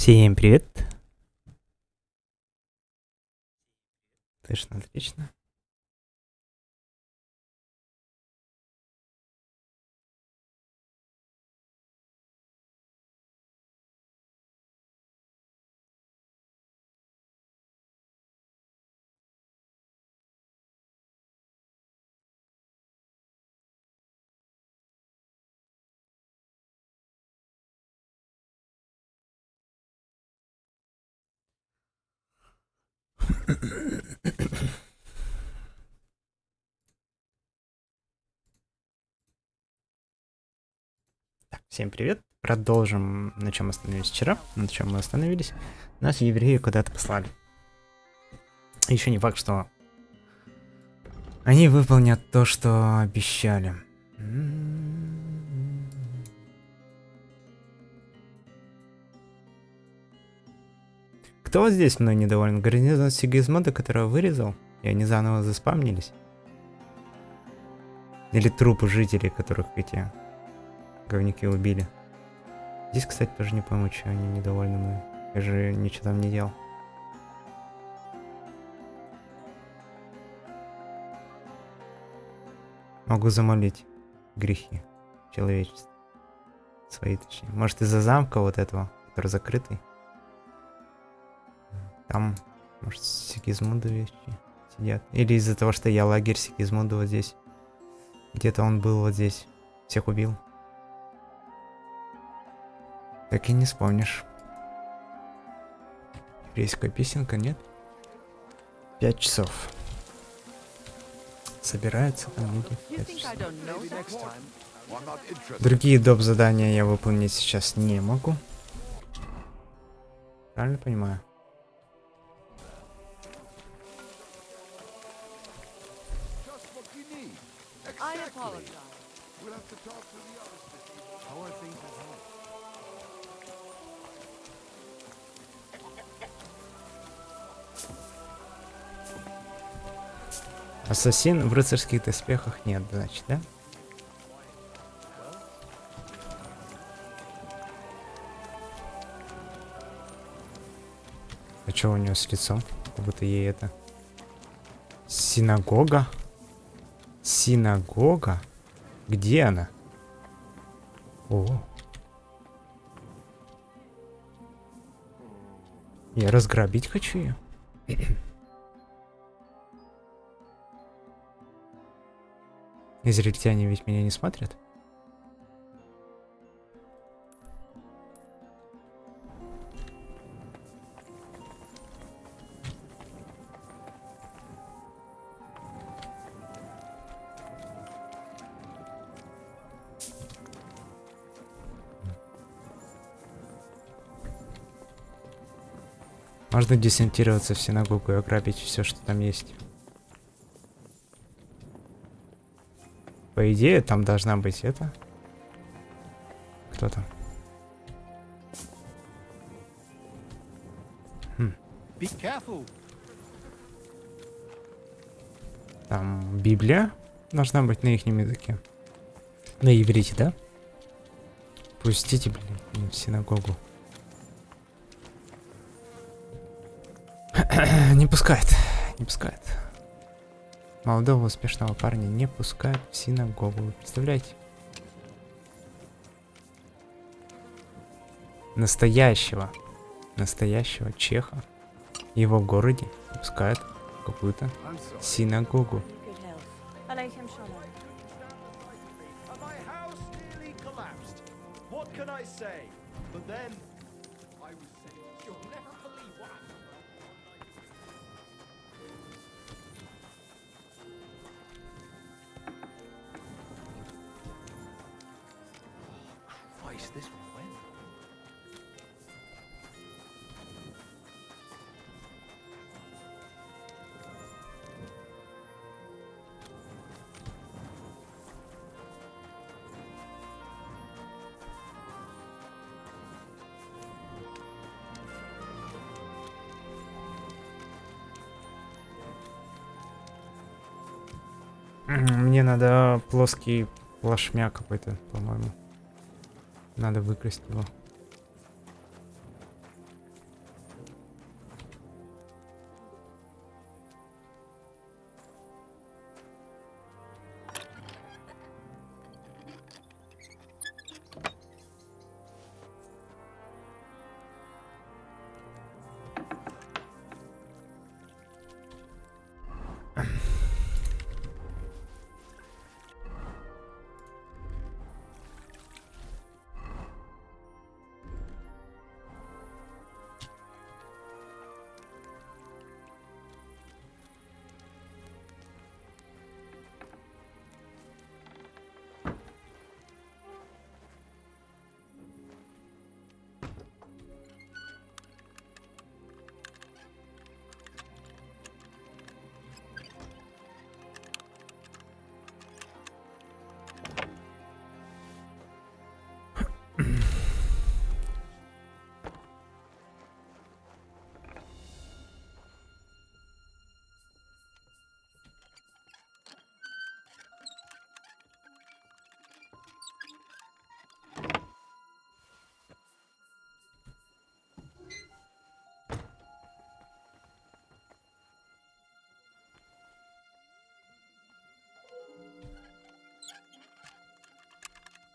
Всем привет. Слышно отлично. Так, всем привет. Продолжим, на чем остановились вчера. На чем мы остановились. Нас евреи куда-то послали. Еще не факт, что они выполнят то, что обещали. Кто вот здесь мной недоволен? Гарнизон Сигизмунда, которого вырезал, и они заново заспамнились? Или трупы жителей, которых эти говнюки убили? Здесь, кстати, тоже не пойму, что они недовольны мной. Я же ничего там не делал. Могу замолить грехи человечества. Свои, точнее. Может, из-за замка вот этого, который закрытый. Там, может, Сигизмунда вещи сидят. Или из-за того, что я лагерь Сигизмунда вот здесь. Где-то он был вот здесь. Всех убил. Так и не вспомнишь. Еврейская песенка, нет? 5 часов. Собираются там люди. 5 часов. Другие доп. Задания я выполнить сейчас не могу. Правильно понимаю? Ассасин в рыцарских доспехах нет, значит, да? А что у него с лицом? Как будто ей это... Синагога? Синагога? Где она? О. Я разграбить хочу ее. Израильтяне ведь меня не смотрят. Можно десантироваться в синагогу и ограбить все, что там есть. По идее, там должна быть это. Кто там? Там Библия должна быть на ихнем языке. На иврите, да? Пустите, блин, в синагогу. Не пускает, не пускает. Молодого успешного парня не пускают в синагогу. Вы представляете? Настоящего чеха в его городе пускают в какую-то синагогу. Мне надо плоский плашмя какой-то, по-моему. Надо выкрасть его.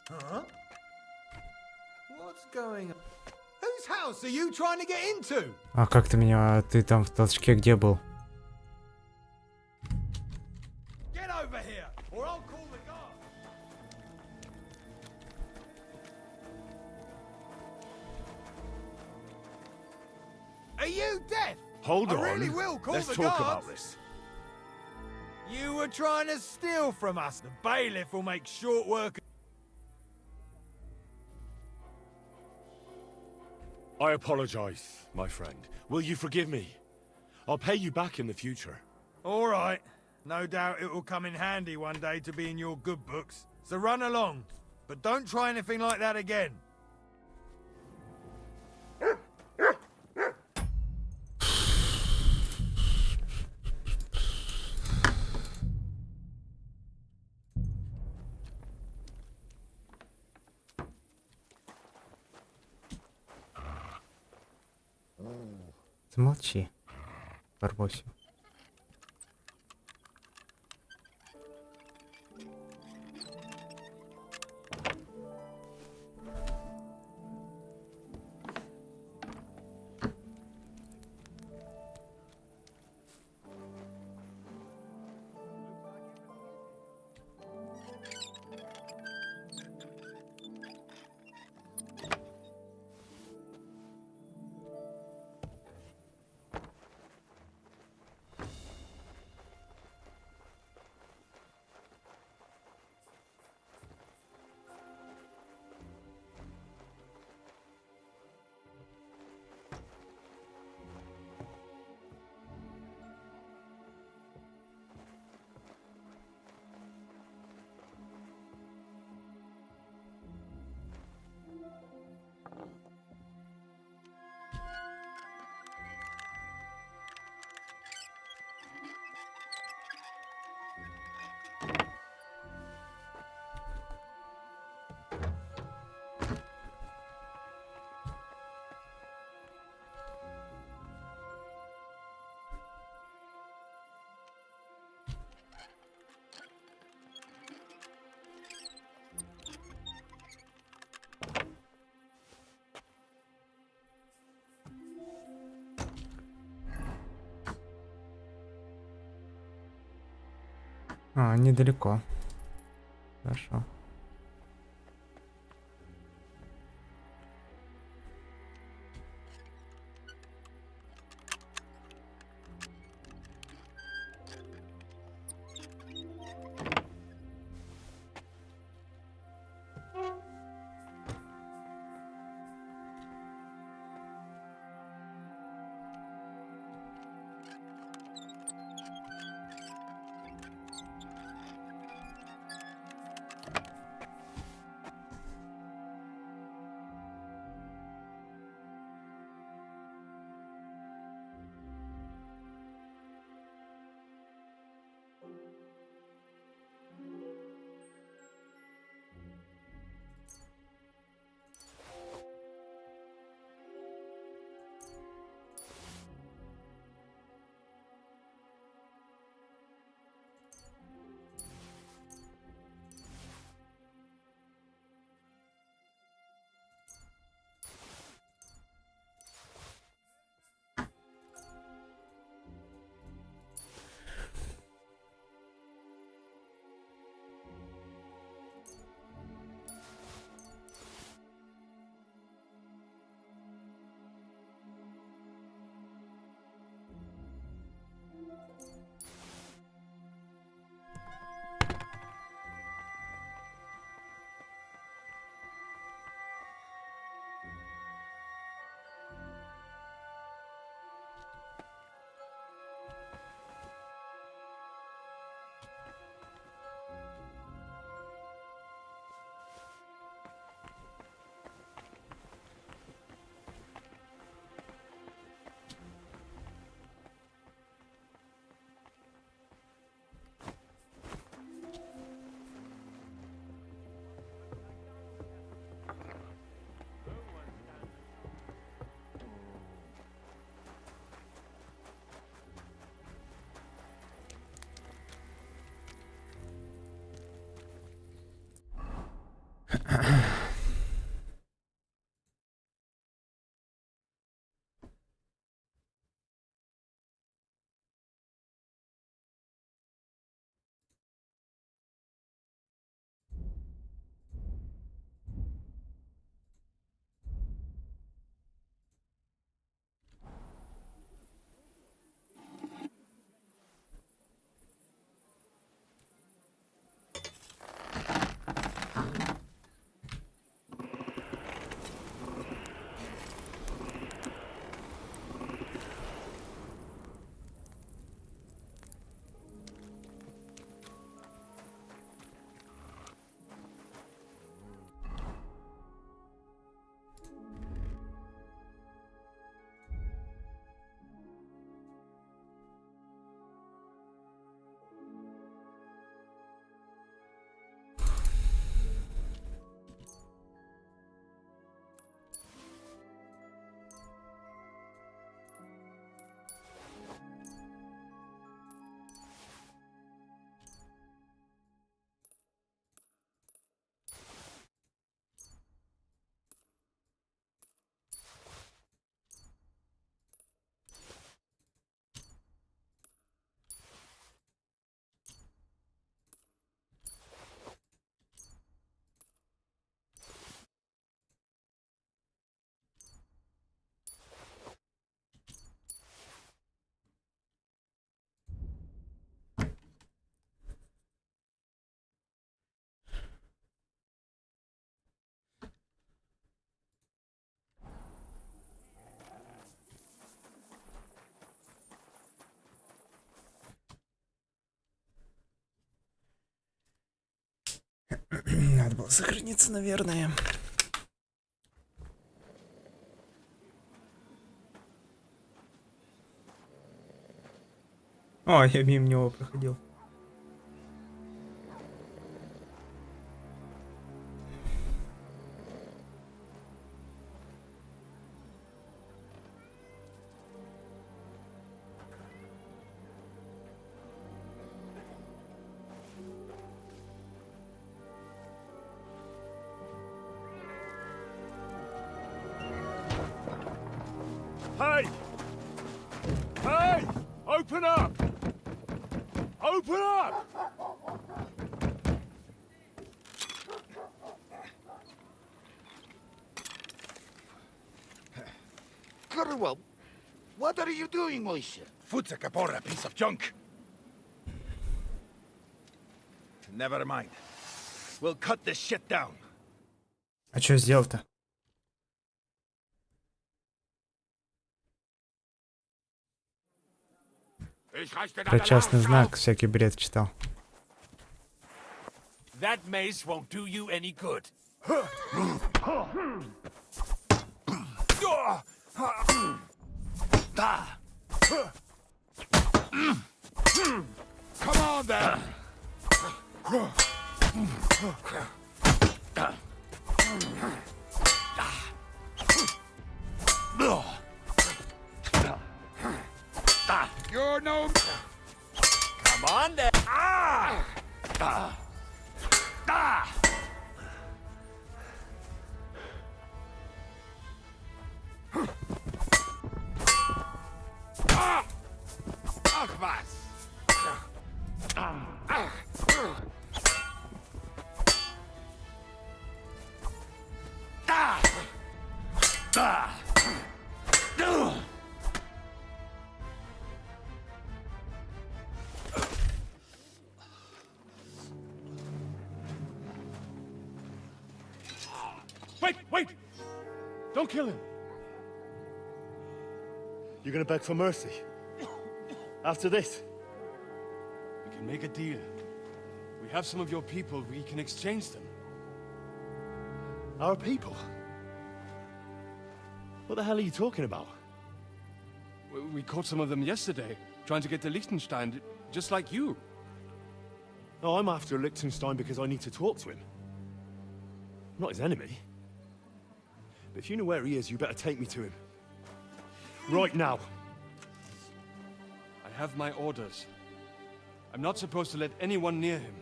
Huh? What's going on? Whose house are you trying to get into? А как ты меня... Ты там в толчке где был? Get over here, or I'll call the guard. Are you deaf? Hold on. I really will call Let's the talk guards. about this. You were trying to steal from us. The bailiff will make short work. I apologize, my friend. Will you forgive me? I'll pay you back in the future. All right. No doubt it will come in handy one day to be in your good books. So run along. But don't try anything like that again. Замолчи, Барбосю. А, недалеко. Хорошо. Надо было сохраниться, наверное. О, я мимо него проходил. Hey! Hey! Open up! Open up! Well, what are you doing, Moishe? Foot's a piece of junk. Never mind. We'll cut this shit down. А что сделал-то? Про частный знак всякий бред читал. That mace won't do you any good. Come on, then. You're no. Come on then. Ach was. Wait, wait! Don't kill him! You're gonna beg for mercy? After this? We can make a deal. We have some of your people, we can exchange them. Our people? What the hell are you talking about? We caught some of them yesterday, trying to get to Liechtenstein, just like you. No, I'm after Liechtenstein because I need to talk to him. I'm not his enemy. But if you know where he is, you better take me to him. Right now. I have my orders. I'm not supposed to let anyone near him.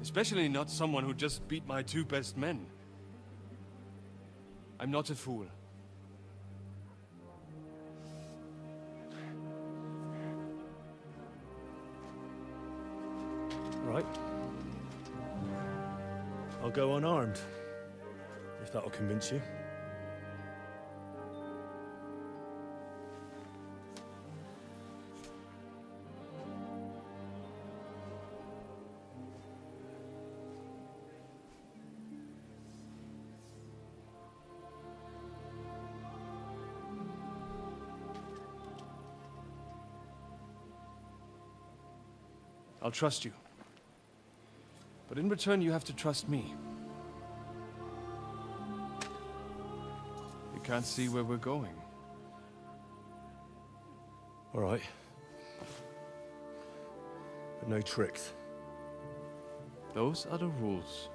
Especially not someone who just beat my 2 best men. I'm not a fool. Right. I'll go unarmed, if that'll convince you. I'll trust you. But in return, you have to trust me. You can't see where we're going. All right. But no tricks. Those are the rules.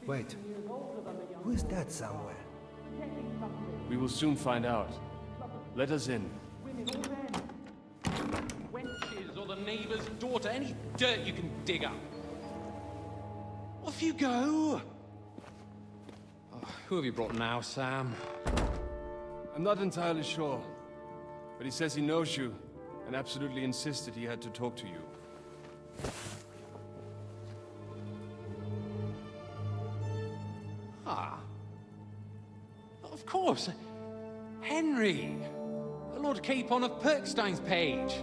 Wait, who is that somewhere? We will soon find out. Let us in. Wenches or the neighbour's daughter, any dirt you can dig up. Off you go! Oh, who have you brought now, Sam? I'm not entirely sure. But he says he knows you, and absolutely insisted he had to talk to you. Ah. Of course. Henry. Lord Capon of Perkstein's page.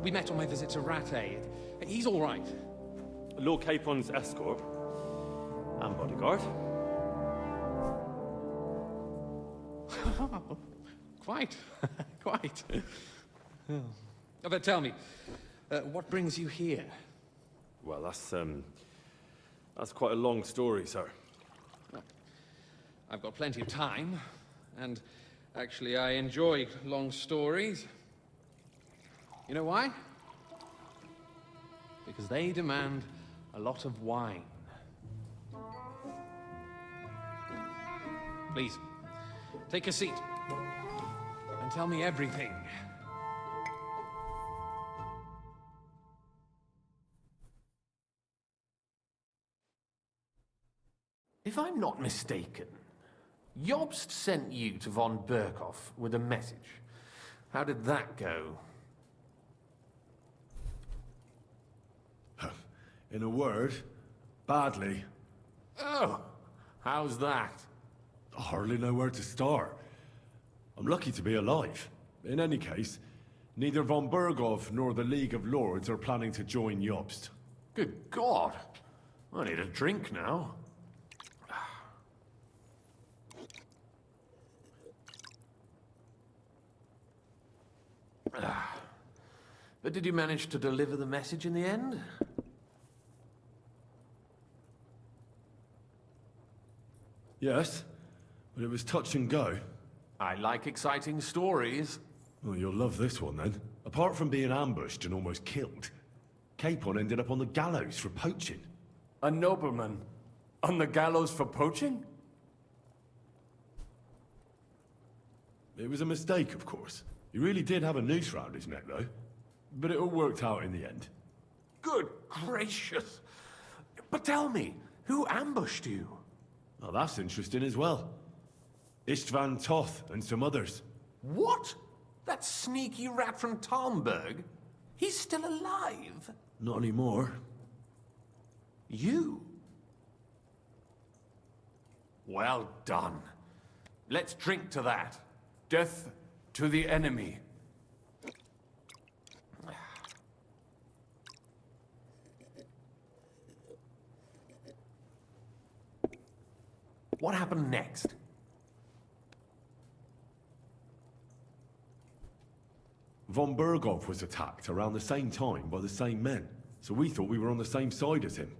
We met on my visit to Rattay. He's all right. Lord Capon's escort and bodyguard. Quite. Quite. Oh, but tell me, what brings you here? Well, that's quite a long story, sir. I've got plenty of time, and actually I enjoy long stories. You know why? Because they demand a lot of wine. Please, take a seat, and tell me everything. If I'm not mistaken, Jobst sent you to von Berkhoff with a message. How did that go? In a word, badly. Oh, how's that? I hardly know where to start. I'm lucky to be alive. In any case, neither von Berghoff nor the League of Lords are planning to join Jobst. Good God. I need a drink now. But did you manage to deliver the message in the end? Yes, but it was touch and go. I like exciting stories. Well, you'll love this one then. Apart from being ambushed and almost killed, Capon ended up on the gallows for poaching. A nobleman on the gallows for poaching? It was a mistake, of course. He really did have a noose round his neck, though. But it all worked out in the end. Good gracious. But tell me, who ambushed you? Well, that's interesting as well. Istvan Toth and some others. What? That sneaky rat from Talmberg? He's still alive? Not anymore. You? Well done. Let's drink to that. Death to the enemy. What happened next? Von Berghoff was attacked around the same time by the same men, so we thought we were on the same side as him.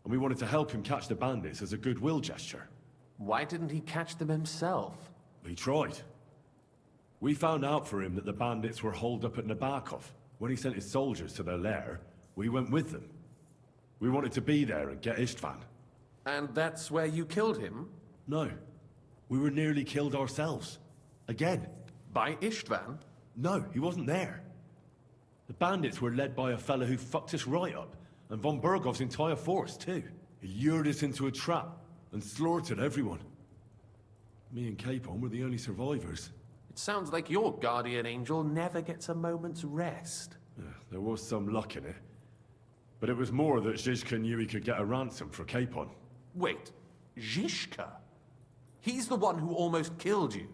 And we wanted to help him catch the bandits as a goodwill gesture. Why didn't he catch them himself? He tried. We found out for him that the bandits were holed up at Nabokov. When he sent his soldiers to their lair, we went with them. We wanted to be there and get Istvan. And that's where you killed him? No. We were nearly killed ourselves. Again. By Istvan? No, he wasn't there. The bandits were led by a fellow who fucked us right up, and von Bergov's entire force, too. He lured us into a trap and slaughtered everyone. Me and Capon were the only survivors. It sounds like your guardian angel never gets a moment's rest. There was some luck in it. But it was more that Zizka knew he could get a ransom for Capon. Wait, Zizka? He's the one who almost killed you.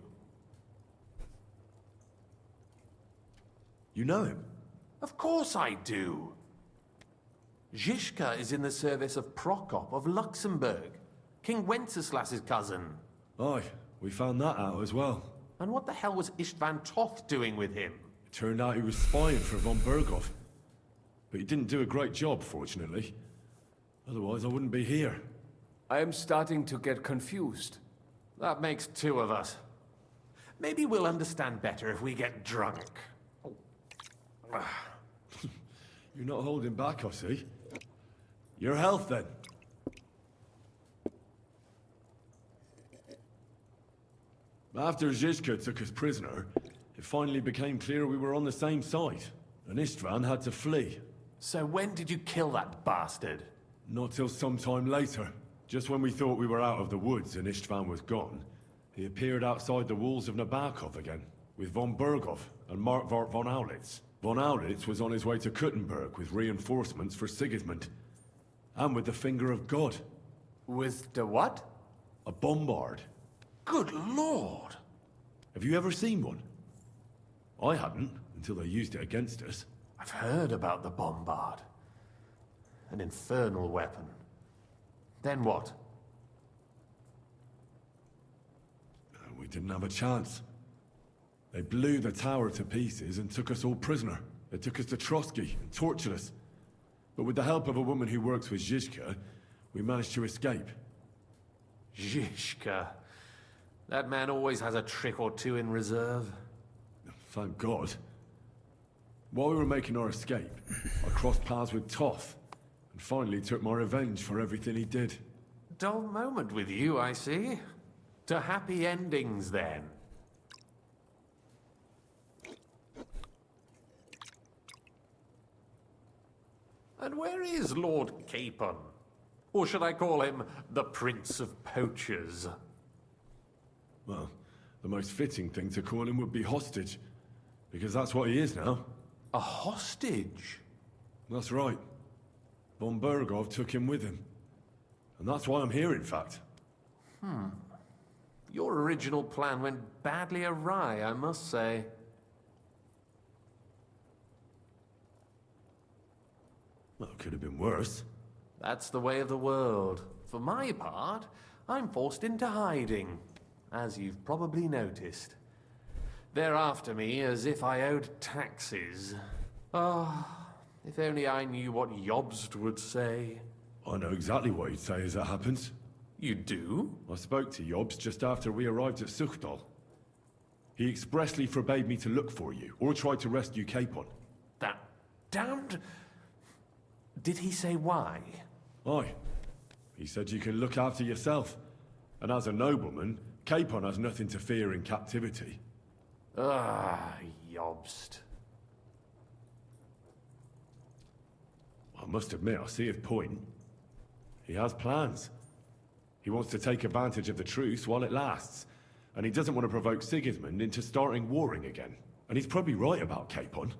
You know him? Of course I do. Zizka is in the service of Prokop of Luxembourg, King Wenceslas's cousin. Aye, we found that out as well. And what the hell was Istvan Toth doing with him? It turned out he was spying for von Berghoff. But he didn't do a great job, fortunately. Otherwise, I wouldn't be here. I am starting to get confused. That makes two of us. Maybe we'll understand better if we get drunk. You're not holding back, I see. Your health, then. After Zizka took us prisoner, it finally became clear we were on the same side, and Istvan had to flee. So when did you kill that bastard? Not till some time later. Just when we thought we were out of the woods and Istvan was gone, he appeared outside the walls of Nabokov again, with von Berghoff and Markvart von Aulitz. Von Aulitz was on his way to Kuttenberg with reinforcements for Sigismund. And with the finger of God. With the what? A bombard. Good lord! Have you ever seen one? I hadn't, until they used it against us. I've heard about the bombard. An infernal weapon. Then what? We didn't have a chance. They blew the tower to pieces and took us all prisoner. They took us to Trotsky and tortured us. But with the help of a woman who works with Zizka, we managed to escape. Zizka. That man always has a trick or two in reserve. Thank God. While we were making our escape, I crossed paths with Toth, and finally took my revenge for everything he did. Dull moment with you, I see. To happy endings, then. And where is Lord Capon? Or should I call him the Prince of Poachers? Well, the most fitting thing to call him would be hostage, because that's what he is now. A hostage? That's right. Von Berghoff took him with him. And that's why I'm here, in fact. Your original plan went badly awry, I must say. Well, it could have been worse. That's the way of the world. For my part, I'm forced into hiding, as you've probably noticed. They're after me as if I owed taxes. Ah, if only I knew what Jobst would say. I know exactly what he'd say as it happens. You do? I spoke to Jobst just after we arrived at Suchdal. He expressly forbade me to look for you, or try to rescue Capon. That damned... Did he say why? Aye. He said you can look after yourself. And as a nobleman, Capon has nothing to fear in captivity. Ah, Jobst. I must admit, I see his point. He has plans. He wants to take advantage of the truce while it lasts. And he doesn't want to provoke Sigismund into starting warring again. And he's probably right about Capon.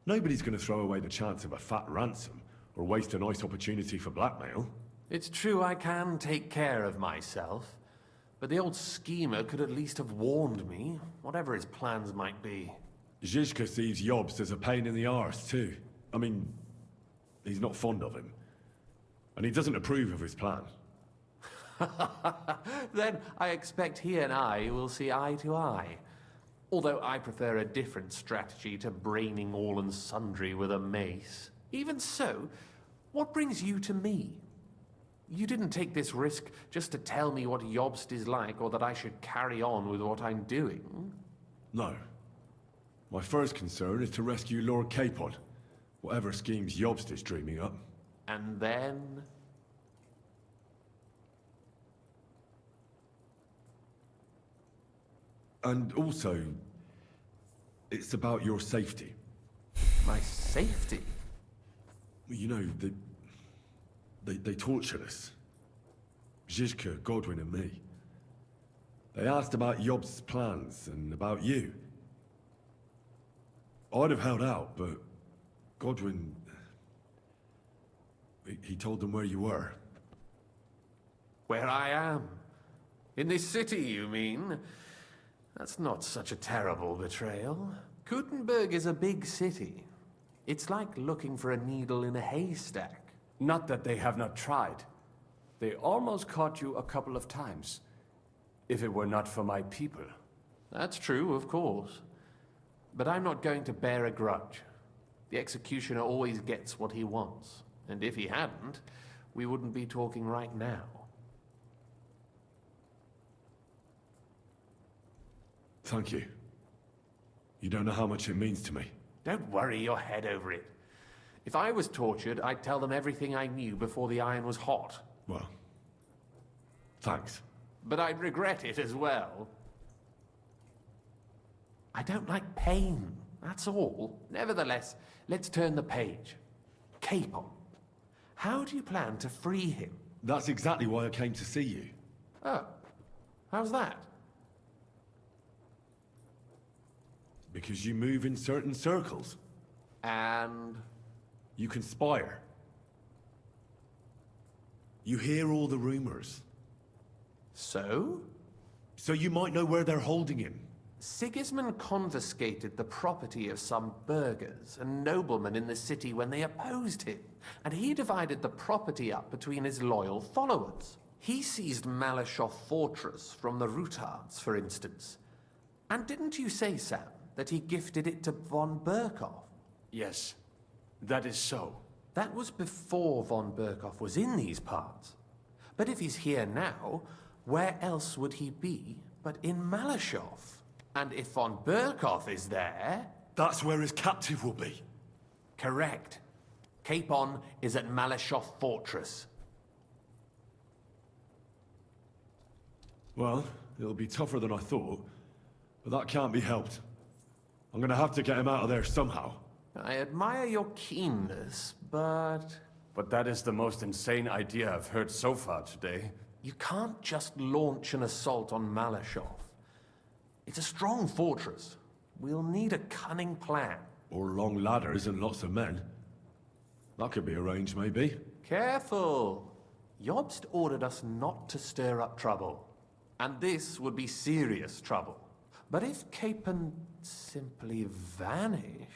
Nobody's going to throw away the chance of a fat ransom, or waste a nice opportunity for blackmail. It's true I can take care of myself, But the old schemer could at least have warned me, whatever his plans might be. Zizka sees Jobst as a pain in the arse, too. I mean, he's not fond of him. And he doesn't approve of his plan. Then I expect he and I will see eye to eye. Although I prefer a different strategy to braining all and sundry with a mace. Even so, what brings you to me? You didn't take this risk just to tell me what Jobst is like or that I should carry on with what I'm doing. No. My first concern is to rescue Lord Capon, whatever schemes Jobst is dreaming up. And then... And also, it's about your safety. My safety? You know, they tortured us. Zizka, Godwin and me. They asked about Jobst's plans and about you. I'd have held out, but Godwin... He told them where you were. Where I am? In this city, you mean? That's not such a terrible betrayal. Gutenberg is a big city. It's like looking for a needle in a haystack. Not that they have not tried. They almost caught you a couple of times. If it were not for my people. That's true, of course. But I'm not going to bear a grudge. The executioner always gets what he wants. And if he hadn't, we wouldn't be talking right now. Thank you. You don't know how much it means to me. Don't worry your head over it. If I was tortured, I'd tell them everything I knew before the iron was hot. Well, thanks. But I'd regret it as well. I don't like pain, that's all. Nevertheless, let's turn the page. Capon. How do you plan to free him? That's exactly why I came to see you. Oh, how's that? Because you move in certain circles. And... You conspire. You hear all the rumors. So? So you might know where they're holding him. Sigismund confiscated the property of some burghers and noblemen in the city when they opposed him, and he divided the property up between his loyal followers. He seized Malashov Fortress from the Rutards, for instance. And didn't you say, Sam, that he gifted it to von Berkhoff? Yes, that is so. That was before von Berkhoff was in these parts. But if he's here now, where else would he be but in Malashov? And if von Berkhoff is there... That's where his captive will be. Correct. Capon is at Malashov Fortress. Well, it'll be tougher than I thought, but that can't be helped. I'm gonna have to get him out of there somehow. I admire your keenness, but... But that is the most insane idea I've heard so far today. You can't just launch an assault on Malashov. It's a strong fortress. We'll need a cunning plan. Or long ladders and lots of men. That could be arranged, maybe. Careful! Jobst ordered us not to stir up trouble. And this would be serious trouble. But if Capon simply vanished...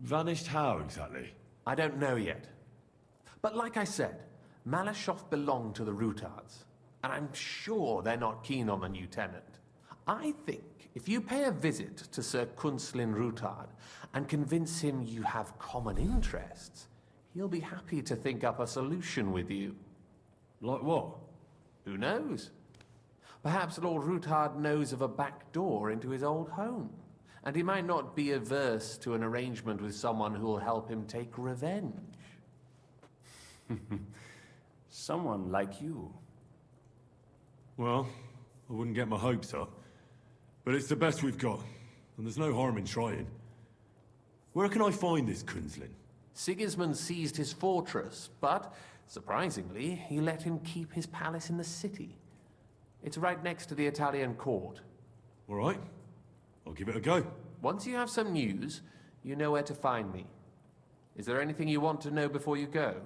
Vanished how, exactly? I don't know yet. But like I said, Malashov belonged to the Rutards. And I'm sure they're not keen on the new tenant. I think if you pay a visit to Sir Kunslin Rutard and convince him you have common interests, he'll be happy to think up a solution with you. Like what? Who knows? Perhaps Lord Rutard knows of a back door into his old home, and he might not be averse to an arrangement with someone who will help him take revenge. Someone like you. Well, I wouldn't get my hopes up. But it's the best we've got, and there's no harm in trying. Where can I find this Kunslin? Sigismund seized his fortress, but, surprisingly, he let him keep his palace in the city. It's right next to the Italian court. All right, I'll give it a go. Once you have some news, you know where to find me. Is there anything you want to know before you go?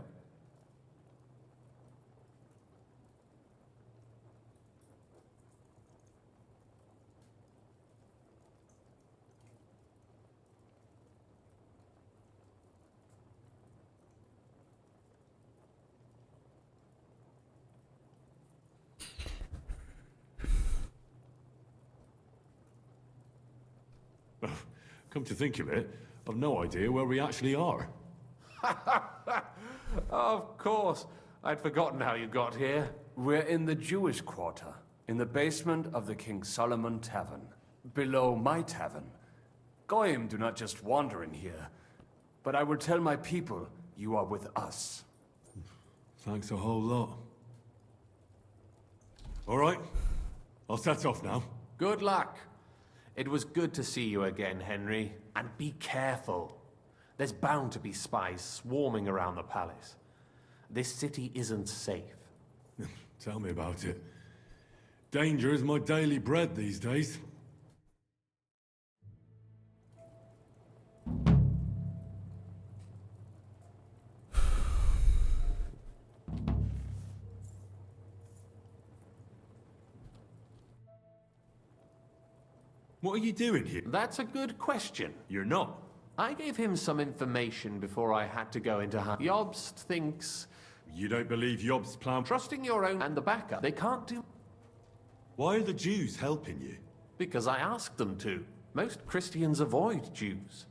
Come to think of it, I've no idea where we actually are. Of course. I'd forgotten how you got here. We're in the Jewish quarter, in the basement of the King Solomon Tavern, below my tavern. Goyim do not just wander in here, but I will tell my people you are with us. Thanks a whole lot. All right, I'll set off now. Good luck. It was good to see you again, Henry. And be careful. There's bound to be spies swarming around the palace. This city isn't safe. Tell me about it. Danger is my daily bread these days. What are you doing here? That's a good question. You're not. I gave him some information before I had to go into hiding. Jobst thinks... You don't believe Job's plan? Trusting your own and the backup, they can't do... Why are the Jews helping you? Because I asked them to. Most Christians avoid Jews.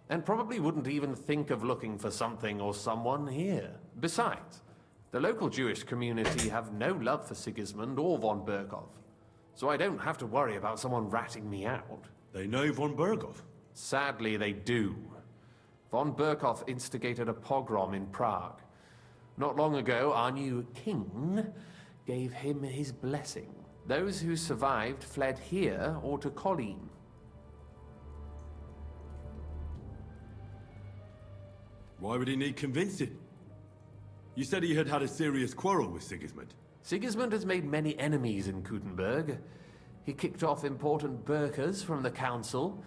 And probably wouldn't even think of looking for something or someone here. Besides, the local Jewish community have no love for Sigismund or von Berkov. So I don't have to worry about someone ratting me out. They know von Berkov. Sadly, they do. Von Berkov instigated a pogrom in Prague. Not long ago, our new king gave him his blessing. Those who survived fled here or to Colleen. Why would he need convincing? You said he had had a serious quarrel with Sigismund. Sigismund has made many enemies in Kuttenberg. He kicked off important burghers from the council,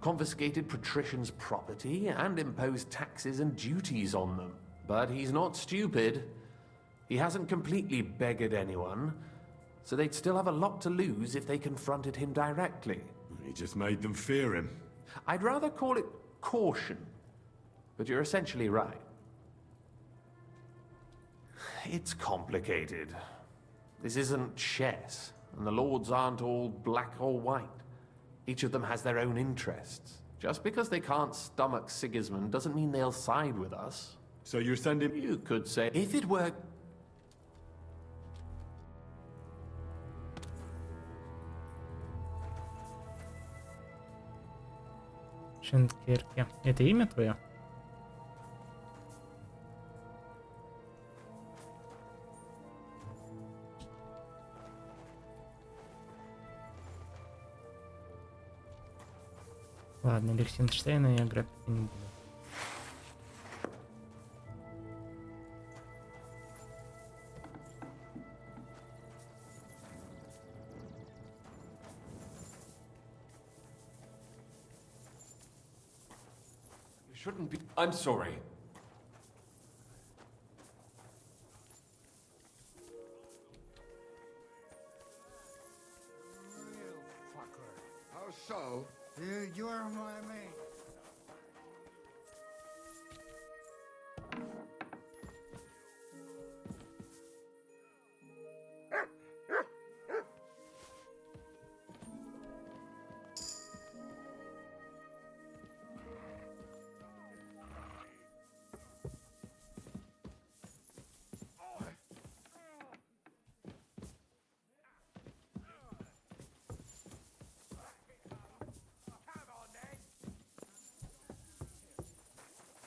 confiscated patricians' property, and imposed taxes and duties on them. But he's not stupid. He hasn't completely beggared anyone, so they'd still have a lot to lose if they confronted him directly. He just made them fear him. I'd rather call it caution, but you're essentially right. It's complicated. This isn't chess, and the lords aren't all black or white. Each of them has their own interests. Just because they can't stomach Sigismund doesn't mean they'll side with us. So you're sending... You could say, if it were... Шенкерке. Это имя твое? Ладно, Лихтенштейна я играть не буду. You shouldn't be... I'm sorry. Real fucker. How so? You're my mate.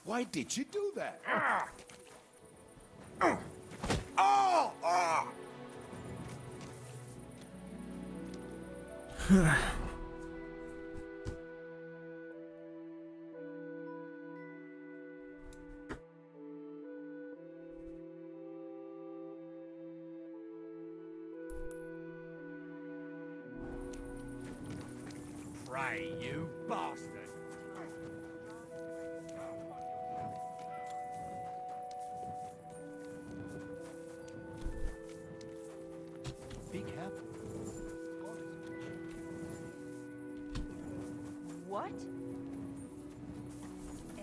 Why did you do that? Oh! Pray, you bastard! Be careful. What? Eh?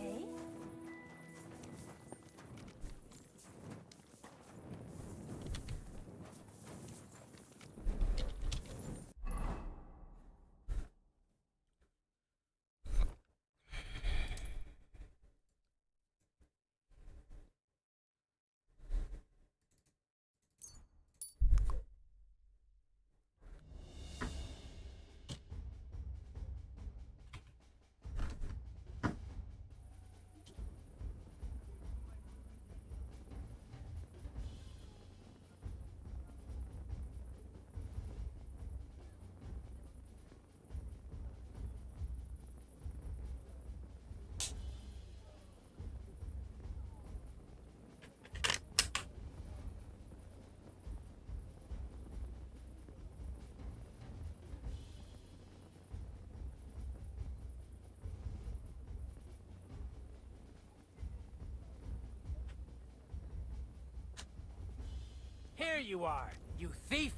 you are, you thief!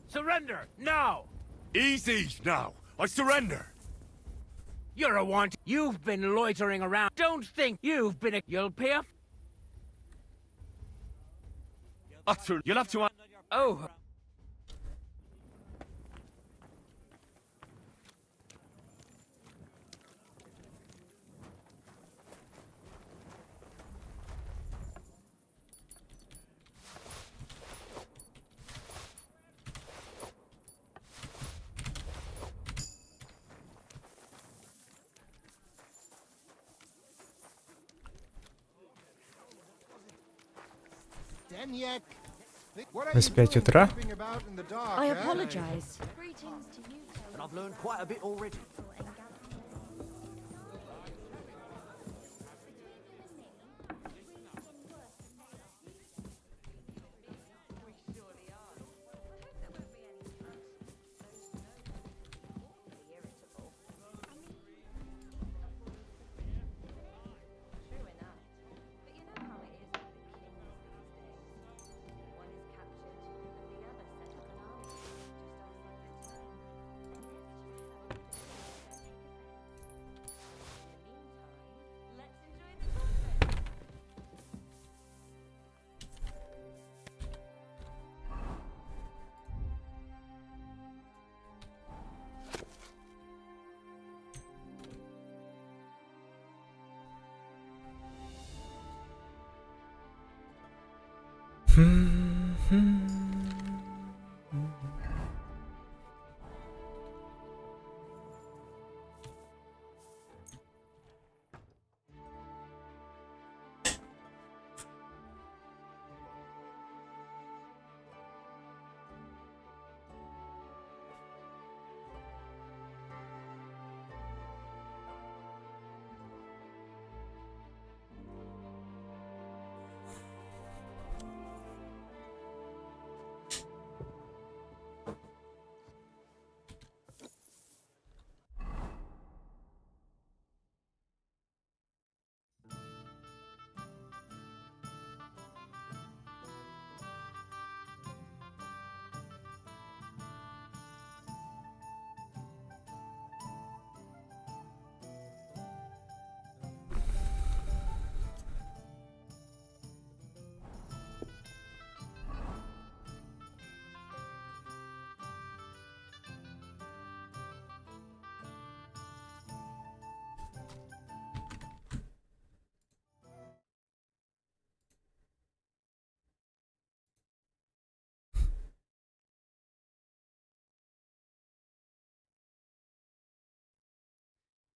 Surrender, now! Easy now. I surrender. You're a want. You've been loitering around. Don't think you've been a... You'll pay up. Utter. You'll have to. Oh. С 5 утра. I apologize. And I've learned quite a bit already.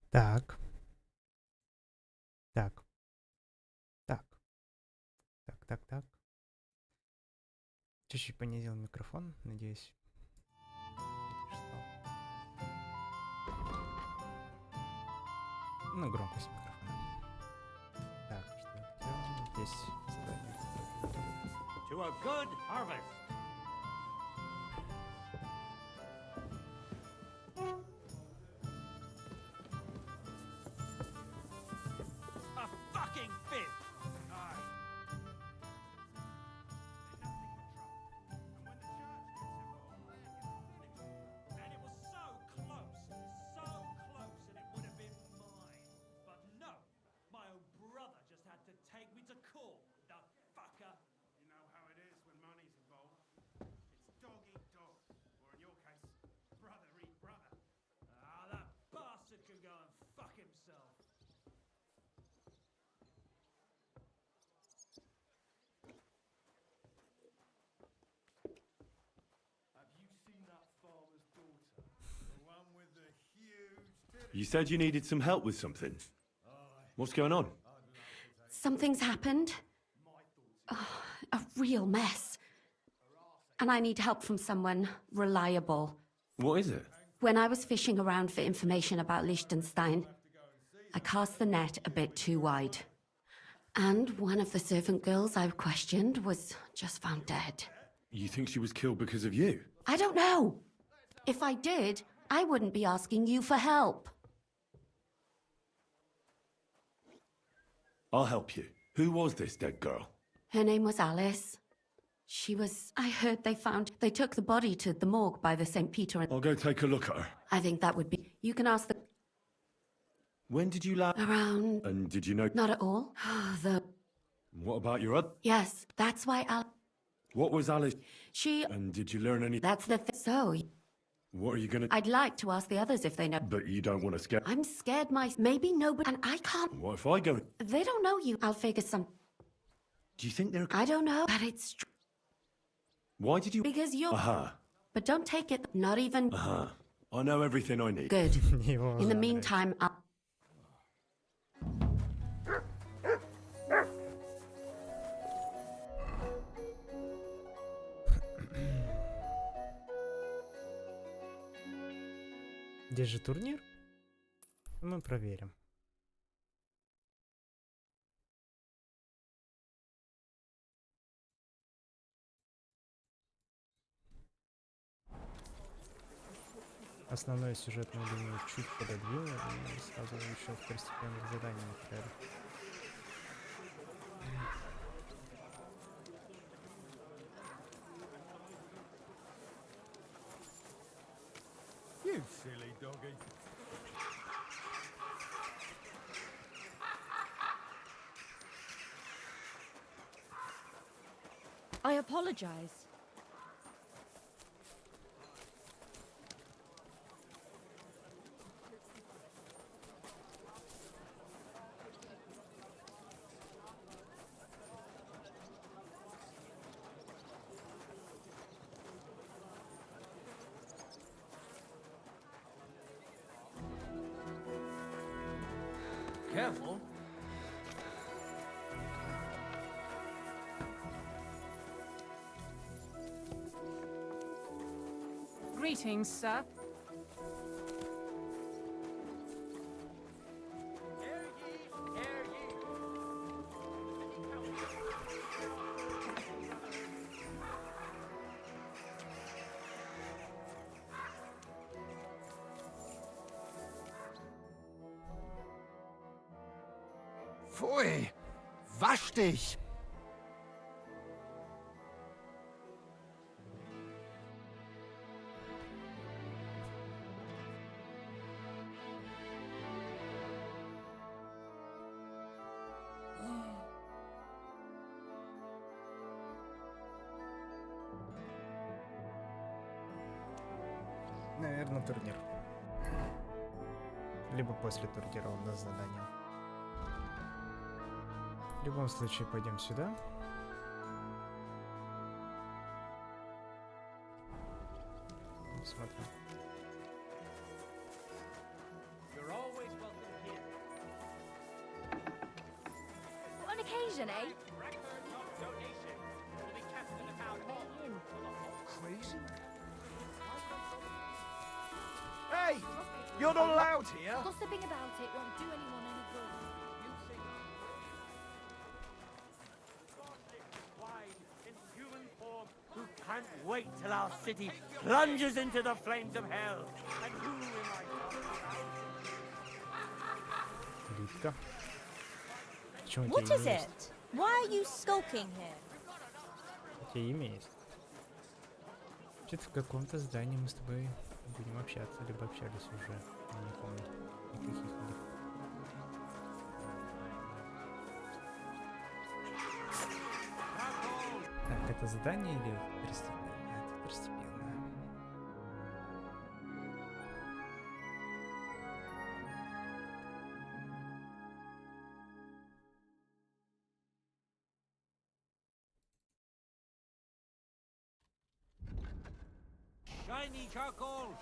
Так. Так. Так. Так, так, так. Чуть-чуть понизил микрофон, надеюсь. Ну, громкость микрофона. Так, что я хотел? Здесь задание. To a good harvest. A fucking fifth! Aye. And it was so close, and it would have been mine. But no, my own brother just had to take me to court, the fucker. You know how it is when money's involved. It's dog eat dog, or in your case, brother eat brother. Ah, that bastard can go and fuck himself. Have you seen that farmer's daughter? The one with the huge titties? You said you needed some help with something. What's going on? Something's happened. Oh, a real mess. And I need help from someone reliable. What is it? When I was fishing around for information about Liechtenstein, I cast the net a bit too wide. And one of the servant girls I questioned was just found dead. You think she was killed because of you? I don't know. If I did, I wouldn't be asking you for help. I'll help you. Who was this dead girl? Her name was Alice. She was... I heard they found... They took the body to the morgue by the St. Peter and... I'll go take a look at her. I think that would be... You can ask the... When did you last... Around... And did you know... Not at all. The... What about your other... Yes, that's why Al... What was Alice... She... And did you learn any... That's the thing. So... What are you gonna... I'd like to ask the others if they know... But you don't want to scare... I'm scared Maybe nobody... And I can't... What if I go... They don't know you. I'll figure some... Do you think they're... I don't know. But it's... Why did you... Because you're... Aha. But don't take it... Not even... Aha. I know everything I need. Good. Его In the забрать. meantime, I'll... Где же турнир? Мы проверим. Основную сюжетную линию чуть пододвинул и сразу еще второстепенных заданий например. You silly doggy. I apologize. Careful. Greetings, sir. Pfui! Wasch dich! Наверное, турнир. Либо после турнира у нас задание. В любом случае, пойдем сюда. Посмотрим. You're always welcome here. What an occasion, eh? Records of donations will be kept in the town hall. Crazy? Hey! You're not allowed here! Gossiping about it won't do anyone any good. Swine in human form who can't wait till our city plunges into the flames of hell. And who am I talking Литка. Почему у What тебя is имя есть? it? Why are you skulking here? У тебя имя есть? Что-то в каком-то здании мы с тобой будем общаться, либо общались уже. Я не помню никаких них. Так, это задание или второстепенное? Это второстепенное. shiny charcoal?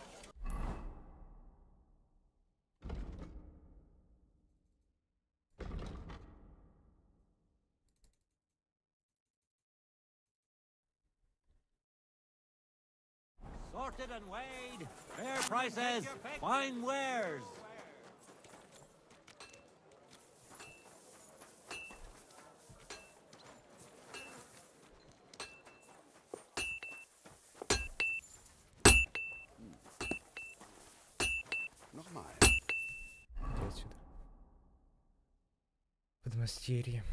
Sorted and weighed. Fair prices. Fine wares. Иди отсюда. Подмастерье.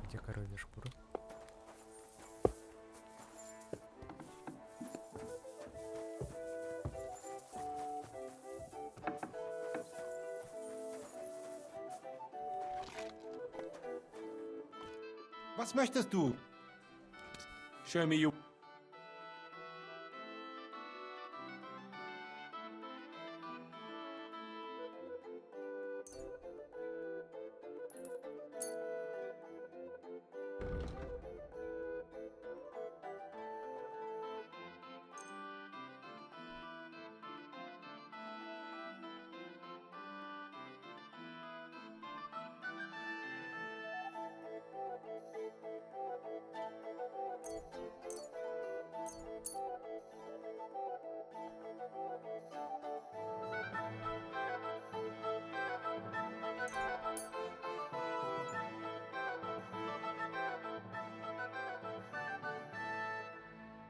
Где коровья шкура? Was möchtest du? Show me your...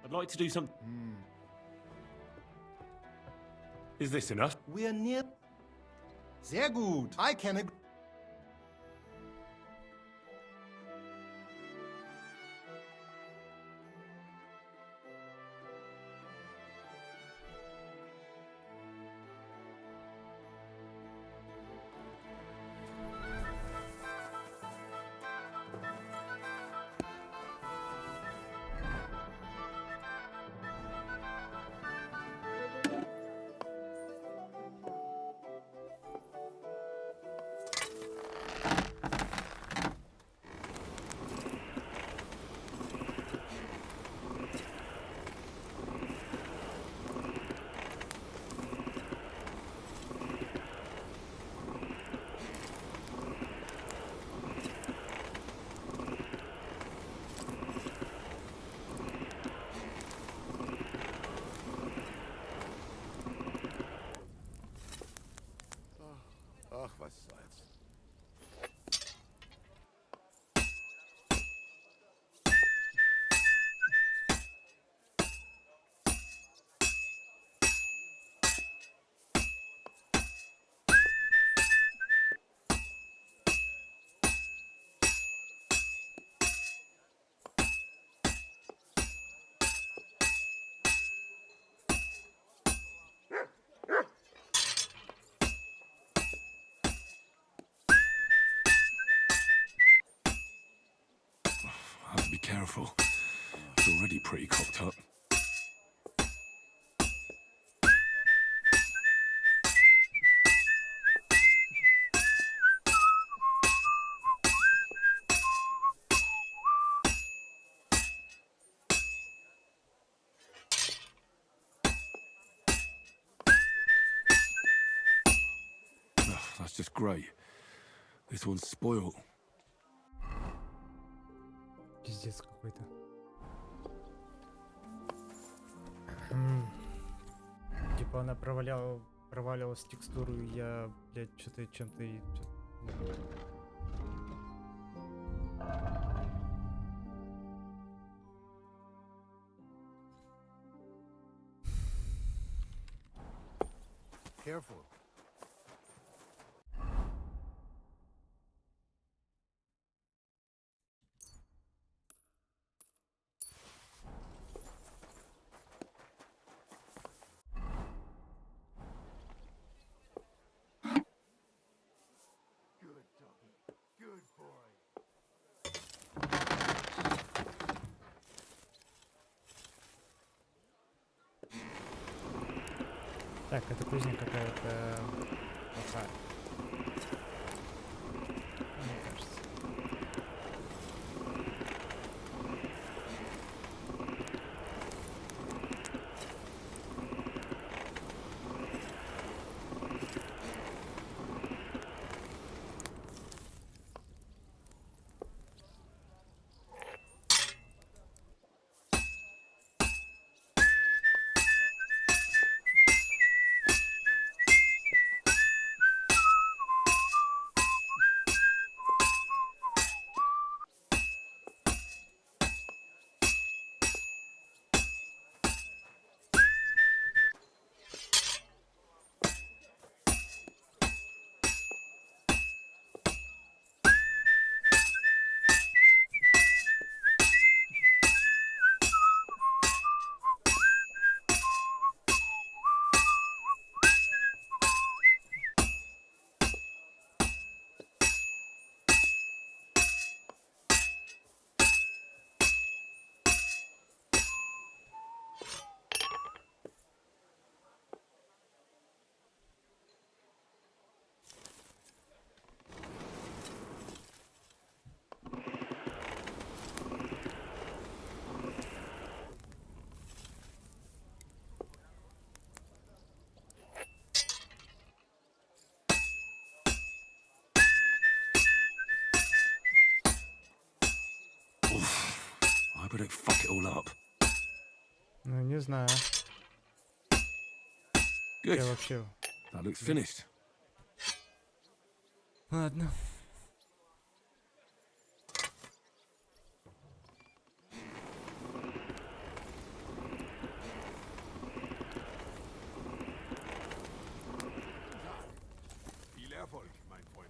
I'd like to do some... Is this enough? We're near. Sehr gut. I can agree. Ach, was soll's. I'll have to be careful. It's already pretty cocked up. Ugh, that's just great. This one's spoiled. Пиздец какой-то. Типа она проваливалась в текстуру, и я, блядь, что-то чем-то и... Careful. Так, это кузня какая-то плохая. Мне кажется. I don't fuck it all up. Ну, не знаю. Good. Я вообще... That looks finished. Ладно. Viel Erfolg, mein Freund.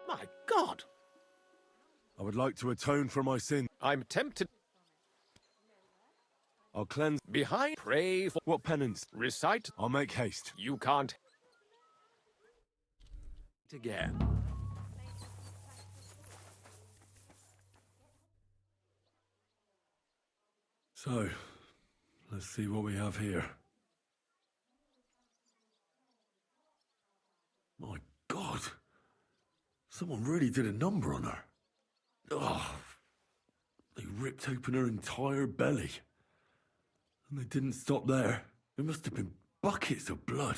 My God! I would like to atone for my sin. I'm tempted. I'll cleanse. Behind, pray for. What penance? Recite. I'll make haste. You can't. Again. So, let's see what we have here. My God! Someone really did a number on her. Oh, they ripped open her entire belly. And they didn't stop there. There must have been buckets of blood.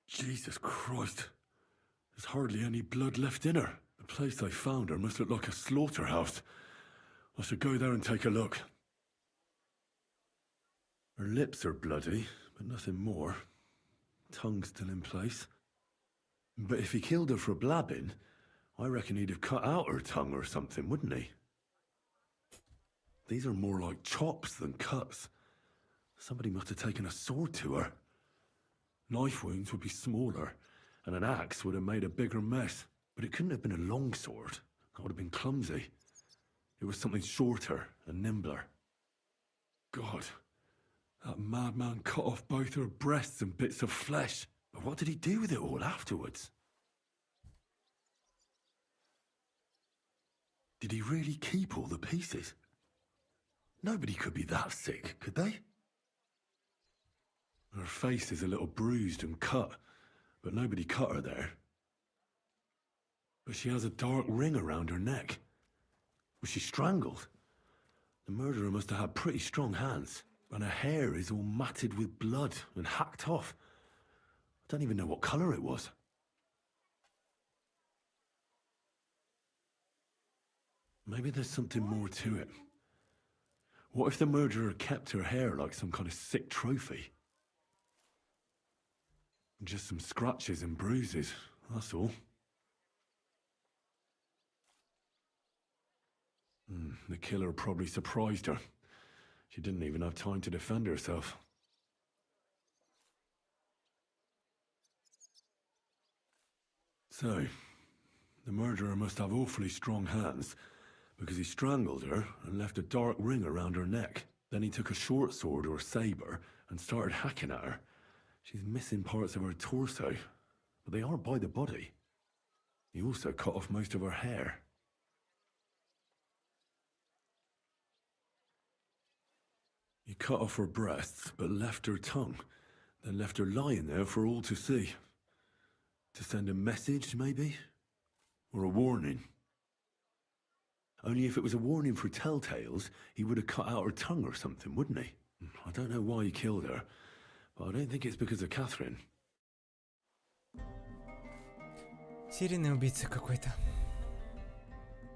Jesus Christ. There's hardly any blood left in her. The place I found her must look like a slaughterhouse. I should go there and take a look. Her lips are bloody, but nothing more. Tongue still in place. But if he killed her for blabbing, I reckon he'd have cut out her tongue or something, wouldn't he? These are more like chops than cuts. Somebody must have taken a sword to her. Knife wounds would be smaller, and an axe would have made a bigger mess. But it couldn't have been a long sword. That would have been clumsy. It was something shorter and nimbler. God, that madman cut off both her breasts and bits of flesh. But what did he do with it all afterwards? Did he really keep all the pieces? Nobody could be that sick, could they? Her face is a little bruised and cut, but nobody cut her there. But she has a dark ring around her neck. Was she strangled? The murderer must have had pretty strong hands, and her hair is all matted with blood and hacked off. I don't even know what colour it was. Maybe there's something more to it. What if the murderer kept her hair like some kind of sick trophy? Just some scratches and bruises, that's all. The killer probably surprised her. She didn't even have time to defend herself. So, the murderer must have awfully strong hands, because he strangled her and left a dark ring around her neck. Then he took a short sword or saber and started hacking at her. She's missing parts of her torso, but they aren't by the body. He also cut off most of her hair. He cut off her breasts, but left her tongue, then left her lying there for all to see. To send a message, maybe? Or a warning? Only if it was a warning for telltales, he would have cut out her tongue or something, wouldn't he? I don't know why he killed her, but I don't think it's because of Catherine. Серийный убийца какой-то.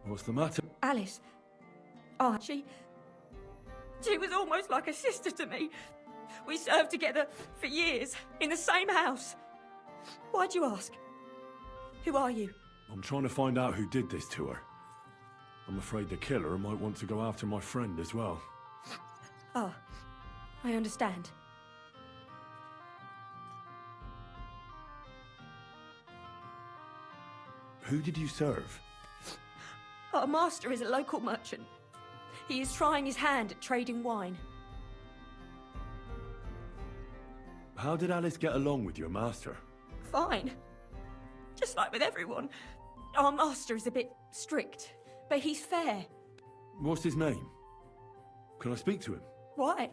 What's the matter? Alice. Oh, she was almost like a sister to me. We served together for years in the same house. Why'd you ask? Who are you? I'm trying to find out who did this to her. I'm afraid the killer might want to go after my friend as well. Ah, I understand. Who did you serve? Our master is a local merchant. He is trying his hand at trading wine. How did Alice get along with your master? Fine. Just like with everyone. Our master is a bit strict, but he's fair. What's his name? Can I speak to him? Why?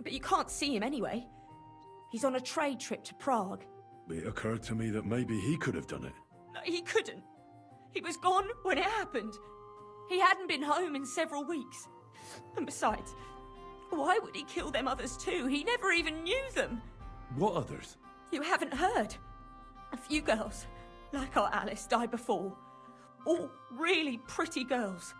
But you can't see him anyway. He's on a trade trip to Prague. It occurred to me that maybe he could have done it. No, he couldn't. He was gone when it happened. He hadn't been home in several weeks. And besides, why would he kill them others too? He never even knew them. What others? You haven't heard. A few girls, like our Alice, died before. All really pretty girls.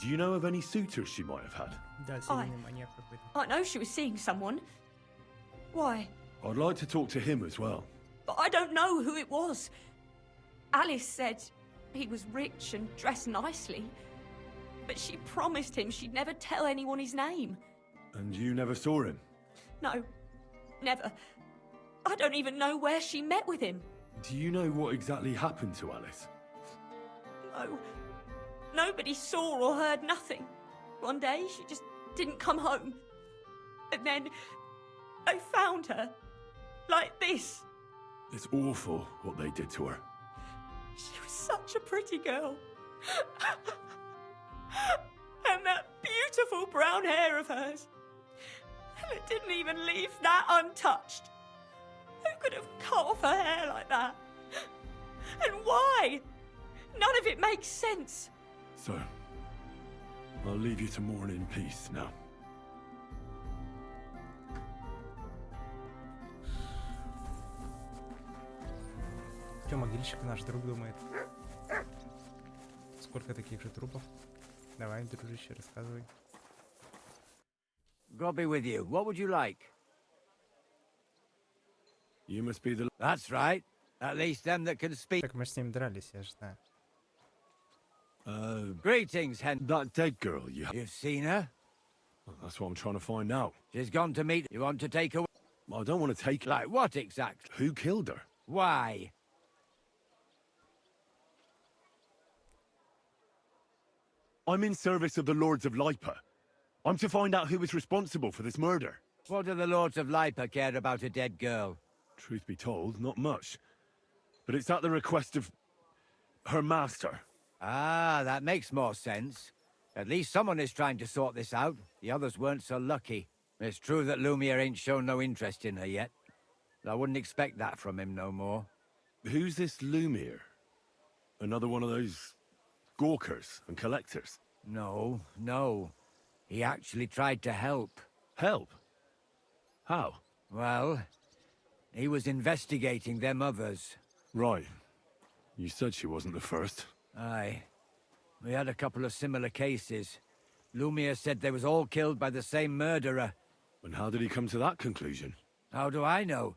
Do you know of any suitors she might have had? Да, серийный маньяк какой-то. I know she was seeing someone. Why? I'd like to talk to him as well. But I don't know who it was. Alice said he was rich and dressed nicely. But she promised him she'd never tell anyone his name. And you never saw him? No, never. I don't even know where she met with him. Do you know what exactly happened to Alice? No. Nobody saw or heard nothing. One day, she just didn't come home. And then, I found her. Like this. It's awful what they did to her. She was such a pretty girl. And that beautiful brown hair of hers. And it didn't even leave that untouched. Who could have cut off her hair like that? And why? None of it makes sense. So, I'll leave you to mourn in peace now. Чё, могильщик наш друг думает? Сколько таких же трупов? Давай, дружище, рассказывай. God be with you. What would you like? You must be the... That's right. At least them that can speak. Так мы ж с ним дрались, я же знаю. Greetings, Hen. That dead girl, You've seen her? Well, that's what I'm trying to find out. She's gone to meet. You want to take her? I don't want to take... Like what exactly? Who killed her? Why? I'm in service of the Lords of Lipa. I'm to find out who was responsible for this murder. What do the Lords of Lipa care about a dead girl? Truth be told, not much. But it's at the request of... her master. Ah, that makes more sense. At least someone is trying to sort this out. The others weren't so lucky. It's true that Lumiere ain't shown no interest in her yet. I wouldn't expect that from him no more. Who's this Lumiere? Another one of those... gawkers and collectors? No, no. He actually tried to help. Help? How? Well, he was investigating them others. Right. You said she wasn't the first. Aye. We had a couple of similar cases. Lumiere said they was all killed by the same murderer. And how did he come to that conclusion? How do I know?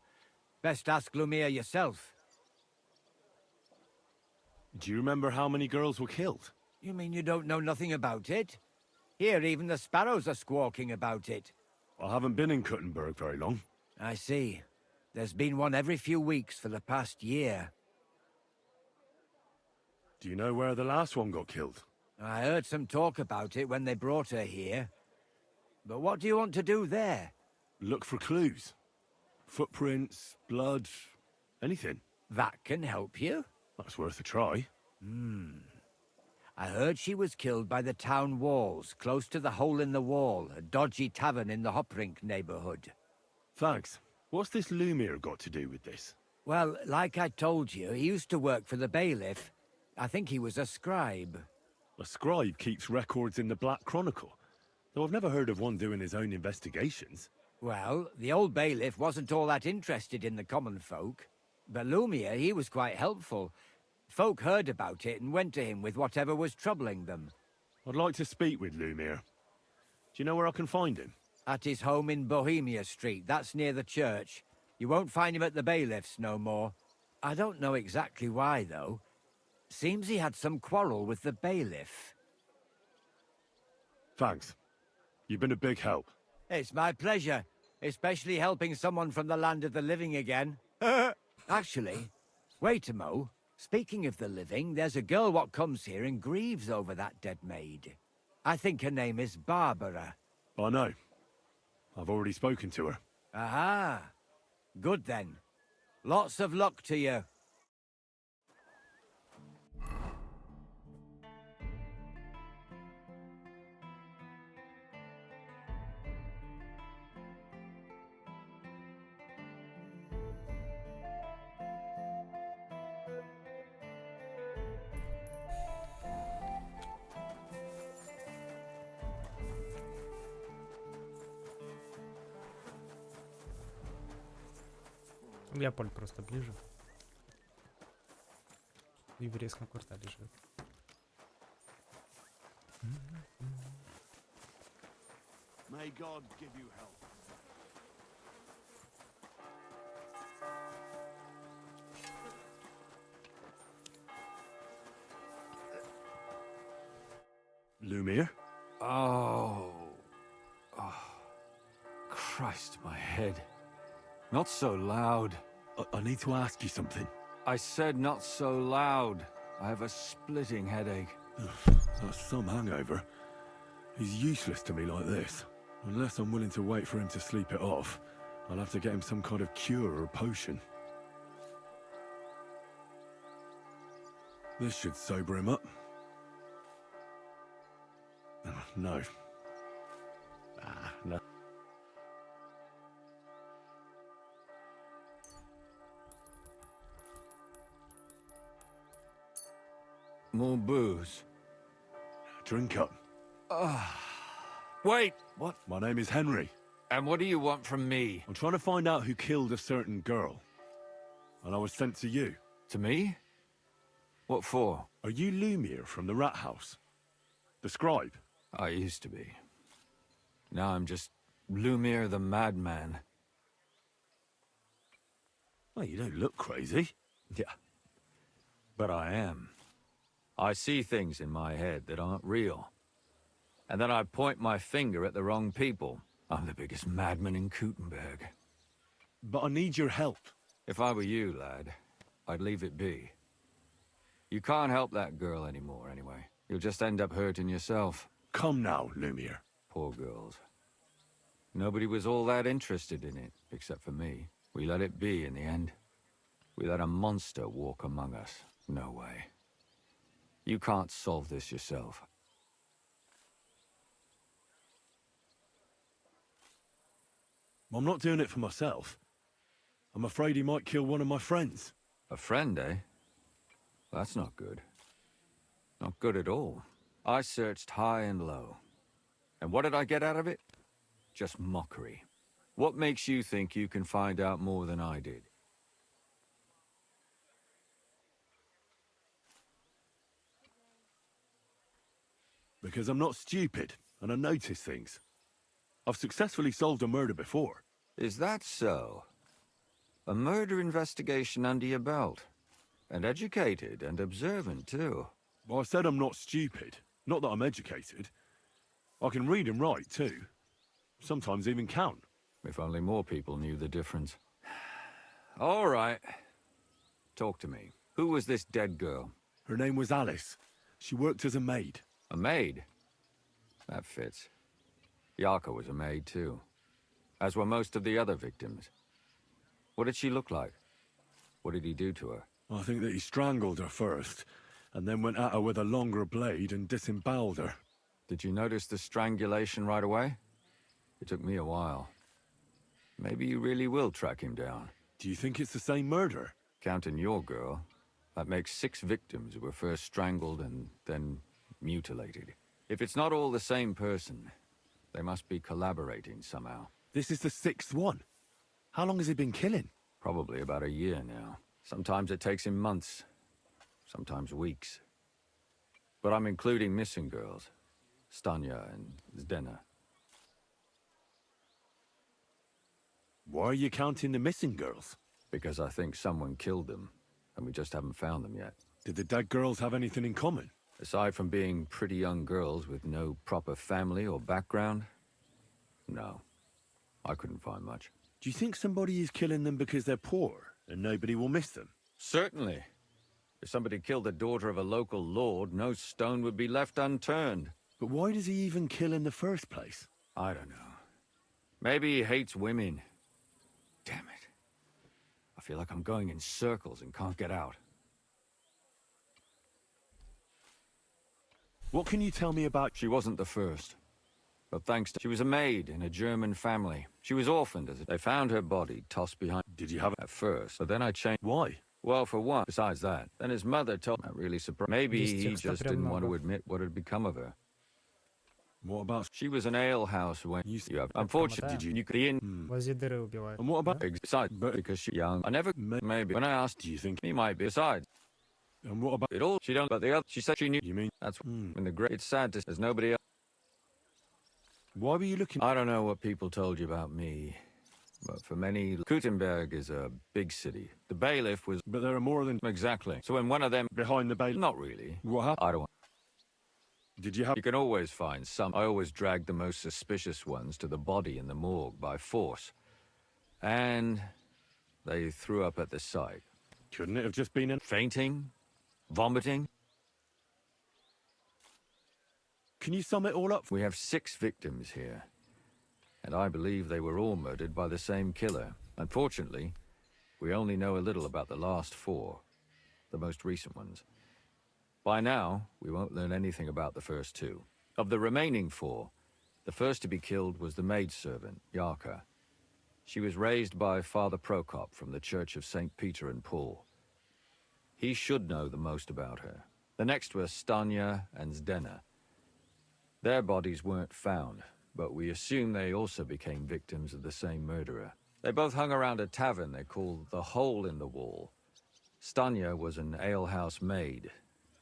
Best ask Lumiere yourself. Do you remember how many girls were killed? You mean you don't know nothing about it? Here, even the sparrows are squawking about it. I haven't been in Kuttenberg very long. I see. There's been one every few weeks for the past year. Do you know where the last one got killed? I heard some talk about it when they brought her here. But what do you want to do there? Look for clues. Footprints, blood, anything. That can help you? That's worth a try. I heard she was killed by the town walls, close to the Hole in the Wall, a dodgy tavern in the Hoprink neighborhood. Thanks. What's this Lumiere got to do with this? Well, like I told you, he used to work for the bailiff. I think he was a scribe. A scribe keeps records in the Black Chronicle, though I've never heard of one doing his own investigations. Well, the old bailiff wasn't all that interested in the common folk. But Lumiere, he was quite helpful. Folk heard about it and went to him with whatever was troubling them. I'd like to speak with Lumiere. Do you know where I can find him? At his home in Bohemia Street, that's near the church. You won't find him at the bailiff's no more. I don't know exactly why, though. Seems he had some quarrel with the bailiff. Thanks. You've been a big help. It's my pleasure, especially helping someone from the land of the living again. Actually, wait a mo. Speaking of the living, there's a girl what comes here and grieves over that dead maid. I think her name is Barbara. I know. I've already spoken to her. Aha. Good then. Lots of luck to you. Я Поль просто ближе. В еврейском квартале живет. May God give you help. Lumiere? Oh. Christ, my head. Not so loud. I need to ask you something. I said not so loud. I have a splitting headache. That's some hangover. He's useless to me like this. Unless I'm willing to wait for him to sleep it off, I'll have to get him some kind of cure or potion. This should sober him up. No. No. More booze. Drink up. Wait! What? My name is Henry. And what do you want from me? I'm trying to find out who killed a certain girl. And I was sent to you. To me? What for? Are you Lumiere from the Rat House? The scribe? I used to be. Now I'm just Lumiere the madman. Well, you don't look crazy. Yeah. But I am. I see things in my head that aren't real. And then I point my finger at the wrong people. I'm the biggest madman in Kuttenberg. But I need your help. If I were you, lad, I'd leave it be. You can't help that girl anymore, anyway. You'll just end up hurting yourself. Come now, Lumiere. Poor girls. Nobody was all that interested in it, except for me. We let it be in the end. We let a monster walk among us. No way. You can't solve this yourself. I'm not doing it for myself. I'm afraid he might kill one of my friends. A friend, eh? That's not good. Not good at all. I searched high and low. And what did I get out of it? Just mockery. What makes you think you can find out more than I did? Because I'm not stupid, and I notice things. I've successfully solved a murder before. Is that so? A murder investigation under your belt. And educated and observant, too. Well, I said I'm not stupid. Not that I'm educated. I can read and write, too. Sometimes even count. If only more people knew the difference. All right. Talk to me. Who was this dead girl? Her name was Alice. She worked as a maid. A maid? That fits. Yarka was a maid, too. As were most of the other victims. What did she look like? What did he do to her? I think that he strangled her first, and then went at her with a longer blade and disemboweled her. Did you notice the strangulation right away? It took me a while. Maybe you really will track him down. Do you think it's the same murder? Counting your girl, that makes 6 victims who were first strangled and then mutilated. If it's not all the same person, they must be collaborating somehow. This is the 6th one. How long has he been killing? Probably about a year now. Sometimes it takes him months, sometimes weeks. But I'm including missing girls, Stanya and Zdena. Why are you counting the missing girls? Because I think someone killed them, and we just haven't found them yet. Did the dead girls have anything in common? Aside from being pretty young girls with no proper family or background, no. I couldn't find much. Do you think somebody is killing them because they're poor, and nobody will miss them? Certainly. If somebody killed the daughter of a local lord, no stone would be left unturned. But why does he even kill in the first place? I don't know. Maybe he hates women. Damn it. I feel like I'm going in circles and can't get out. What can you tell me about... She wasn't the first. But thanks to... She was a maid in a German family. She was orphaned as they found her body tossed behind... Did you have... At first, but then I changed... Why? Well, for one, besides that, then his mother told me, really surprised. Maybe he just didn't want to admit what had become of her. What about... She was an alehouse when you have... Unfortunately, you could be in... And what about... Besides, because she's young. I never... Maybe. When I asked, do you think... He might be. Besides... And what about... It all... She don't... But the other... She said she knew... You mean... That's... When the great... It's sad to... There's nobody else... Why were you looking... I don't know what people told you about me. But for many... Gutenberg is a big city. The bailiff was... But there are more than... Exactly. So when one of them... Behind the bailiff... Not really. What happened? I don't... Did you have... You can always find some. I always dragged the most suspicious ones to the body in the morgue by force. And they threw up at the sight. Couldn't it have just been... Fainting? Vomiting? Can you sum it all up? We have 6 victims here. And I believe they were all murdered by the same killer. Unfortunately, we only know a little about the last 4. The most recent ones. By now, we won't learn anything about the first 2. Of the remaining 4, the first to be killed was the maidservant, Yarka. She was raised by Father Prokop from the Church of St. Peter and Paul. He should know the most about her. The next were Stanya and Zdena. Their bodies weren't found, but we assume they also became victims of the same murderer. They both hung around a tavern they called the Hole in the Wall. Stanya was an alehouse maid,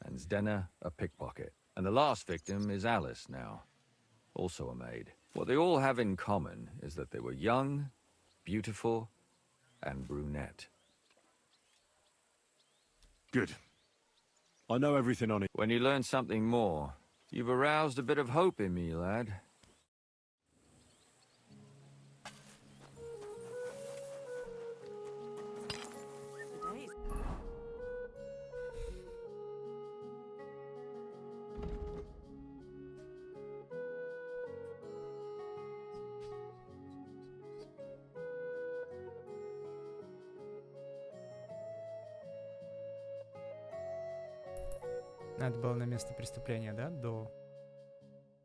and Zdena a pickpocket. And the last victim is Alice now, also a maid. What they all have in common is that they were young, beautiful, and brunette. Good. I know everything on it. When you learn something more, you've aroused a bit of hope in me, lad. Надо было на место преступления, да, до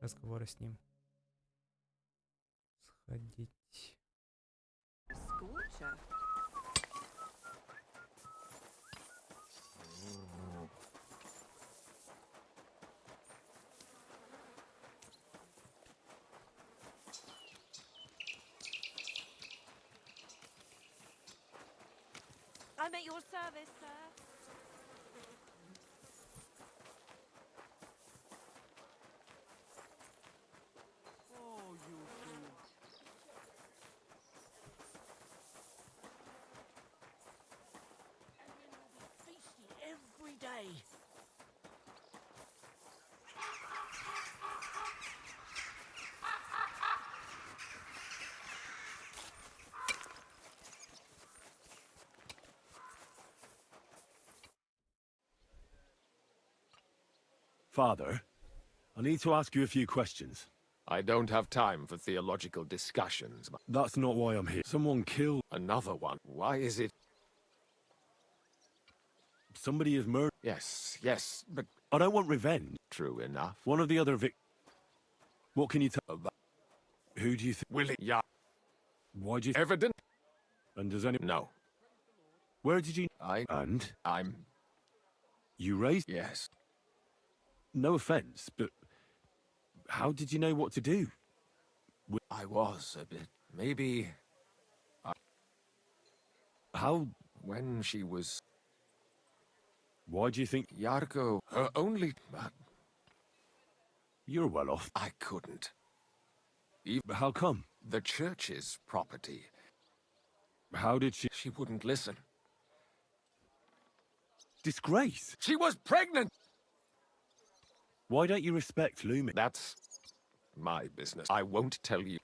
разговора с ним сходить. I'm at your service, sir. Every day. Father, I need to ask you a few questions. I don't have time for theological discussions. That's not why I'm here. Someone killed... Another one. Why is it... Somebody is murdered. Yes, but... I don't want revenge. True enough. One of the other What can you tell about... Who do you think... Willie, yeah. Why do you... Evident? And does any... No. Where did you... I'm... You raised... Yes. No offense, but... How did you know what to do? I was a bit Maybe How? when she was Why do you think Yarko, her only... you're well off? I couldn't. How come? The church's property. How did she? She wouldn't listen. Disgrace. She was pregnant! Why don't you respect Lumi? That's my business. I won't tell you.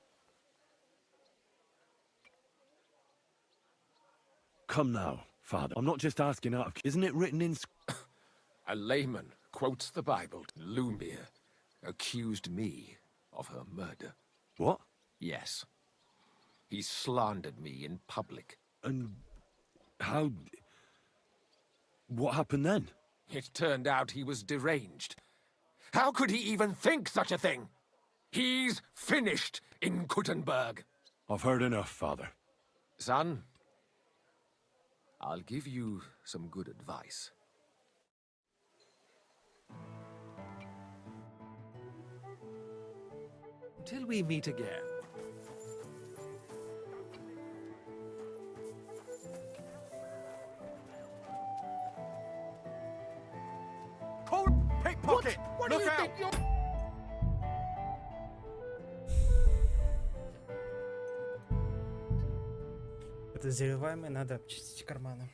Come now, Father. I'm not just asking out of... Isn't it written in... A layman quotes the Bible. Lumir accused me of her murder. What? Yes. He slandered me in public. And how... What happened then? It turned out he was deranged. How could he even think such a thing? He's finished in Kuttenberg. I've heard enough, Father. Son, I'll give you some good advice. Till we meet again. Pickpocket! What do Look you out! think you're... Подозреваемый, надо обчистить карманы.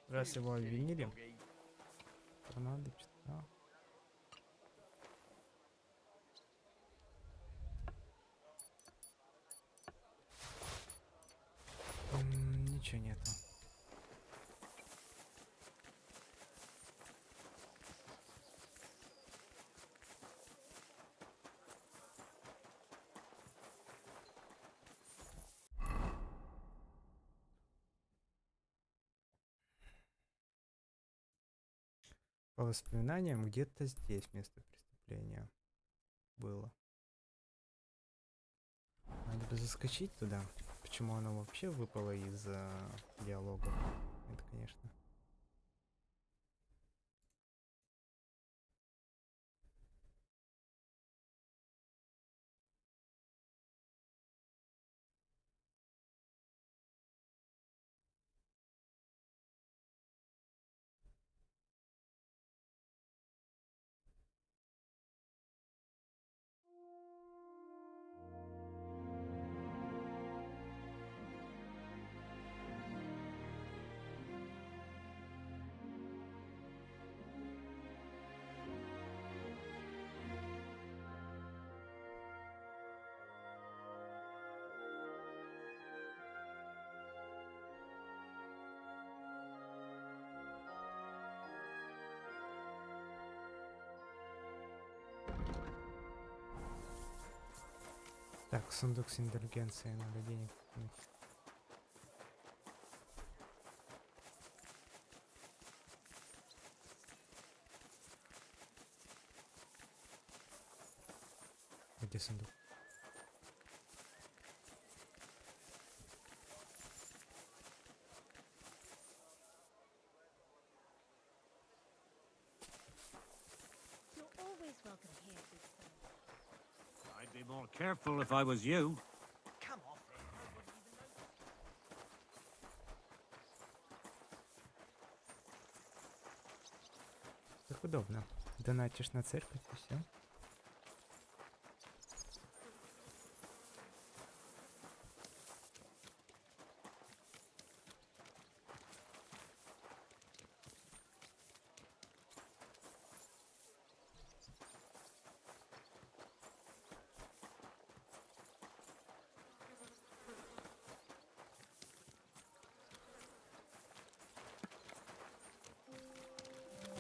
Раз его обвинили, надо что-то... Ничего нету. По воспоминаниям, где-то здесь место преступления было. Надо бы заскочить туда. Почему оно вообще выпало из диалога? Это, конечно. Так, сундук с индульгенцией, надо денег купить. Где сундук? You're always welcome here, good sir. I'd be more careful if I was you. Come off it. Nobody even noticed. Так удобно. Донатишь на церковь и все.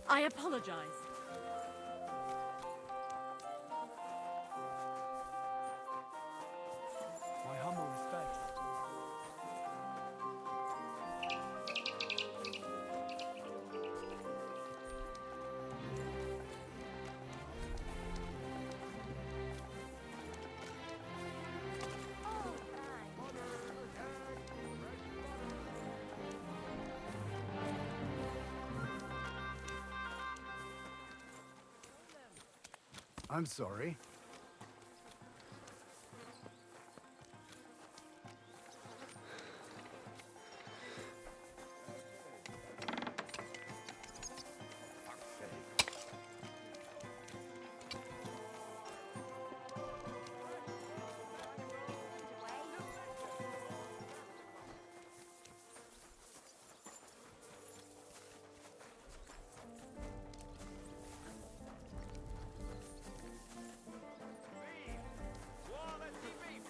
I apologize. My humble respects. I'm sorry.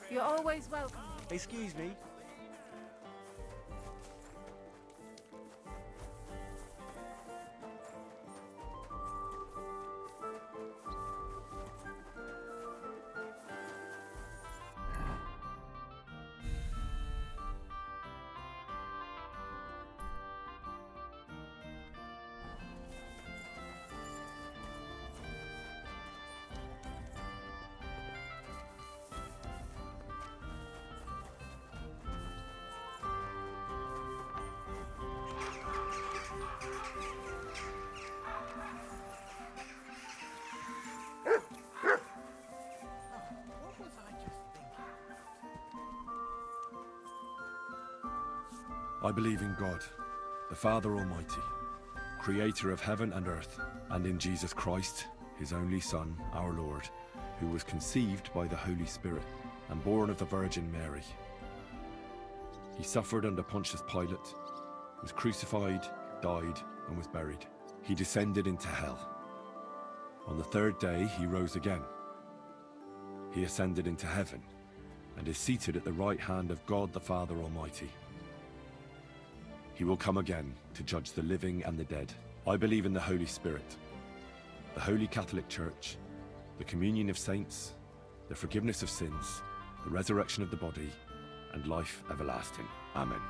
You're always welcome. Excuse me. I believe in God, the Father Almighty, creator of heaven and earth, and in Jesus Christ, his only Son, our Lord, who was conceived by the Holy Spirit and born of the Virgin Mary. He suffered under Pontius Pilate, was crucified, died, and was buried. He descended into hell. On the third day, he rose again. He ascended into heaven and is seated at the right hand of God the Father Almighty. He will come again to judge the living and the dead. I believe in the Holy Spirit, the Holy Catholic Church, the communion of saints, the forgiveness of sins, the resurrection of the body, and life everlasting. Amen.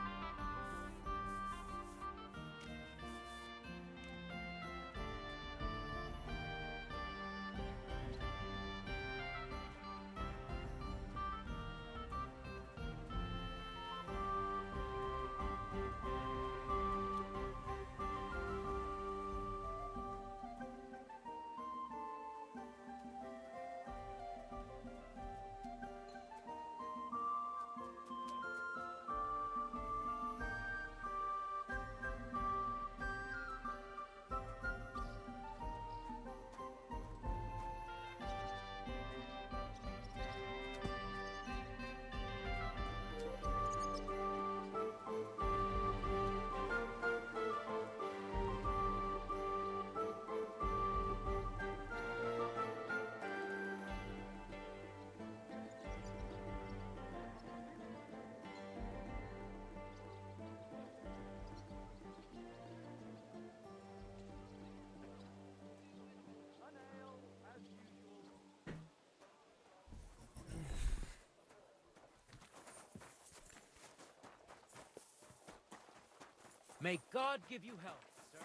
May God give you help, sir.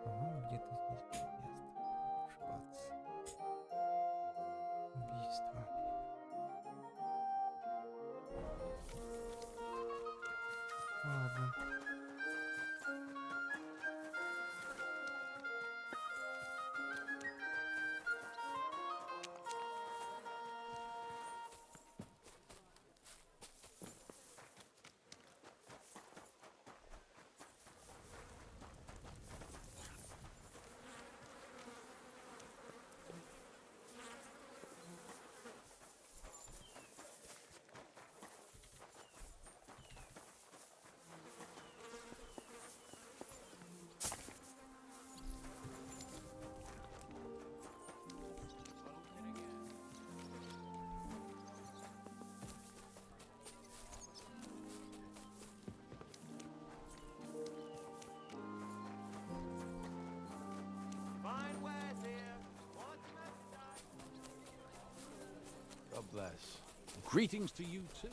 По-моему, где-то здесь место. Шпац. Убийство. Ладно. God bless. Greetings to you too.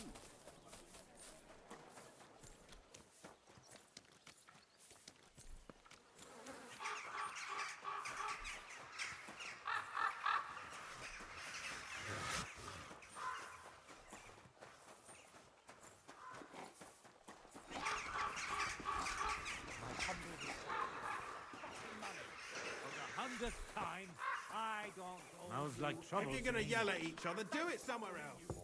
time. I don't go. Smells like trouble. If you're gonna yell at each other, do it somewhere else.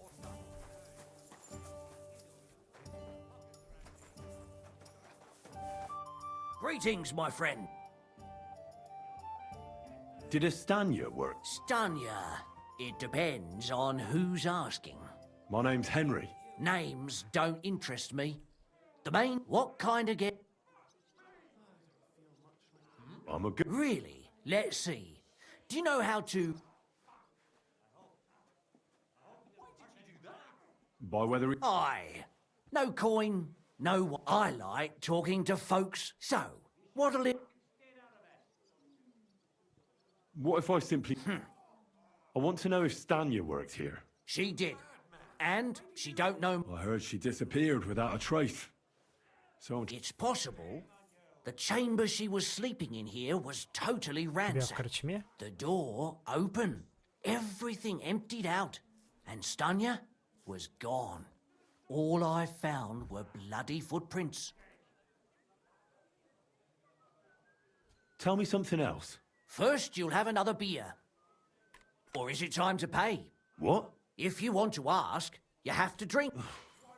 Greetings, my friend. Did Estania work? Stanya. It depends on who's asking. My name's Henry. Names don't interest me. The main, what kind of get... I'm a good... Really? Let's see. Do you know how to... By whether it... Aye. No coin, no... I like talking to folks. So, what'll it... What if I simply... I want to know if Stanya works here. She did. And she don't know... I heard she disappeared without a trace. So... It's possible. The chamber she was sleeping in here was totally Тебя в ransacked. корчме? The door open. Everything emptied out. And Stanya was gone. All I found were bloody footprints. Tell me something else. First, you'll have another beer. Or is it time to pay? What? If you want to ask, you have to drink.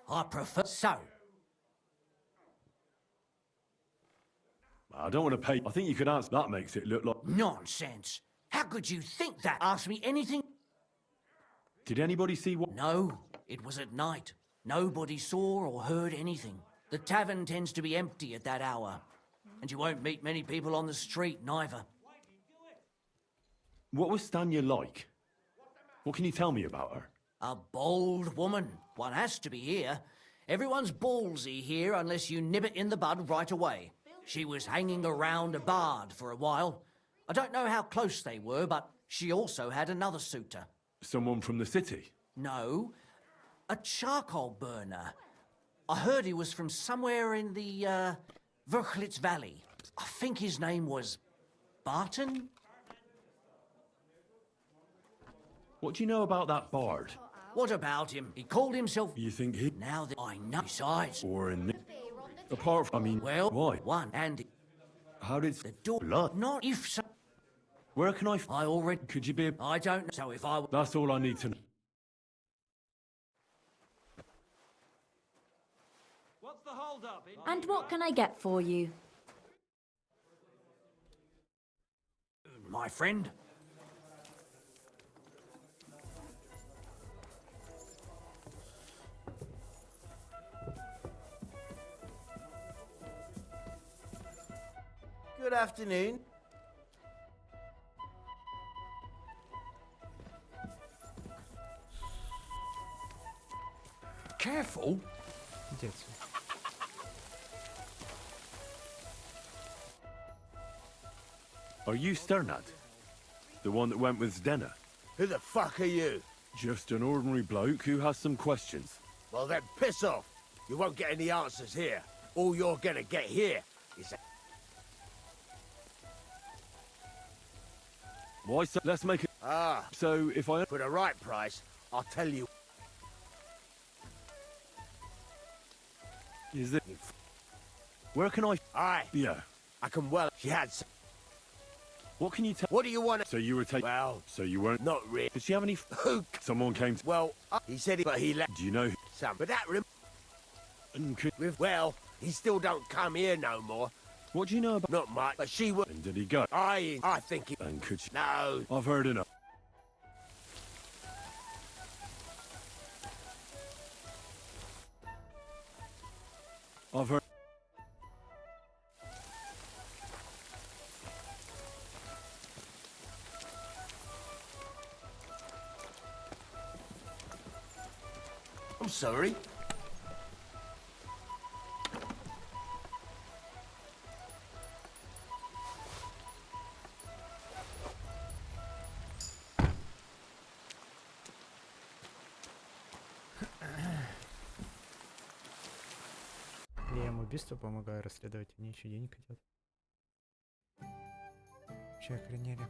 I prefer so. I don't want to pay. I think you could answer. That makes it look like... Nonsense. How could you think that? Ask me anything. Did anybody see what... No, it was at night. Nobody saw or heard anything. The tavern tends to be empty at that hour. And you won't meet many people on the street, neither. What was Stanya like? What can you tell me about her? A bold woman. One has to be here. Everyone's ballsy here unless you nib it in the bud right away. She was hanging around a bard for a while. I don't know how close they were, but she also had another suitor. Someone from the city? No, a charcoal burner. I heard he was from somewhere in the, Verchlitz Valley. I think his name was Barton? What do you know about that bard? What about him? He called himself... You think he... Now that I know. Besides... Or in... Apart from... I mean... Well, why? one, and... How did... The door... Blood? Not if so... Where can I... I already... Could you be... I don't know. So if I... That's all I need to know. What's the hold up? And what can I get for you? My friend? Good afternoon. Careful. Иди отсюда. Are you Sternad? The one that went with Zdena? Who the fuck are you? Just an ordinary bloke who has some questions. Well then, piss off. You won't get any answers here. All you're gonna get here is a... Why so? Let's make it... Ah. So, if I... For the right price, I'll tell you... Is it... Where can I... Aye. Yeah. I can well... She had some... What can you tell... What do you want? So you were taking... Well... So you weren't... Not really. Did she have any... Who? Someone came to... Well, he said it, but he left... Do you know... Some. But that... And could... Well, he still don't come here no more. What do you know about... Not much, but she was... And did he go? I think he... And could she... No. I've heard enough. I've heard... I'm sorry. Я ему убийство помогаю расследовать, мне еще денег идет. Че охренели?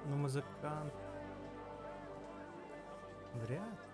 Ну, музыкант. Вряд ли.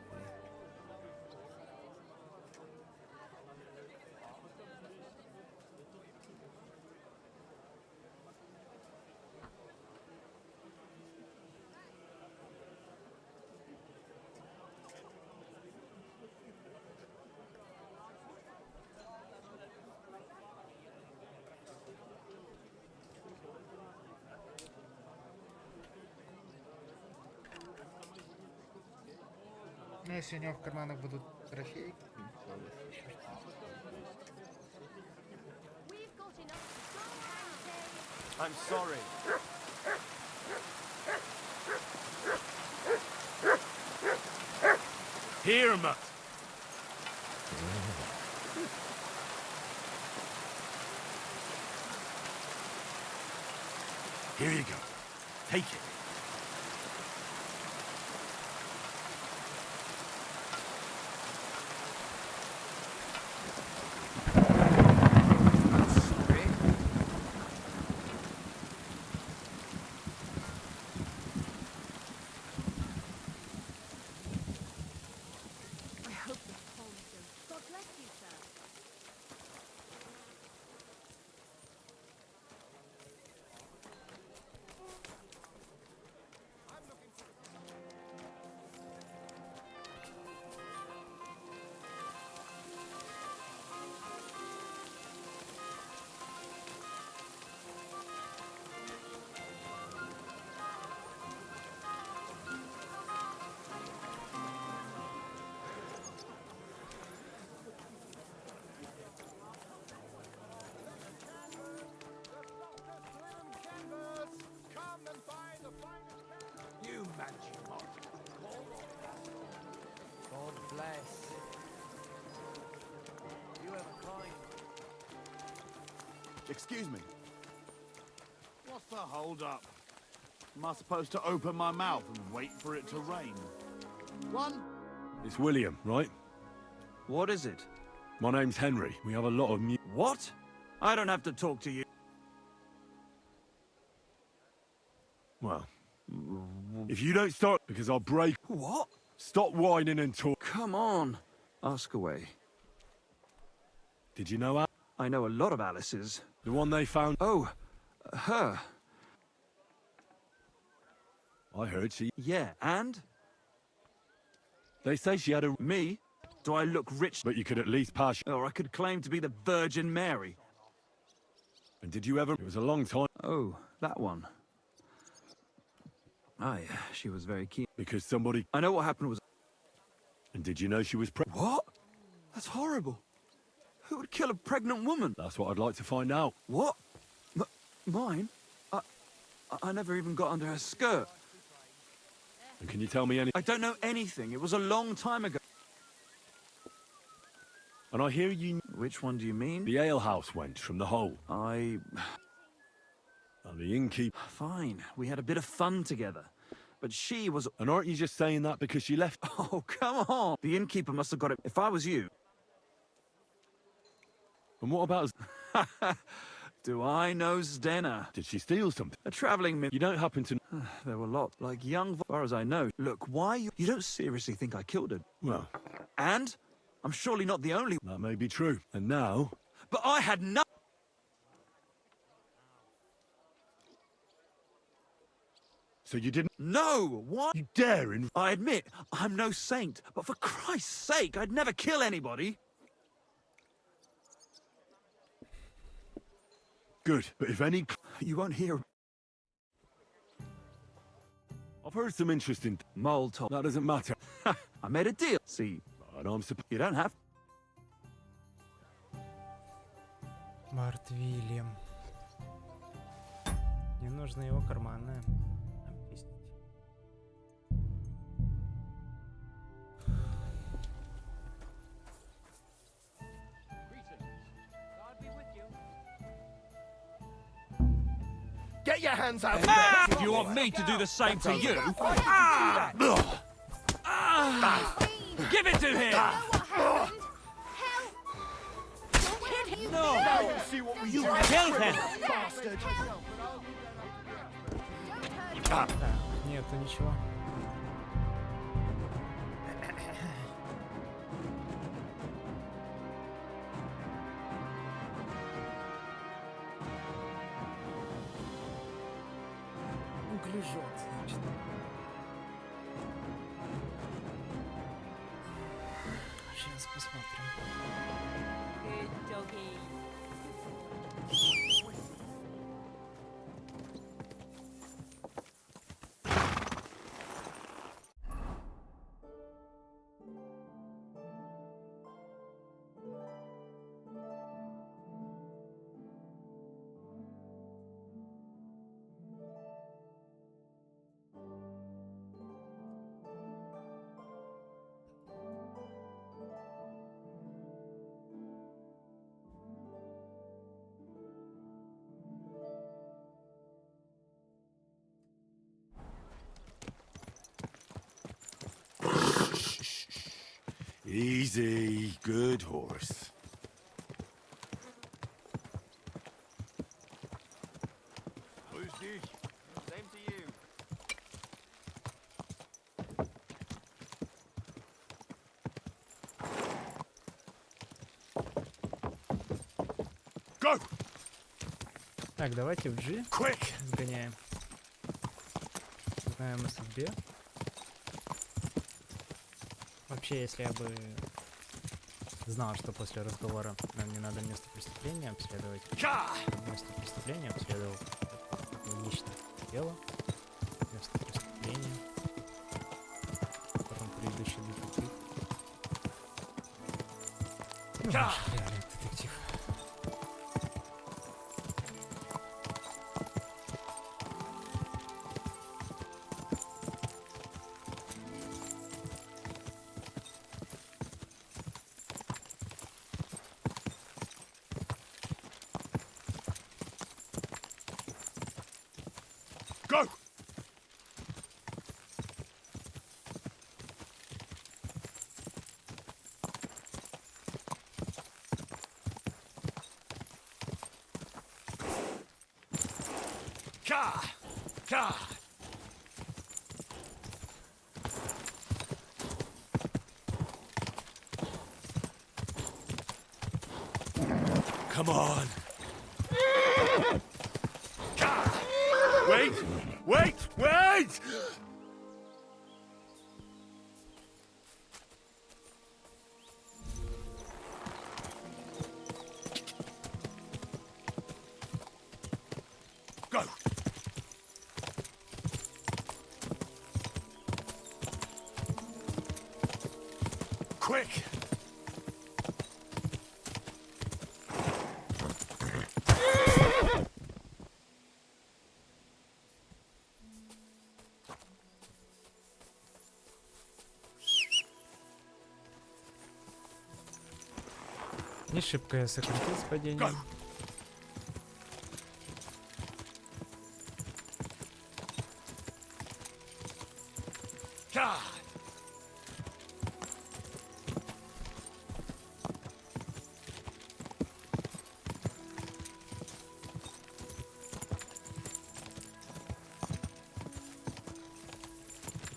Ну, если у него в карманах будут трофеи. I'm sorry. Here, Mutt. Here you go. Take it. I hope this calms you. God bless you, sir. You mangy mod. God bless. You have a kind. Excuse me. What's the hold up? Am I supposed to open my mouth and wait for it to rain? One. It's William, right? What is it? My name's Henry. We have a lot of What? I don't have to talk to you. Well, if you don't start, because I'll break. What? Stop whining and talk. Come on. Ask away. Did you know Al? I know a lot of Alice's. The one they found? Oh, her. I heard she... Yeah, and? They say she had a... Me? Do I look rich? But you could at least pass... Or I could claim to be the Virgin Mary. And did you ever... It was a long time... Oh, that one. Aye, she was very keen. Because somebody... I know what happened was... And did you know she was pregnant? What? That's horrible. Who would kill a pregnant woman? That's what I'd like to find out. What? Mine? I never even got under her skirt. And can you tell me anything? I don't know anything. It was a long time ago. And I hear you... Which one do you mean? The alehouse wench from the hole. And the innkeeper... Fine. We had a bit of fun together. But she was... And aren't you just saying that because she left? Oh, come on. The innkeeper must have got it. If I was you... And what about... Do I know Zdenna? Did she steal something? A traveling myth. You don't happen to... There were a lot. Like young... As far as I know. Look, why you... You don't seriously think I killed her? Well... And? I'm surely not the only... That may be true. And now... But I had no... So you didn't... No! What? You dare I admit, I'm no saint. But for Christ's sake, I'd never kill anybody. Good, but if any... You won't hear... I've heard some interesting... Mole top. That doesn't matter. I made a deal. See, And I'm supposed... you don't have... Март Вильям. Мне нужно его карманы обчистить. Get your hands out! Do you want me to do the same to you? Give it to him! No! See what we You killed him! bastard! Так, нету ничего. Углежет, значит. Сейчас посмотрим. Good doggy. Easy, good horse. Who's this? Same to you. Go! Так, давайте в G сгоняем. Знаем о судьбе. Вообще, если я бы знал, что после разговора нам не надо место преступления обследовать, место преступления обследовал лично дело, место преступления, потом предыдущий детектив. Ну, реальный детектив. Go! Ka! Ka! Come on. Wait! Wait! Wait! Go! Quick! Не шибко я сократил с падением.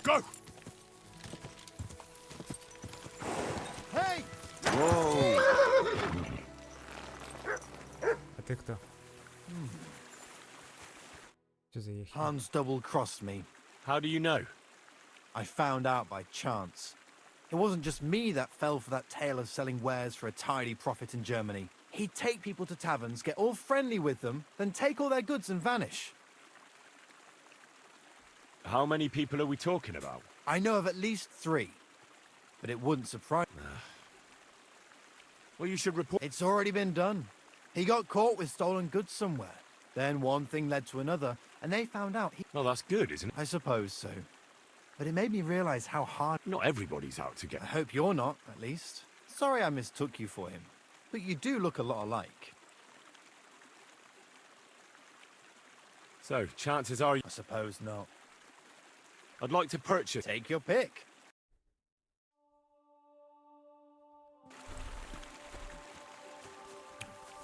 Go! Hey! Whoa! А ты кто? Что за ехи? Hans double-crossed me. How do you know? I found out by chance. It wasn't just me that fell for that tale of selling wares for a tidy profit in Germany. He'd take people to taverns, get all friendly with them, then take all their goods and vanish. How many people are we talking about? I know of at least 3. But it wouldn't surprise me. Well, you should report. It's already been done. He got caught with stolen goods somewhere. Then one thing led to another, and they found out he... Well, that's good, isn't it? I suppose so. But it made me realize how hard... Not everybody's out to get... I hope you're not, at least. Sorry I mistook you for him. But you do look a lot alike. So, chances are... I suppose not. I'd like to purchase... Take your pick.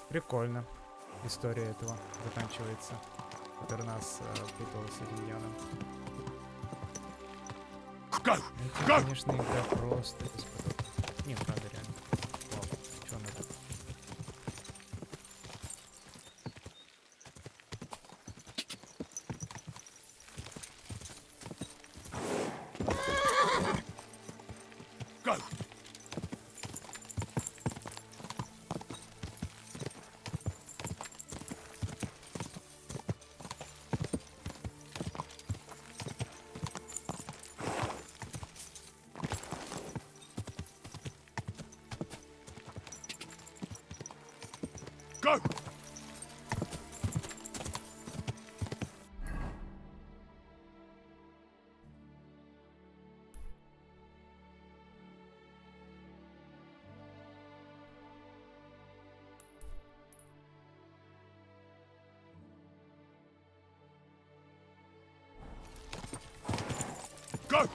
Прикольно. История этого заканчивается. который нас путал с Ильяном. Go! Это, конечно, игра просто бесподобная. Не, правда, реально. Вау, чё она так? Go! Go! Go!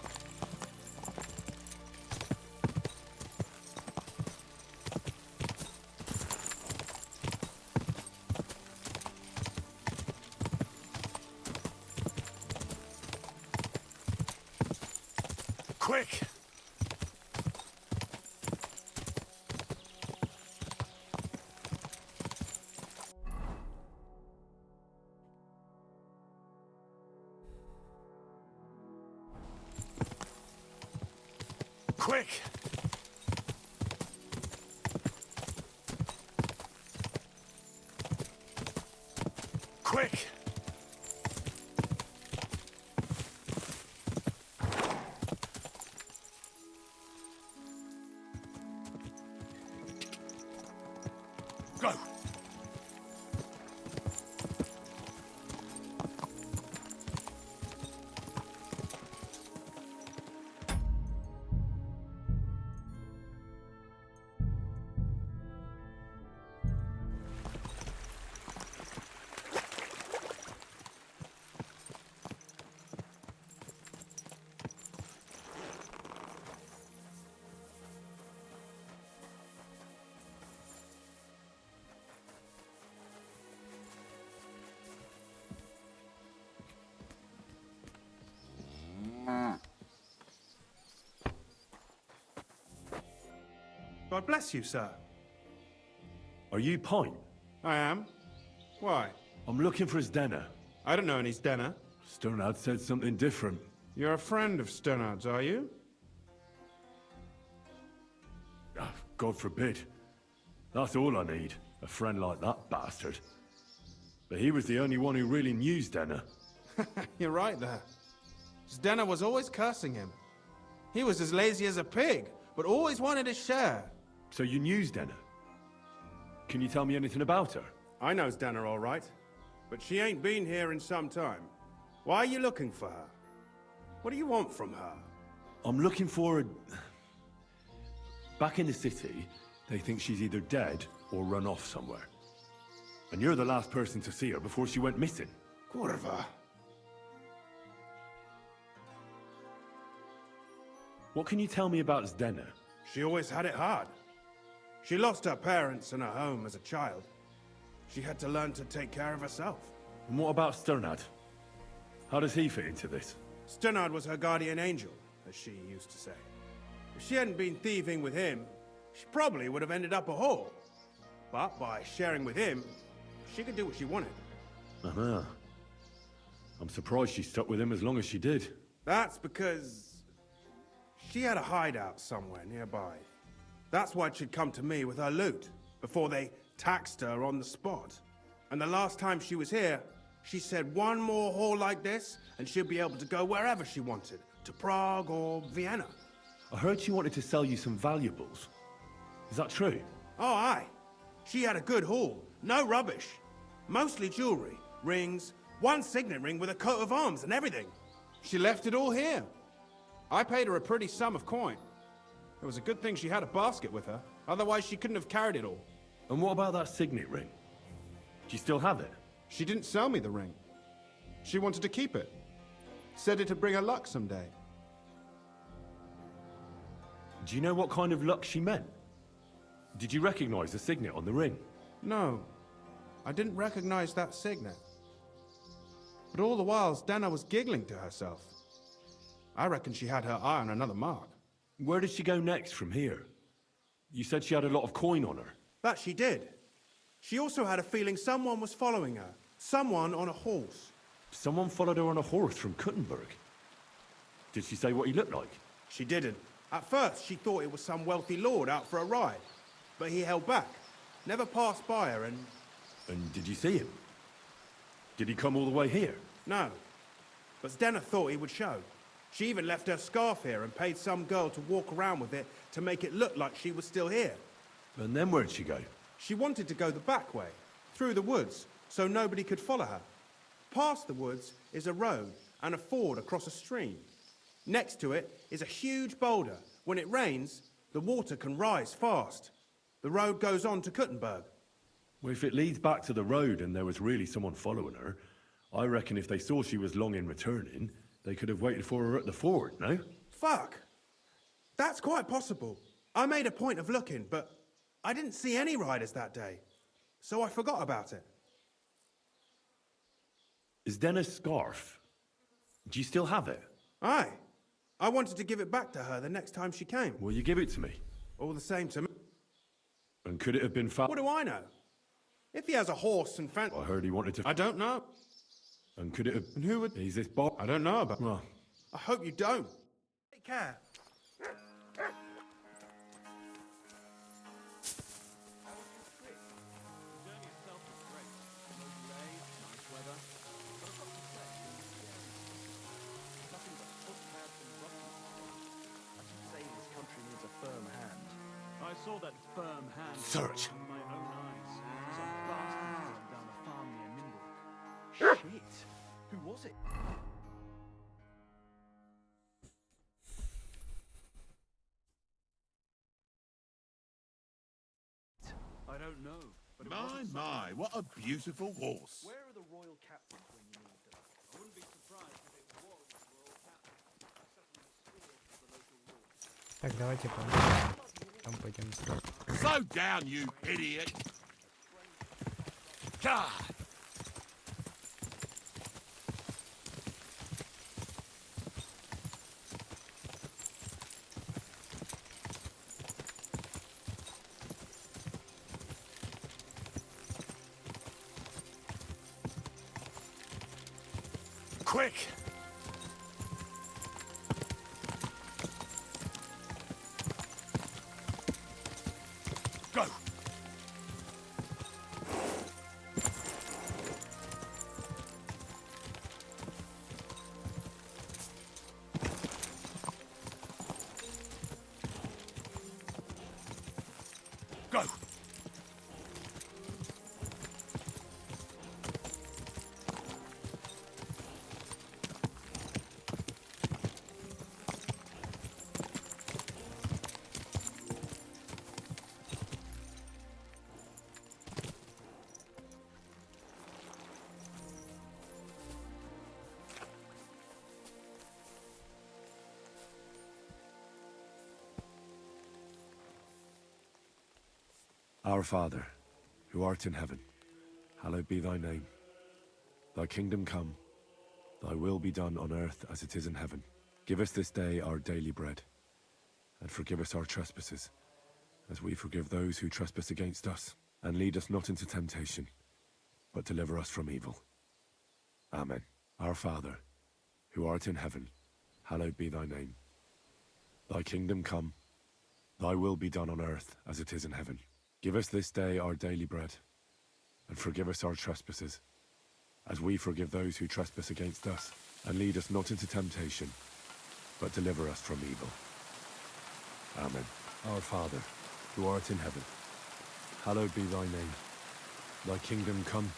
Quick! Quick! Quick! Go! God bless you, sir. Are you Pint? I am. Why? I'm looking for his dinner. I don't know any Stenner. Sternad said something different. You're a friend of Sternard's, are you? Ah, God forbid. That's all I need. A friend like that bastard. But he was the only one who really knew Stenner. You're right there. Stenner was always cursing him. He was as lazy as a pig, but always wanted his share. So you knew Stenner? Can you tell me anything about her? I know Stenner all right, but she ain't been here in some time. Why are you looking for her? What do you want from her? I'm looking for a... Back in the city, they think she's either dead or run off somewhere. And you're the last person to see her before she went missing. Kurva. What can you tell me about Zdenna? She always had it hard. She lost her parents and her home as a child. She had to learn to take care of herself. And what about Sternad? How does he fit into this? Sternard was her guardian angel, as she used to say. If she hadn't been thieving with him, she probably would have ended up a whore. But by sharing with him, she could do what she wanted. Uh-huh. I'm surprised she stuck with him as long as she did. That's because she had a hideout somewhere nearby. That's why she'd come to me with her loot, before they taxed her on the spot. And the last time she was here, she said one more haul like this, and she'd be able to go wherever she wanted, to Prague or Vienna. I heard she wanted to sell you some valuables. Is that true? Oh, aye. She had a good haul, no rubbish. Mostly jewelry, rings, one signet ring with a coat of arms and everything. She left it all here. I paid her a pretty sum of coin. It was a good thing she had a basket with her, otherwise she couldn't have carried it all. And what about that signet ring? Do you still have it? She didn't sell me the ring. She wanted to keep it. Said it'd bring her luck someday. Do you know what kind of luck she meant? Did you recognize the signet on the ring? No, I didn't recognize that signet. But all the while, Dana was giggling to herself. I reckon she had her eye on another mark. Where did she go next from here? You said she had a lot of coin on her. That she did. She also had a feeling someone was following her. Someone on a horse. Someone followed her on a horse from Kuttenberg. Did she say what he looked like? She didn't. At first, she thought it was some wealthy lord out for a ride. But he held back. Never passed by her and... And did you see him? Did he come all the way here? No. But Zdenna thought he would show. She even left her scarf here and paid some girl to walk around with it to make it look like she was still here. And then where'd she go? She wanted to go the back way, through the woods, so nobody could follow her. Past the woods is a road and a ford across a stream. Next to it is a huge boulder. When it rains, the water can rise fast. The road goes on to Kuttenberg. Well, if it leads back to the road and there was really someone following her, I reckon if they saw she was long in returning, they could have waited for her at the ford, no? Fuck! That's quite possible. I made a point of looking, but I didn't see any riders that day. So I forgot about it. Is Denna's scarf? Do you still have it? Aye. I wanted to give it back to her the next time she came. Will you give it to me? All the same to me. And could it have been found? What do I know? If he has a horse and I heard he wanted to... I don't know. And could it have... And who would... Is this Bob? I don't know about... Well... I hope you don't. Take care. I saw that firm hand. Search. With my own eyes. Some bastard burned down a farm near Nimble. Shit. Who was it? I don't know. But it My, wasn't my, what a beautiful horse. Where are the royal captains when you need them? I wouldn't be surprised if it was the royal captain. Settling the scores for the local war. Так, давайте там пойдем сразу. Slow down, you idiot. God. Quick! Go! Go! Our Father, who art in heaven, hallowed be thy name. Thy kingdom come, thy will be done on earth as it is in heaven. Give us this day our daily bread, and forgive us our trespasses, as we forgive those who trespass against us. And lead us not into temptation, but deliver us from evil. Amen. Our Father, who art in heaven, hallowed be thy name. Thy kingdom come, thy will be done on earth as it is in heaven. Give us this day our daily bread, and forgive us our trespasses, as we forgive those who trespass against us. And lead us not into temptation, but deliver us from evil. Amen. Our Father, who art in heaven, hallowed be thy name. Thy kingdom come.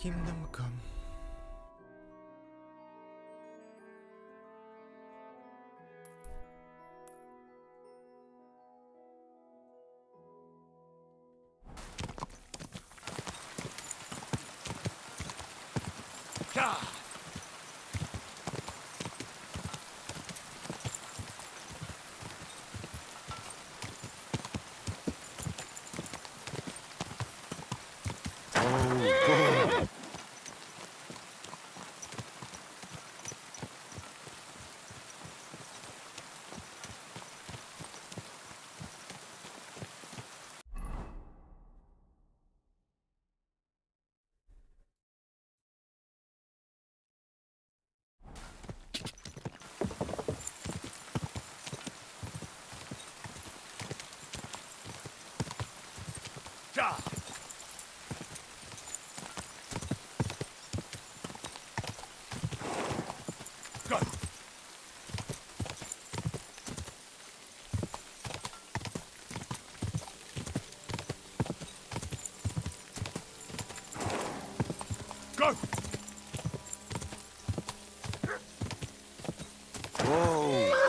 Kingdom come. God. Go! Go! Whoa!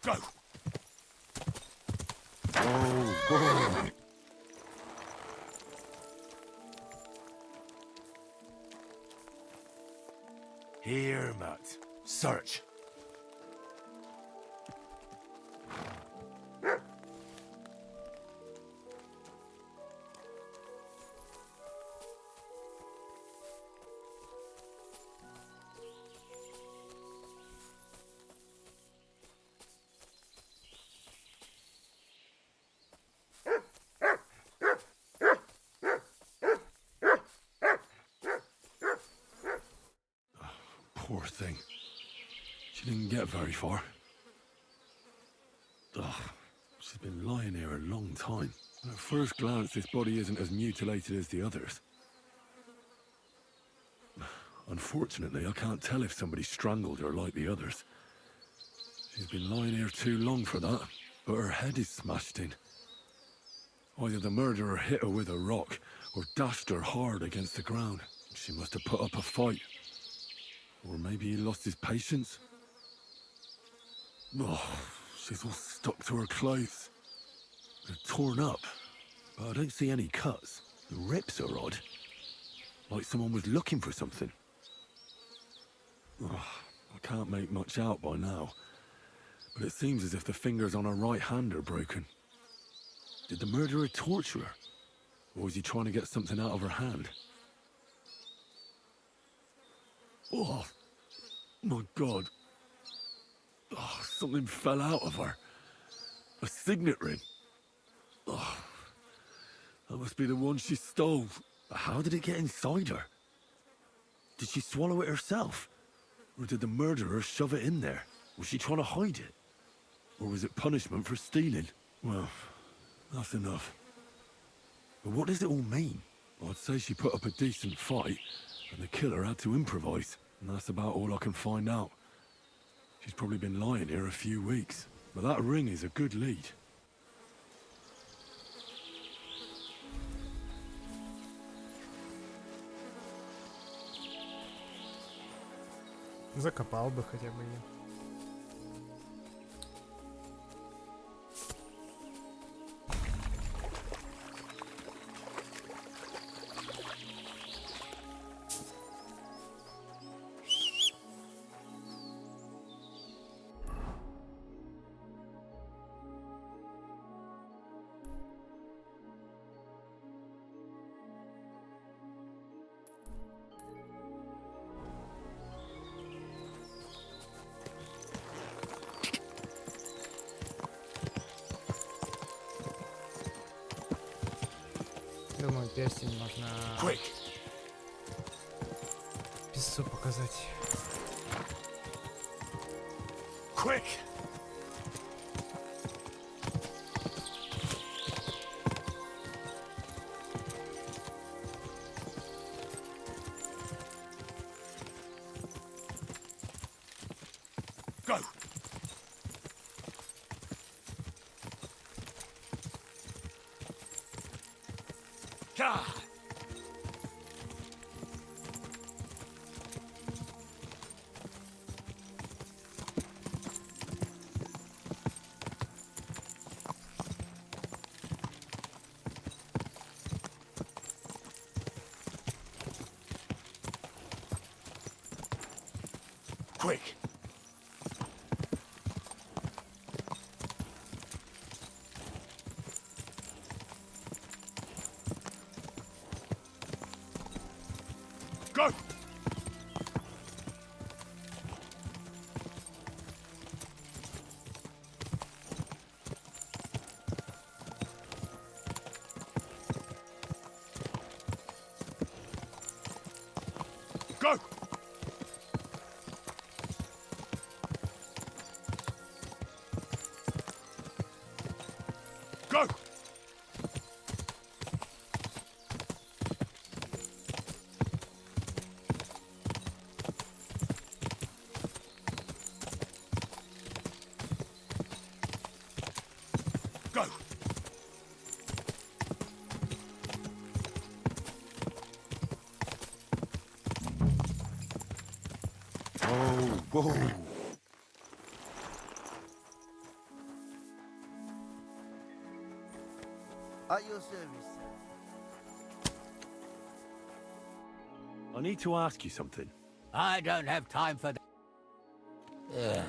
Go! Oh, Here, Matt. Search. poor thing. She didn't get very far. Ugh, she's been lying here a long time. At first glance, this body isn't as mutilated as the others. Unfortunately, I can't tell if somebody strangled her like the others. She's been lying here too long for that, but her head is smashed in. Either the murderer hit her with a rock, or dashed her hard against the ground. She must have put up a fight. Or maybe he lost his patience. Oh, she's all stuck to her clothes. They're torn up, but I don't see any cuts. The rips are odd. Like someone was looking for something. Oh, I can't make much out by now, but it seems as if the fingers on her right hand are broken. Did the murderer torture her? Or was he trying to get something out of her hand? Oh, my God. Oh, something fell out of her. A signet ring. Oh, that must be the one she stole. How did it get inside her? Did she swallow it herself? Or did the murderer shove it in there? Was she trying to hide it? Or was it punishment for stealing? Well, that's enough. But what does it all mean? I'd say she put up a decent fight, and the killer had to improvise. And that's about all I can find out. She's probably been lying here a few weeks. But that ring is a good lead. Закопал бы хотя бы ее. Думаю, перстень можно писцу показать. Quick! Go! God! Go! Go! Oh, whoa! At your service, sir. I need to ask you something. I don't have time for that. Ugh.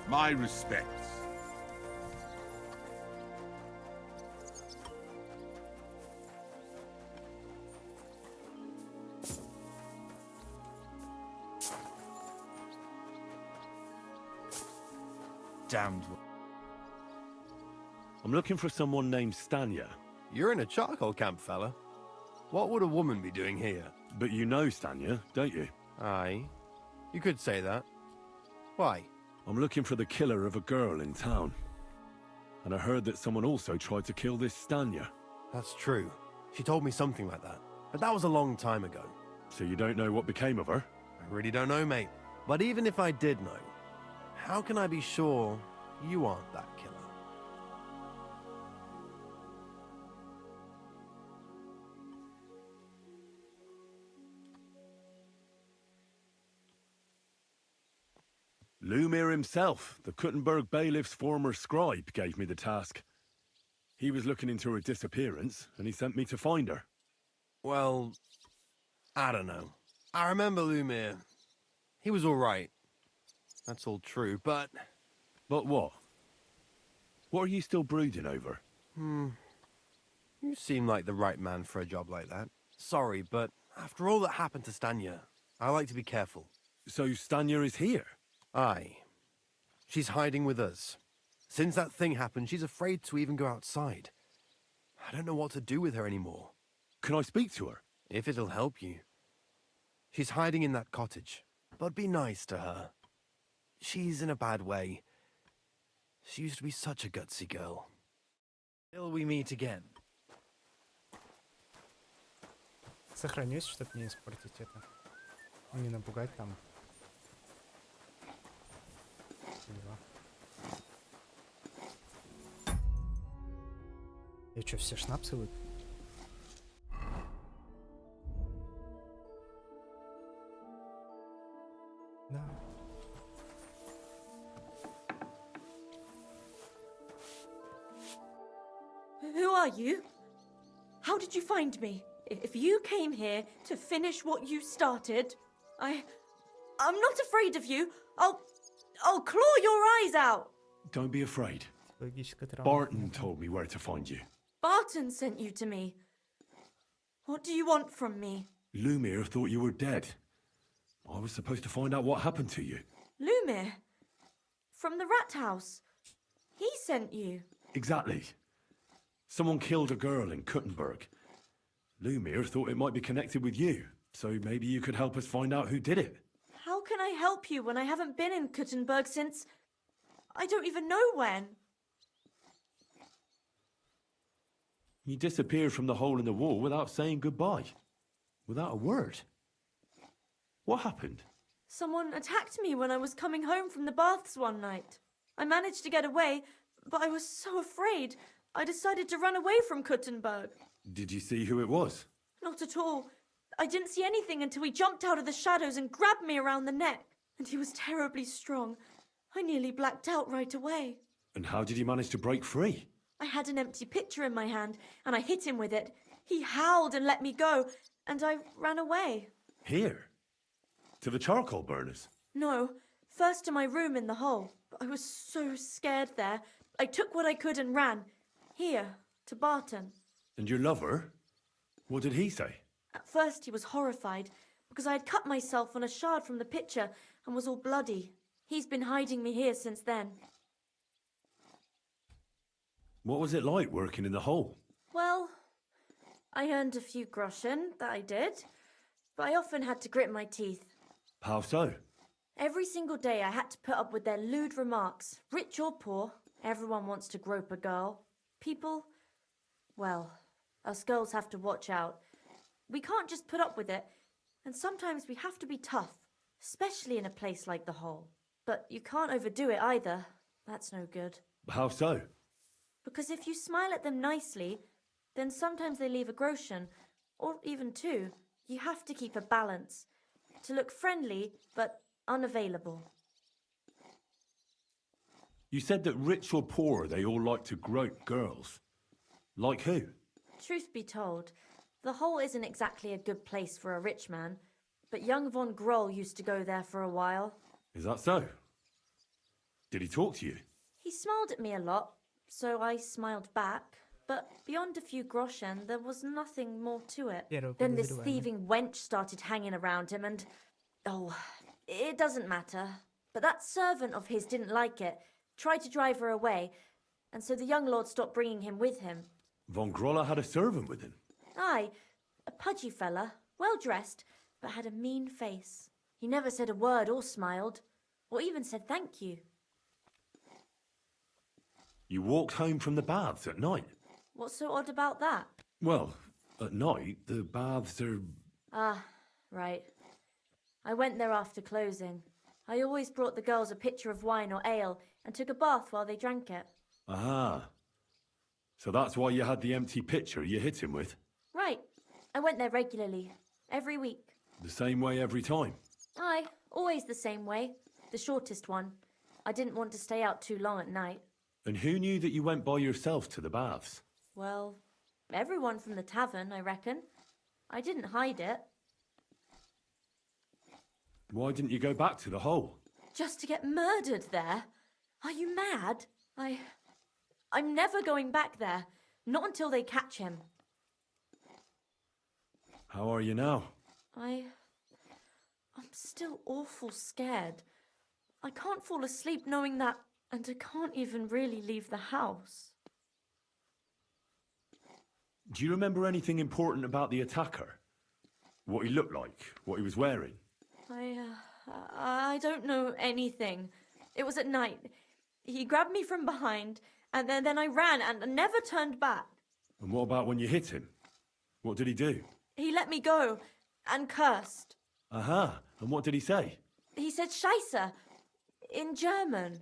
My respects. Damned. I'm looking for someone named Stanya. You're in a charcoal camp, fella. What would a woman be doing here? But you know Stanya, don't you? Aye. You could say that. Why? I'm looking for the killer of a girl in town. And I heard that someone also tried to kill this Stanya. That's true. She told me something like that. But that was a long time ago. So you don't know what became of her? I really don't know, mate. But even if I did know, how can I be sure you aren't that killer? Lumir himself, the Kuttenberg bailiff's former scribe, gave me the task. He was looking into her disappearance, and he sent me to find her. Well, I don't know. I remember Lumir. He was all right. That's all true, but... But what? What are you still brooding over? You seem like the right man for a job like that. Sorry, but after all that happened to Stanya, I like to be careful. So Stanya is here? Aye. She's hiding with us. Since that thing happened, she's afraid to even go outside. I don't know what to do with her anymore. Can I speak to her? If it'll help you. She's hiding in that cottage, but be nice to her. She's in a bad way. She used to be such a gutsy girl. Till we meet again. Сохранюсь, чтобы не испортить это. Не напугать там. Я чё, все шнапсы выпил? Да. Who are you? How did you find me? If you came here to finish what you started, I'm not afraid of you. I'll claw your eyes out. Don't be afraid. Barton told me where to find you. Barton sent you to me. What do you want from me? Lumir thought you were dead. I was supposed to find out what happened to you. Lumir? From the rat house. He sent you. Exactly. Someone killed a girl in Kuttenberg. Lumir thought it might be connected with you, so maybe you could help us find out who did it. How can I help you when I haven't been in Kuttenberg since... I don't even know when. You disappeared from the hole in the wall without saying goodbye. Without a word. What happened? Someone attacked me when I was coming home from the baths one night. I managed to get away, but I was so afraid. I decided to run away from Kuttenberg. Did you see who it was? Not at all. I didn't see anything until he jumped out of the shadows and grabbed me around the neck. And he was terribly strong. I nearly blacked out right away. And how did you manage to break free? I had an empty pitcher in my hand, and I hit him with it. He howled and let me go, and I ran away. Here? To the charcoal burners? No, first to my room in the hole. I was so scared there. I took what I could and ran. Here, to Barton. And your lover? What did he say? At first he was horrified, because I had cut myself on a shard from the pitcher and was all bloody. He's been hiding me here since then. What was it like working in the hole? Well, I earned a few groschen, that I did, but I often had to grit my teeth. How so? Every single day I had to put up with their lewd remarks. Rich or poor, everyone wants to grope a girl. People, well, us girls have to watch out. We can't just put up with it, and sometimes we have to be tough, especially in a place like the hole. But you can't overdo it either. That's no good. How so? Because if you smile at them nicely, then sometimes they leave a groschen, or even two. You have to keep a balance. To look friendly, but unavailable. You said that rich or poor, they all like to grope girls. Like who? Truth be told, the hole isn't exactly a good place for a rich man, but young von Groll used to go there for a while. Is that so? Did he talk to you? He smiled at me a lot, so I smiled back. But beyond a few groschen, there was nothing more to it. Then this thieving wench started hanging around him and... Oh, it doesn't matter. But that servant of his didn't like it, tried to drive her away, and so the young lord stopped bringing him with him. Von Groller had a servant with him? Aye, a pudgy fella, well-dressed, but had a mean face. He never said a word or smiled, or even said thank you. You walked home from the baths at night? What's so odd about that? Well, at night, the baths are... Ah, right. I went there after closing. I always brought the girls a pitcher of wine or ale and took a bath while they drank it. Aha. So that's why you had the empty pitcher you hit him with? Right. I went there regularly, every week. The same way every time? Aye, always the same way. The shortest one. I didn't want to stay out too long at night. And who knew that you went by yourself to the baths? Well, everyone from the tavern, I reckon. I didn't hide it. Why didn't you go back to the hole? Just to get murdered there? Are you mad? I'm never going back there. Not until they catch him. How are you now? I'm still awful scared. I can't fall asleep knowing that, and I can't even really leave the house. Do you remember anything important about the attacker? What he looked like? What he was wearing? I don't know anything. It was at night. He grabbed me from behind, and then I ran and never turned back. And what about when you hit him? What did he do? He let me go and cursed. Aha. And what did he say? He said Scheisse in German.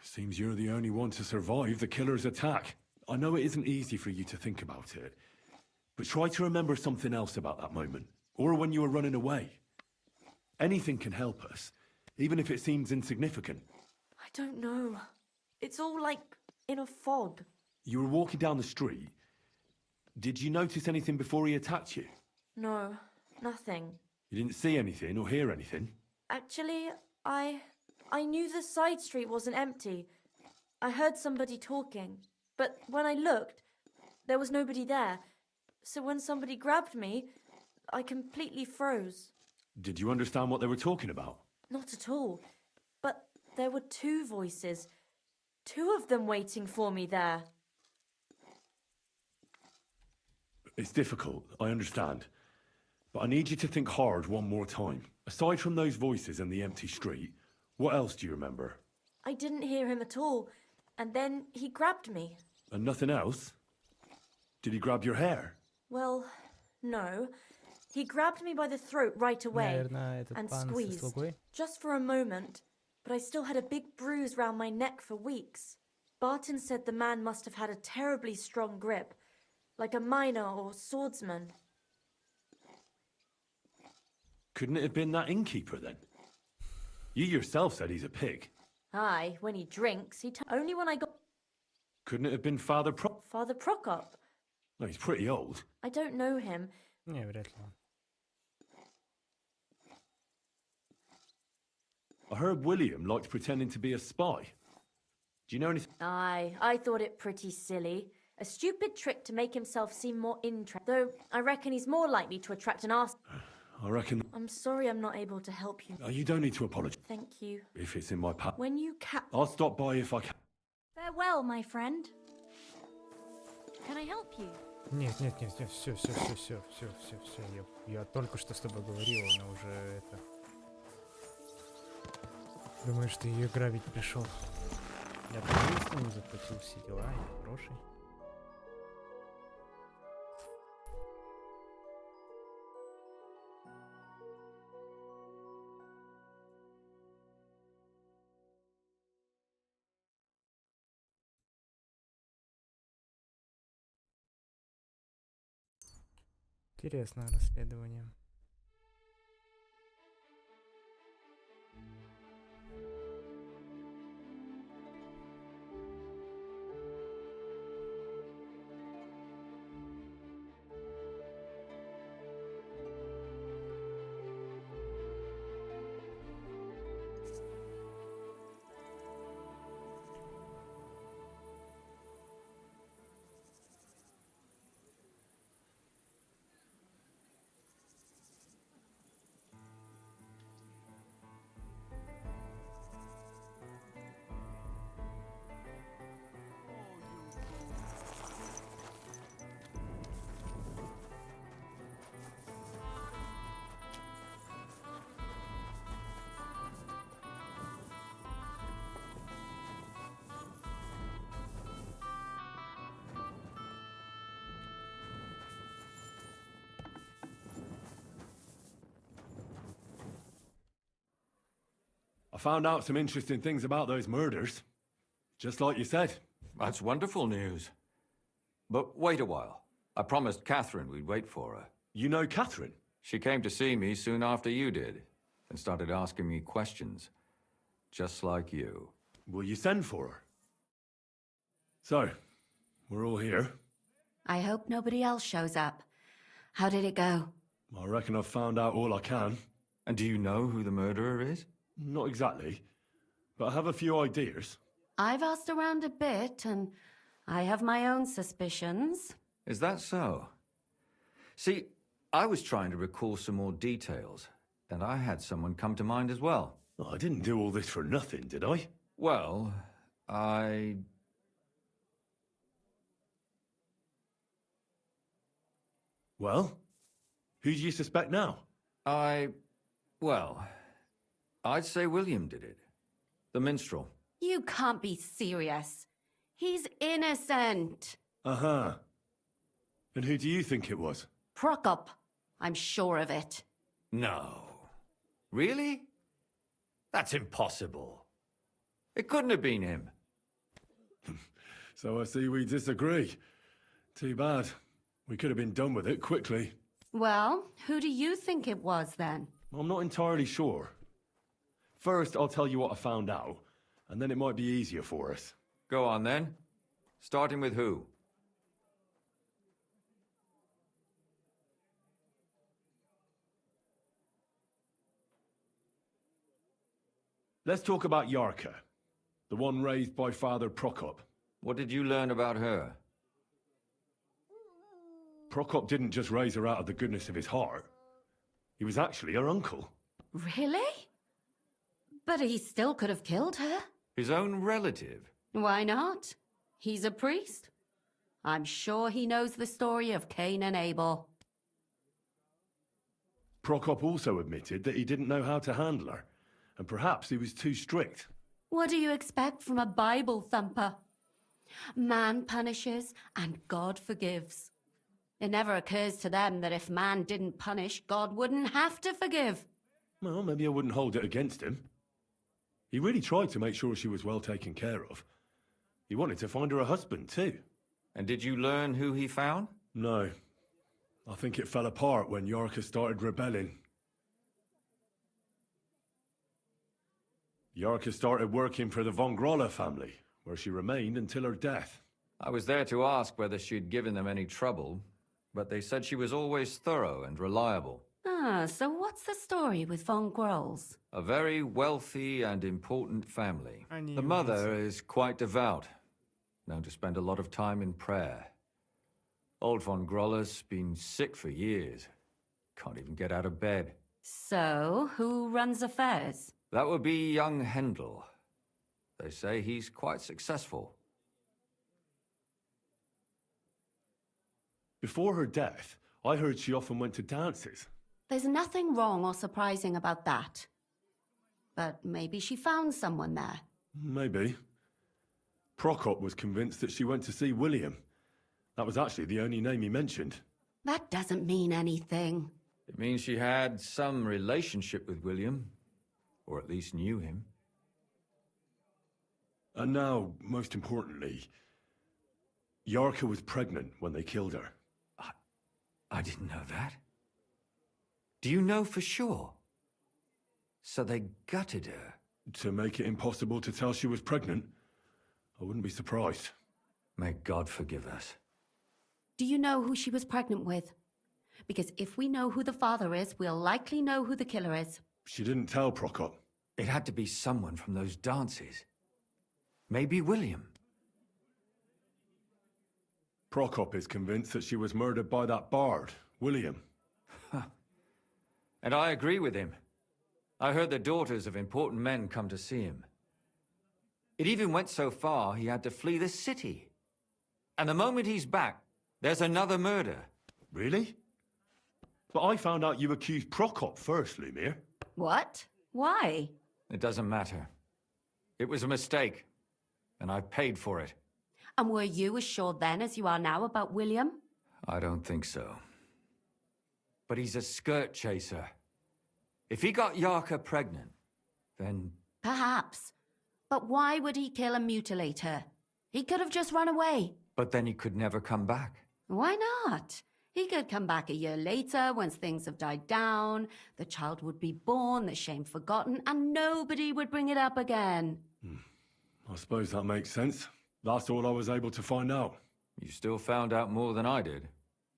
Seems you're the only one to survive the killer's attack. I know it isn't easy for you to think about it, but try to remember something else about that moment, or when you were running away. Anything can help us, even if it seems insignificant. I don't know. It's all like in a fog. You were walking down the street. Did you notice anything before he attacked you? No, nothing. You didn't see anything or hear anything? Actually, I knew the side street wasn't empty. I heard somebody talking, but when I looked, there was nobody there. So when somebody grabbed me, I completely froze. Did you understand what they were talking about? Not at all. But there were two voices. Two of them waiting for me there. It's difficult, I understand. But I need you to think hard one more time. Aside from those voices and the empty street, what else do you remember? I didn't hear him at all, and then he grabbed me. And nothing else? Did he grab your hair? Well, no. He grabbed me by the throat right away Наверное, этот and пан со squeezed, слугой. just for a moment, but I still had a big bruise round my neck for weeks. Barton said the man must have had a terribly strong grip, like a miner or swordsman. Couldn't it have been that innkeeper then? You yourself said he's a pig. Aye, when he drinks, only when I got Couldn't it have been Father Father Prokop. No, he's pretty old. I don't know him. Не, вряд ли он. I heard William liked pretending to be a spy. Do you know anything? Aye, I thought it pretty silly. A stupid trick to make himself seem more interesting. Though I reckon he's more likely to attract an arse. I reckon... I'm sorry I'm not able to help you. Oh, you don't need to apologize. Thank you. If it's in my power. When you I'll stop by if I can. Farewell, my friend. Can I help you? Нет, нет, нет, нет, все. Я только что с тобой говорил, она уже это... Думаю, что ее грабить пришел. Я правительству не заплатил все дела, я хороший. Интересное расследование. I found out some interesting things about those murders. Just like you said. That's wonderful news. But wait a while. I promised Catherine we'd wait for her. You know Catherine? She came to see me soon after you did, and started asking me questions. Just like you. Will you send for her? So, we're all here. I hope nobody else shows up. How did it go? I reckon I've found out all I can. And do you know who the murderer is? Not exactly, but I have a few ideas. I've asked around a bit, and I have my own suspicions. Is that so? See, I was trying to recall some more details, and I had someone come to mind as well. I didn't do all this for nothing, did I? Well, Well? Who do you suspect now? Well, I'd say William did it. The minstrel. You can't be serious. He's innocent. Uh-huh. And who do you think it was? Prokop. I'm sure of it. No. Really? That's impossible. It couldn't have been him. So I see we disagree. Too bad. We could have been done with it quickly. Well, who do you think it was then? I'm not entirely sure. First, I'll tell you what I found out, and then it might be easier for us. Go on then. Starting with who? Let's talk about Yarka, the one raised by Father Prokop. What did you learn about her? Prokop didn't just raise her out of the goodness of his heart. He was actually her uncle. Really? But he still could have killed her. His own relative? Why not? He's a priest. I'm sure he knows the story of Cain and Abel. Prokop also admitted that he didn't know how to handle her, and perhaps he was too strict. What do you expect from a Bible thumper? Man punishes and God forgives. It never occurs to them that if man didn't punish, God wouldn't have to forgive. Well, maybe I wouldn't hold it against him. He really tried to make sure she was well taken care of. He wanted to find her a husband, too. And did you learn who he found? No. I think it fell apart when Yarka started rebelling. Yarka started working for the von Grolla family, where she remained until her death. I was there to ask whether she'd given them any trouble, but they said she was always thorough and reliable. Ah, so what's the story with von Grolls? A very wealthy and important family. I knew The mother is quite devout, known to spend a lot of time in prayer. Old von Grolla's been sick for years. Can't even get out of bed. So, who runs affairs? That would be young Hendel. They say he's quite successful. Before her death, I heard she often went to dances. There's nothing wrong or surprising about that. But maybe she found someone there. Maybe. Prokop was convinced that she went to see William. That was actually the only name he mentioned. That doesn't mean anything. It means she had some relationship with William, or at least knew him. And now, most importantly, Yarka was pregnant when they killed her. I didn't know that. Do you know for sure? So they gutted her? To make it impossible to tell she was pregnant? I wouldn't be surprised. May God forgive us. Do you know who she was pregnant with? Because if we know who the father is, we'll likely know who the killer is. She didn't tell Prokop. It had to be someone from those dances. Maybe William. Prokop is convinced that she was murdered by that bard, William. And I agree with him. I heard the daughters of important men come to see him. It even went so far he had to flee the city. And the moment he's back, there's another murder. Really? But I found out you accused Prokop first, Lumir. What? Why? It doesn't matter. It was a mistake, and I paid for it. And were you as sure then as you are now about William? I don't think so. But he's a skirt chaser. If he got Yarka pregnant, then... Perhaps. But why would he kill and mutilate her? He could have just run away. But then he could never come back. Why not? He could come back a year later, once things have died down, the child would be born, the shame forgotten, and nobody would bring it up again. I suppose that makes sense. That's all I was able to find out. You still found out more than I did.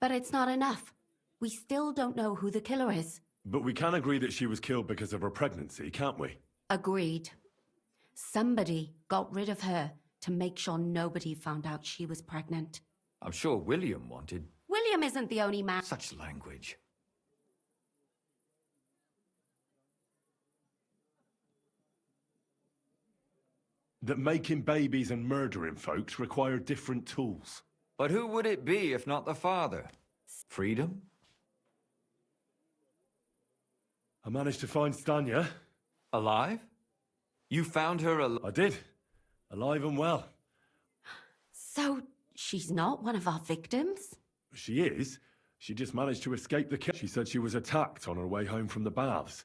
But it's not enough. We still don't know who the killer is. But we can agree that she was killed because of her pregnancy, can't we? Agreed. Somebody got rid of her to make sure nobody found out she was pregnant. I'm sure William wanted... William isn't the only man... Such language. That making babies and murdering folks require different tools. But who would it be if not the father? Freedom? I managed to find Stanya. Alive? You found her alive? I did. Alive and well. So, she's not one of our victims? She is. She just managed to escape the kill. She said she was attacked on her way home from the baths.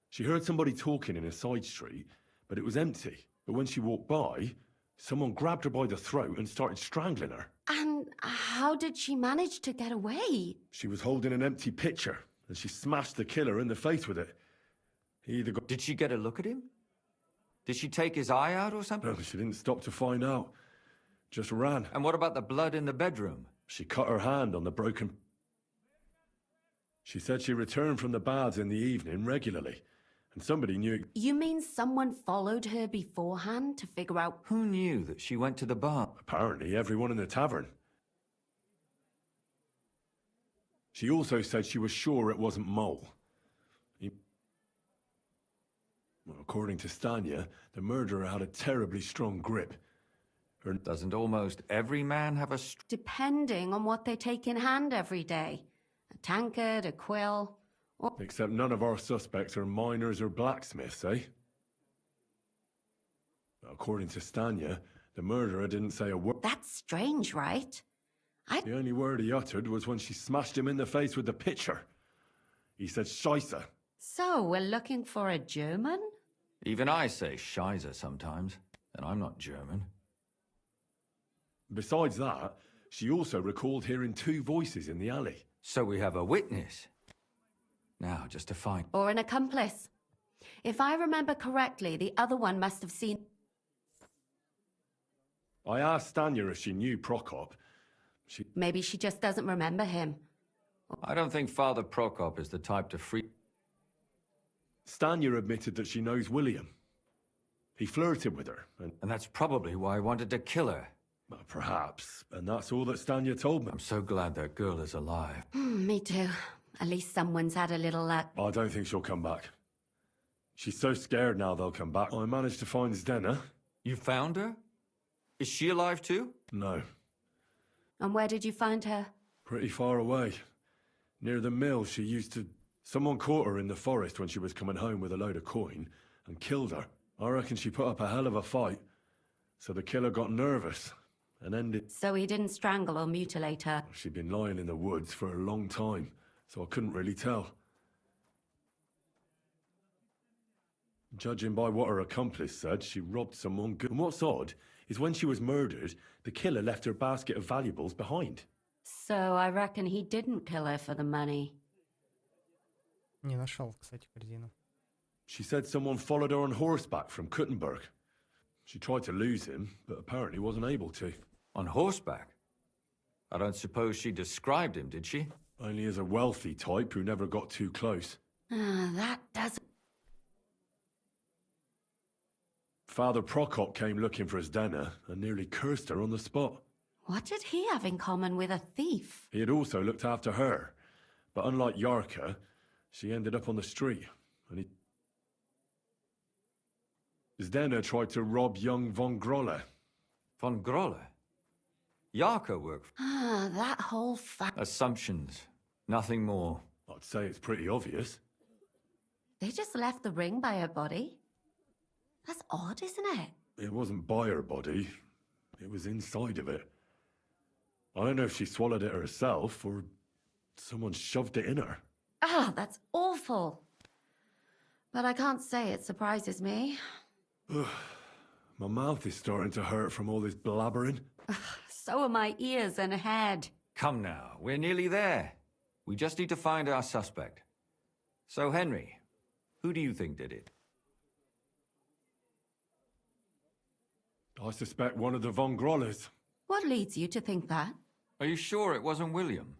She heard somebody talking in a side street, but it was empty. But when she walked by, someone grabbed her by the throat and started strangling her. And how did she manage to get away? She was holding an empty pitcher, and she smashed the killer in the face with it. He either got... Did she get a look at him? Did she take his eye out or something? No, she didn't stop to find out. Just ran. And what about the blood in the bedroom? She cut her hand on the broken... She said she returned from the baths in the evening regularly, and somebody knew... You mean someone followed her beforehand to figure out... Who knew that she went to the bar? Apparently everyone in the tavern. She also said she was sure it wasn't Mole. Well, according to Stanya, the murderer had a terribly strong grip. Doesn't almost every man have a... Depending on what they take in hand every day. A tankard, a quill, or... Except none of our suspects are miners or blacksmiths, eh? According to Stanya, the murderer didn't say a word. That's strange, right? The only word he uttered was when she smashed him in the face with the pitcher. He said Scheisse. So, we're looking for a German? Even I say Scheiße sometimes, and I'm not German. Besides that, she also recalled hearing 2 voices in the alley. So we have a witness. Now, just to find... Or an accomplice. If I remember correctly, the other one must have seen... I asked Stanya if she knew Prokop. Maybe she just doesn't remember him. I don't think Father Prokop is the type to free... Stanya admitted that she knows William. He flirted with her, and that's probably why I wanted to kill her. Well, perhaps. And that's all that Stanya told me. I'm so glad that girl is alive. Me too. At least someone's had a little luck. I don't think she'll come back. She's so scared now they'll come back. I managed to find Zdena. You found her? Is she alive too? No. And where did you find her? Pretty far away. Near the mill she used to... Someone caught her in the forest when she was coming home with a load of coin and killed her. I reckon she put up a hell of a fight. So the killer got nervous and ended... So he didn't strangle or mutilate her? She'd been lying in the woods for a long time, so I couldn't really tell. Judging by what her accomplice said, she robbed someone good. And what's odd is when she was murdered, the killer left her basket of valuables behind. So I reckon he didn't kill her for the money. Не нашел, кстати, корзину. She said someone followed her on horseback from Kuttenberg. She tried to lose him, but apparently wasn't able to. On horseback? I don't suppose she described him, did she? Only as a wealthy type who never got too close. That doesn't... Father Prokop came looking for Zdena and nearly cursed her on the spot. What did he have in common with a thief? He had also looked after her, but unlike Yarka, she ended up on the street, and he... Zdena tried to rob young von Grolle. Von Grolle? Yarka worked... that whole Assumptions. Nothing more. I'd say it's pretty obvious. They just left the ring by her body? That's odd, isn't it? It wasn't by her body. It was inside of it. I don't know if she swallowed it herself, or someone shoved it in her. That's awful. But I can't say it surprises me. My mouth is starting to hurt from all this blabbering. So are my ears and head. Come now, we're nearly there. We just need to find our suspect. So, Henry, who do you think did it? I suspect one of the von Grolles. What leads you to think that? Are you sure it wasn't William?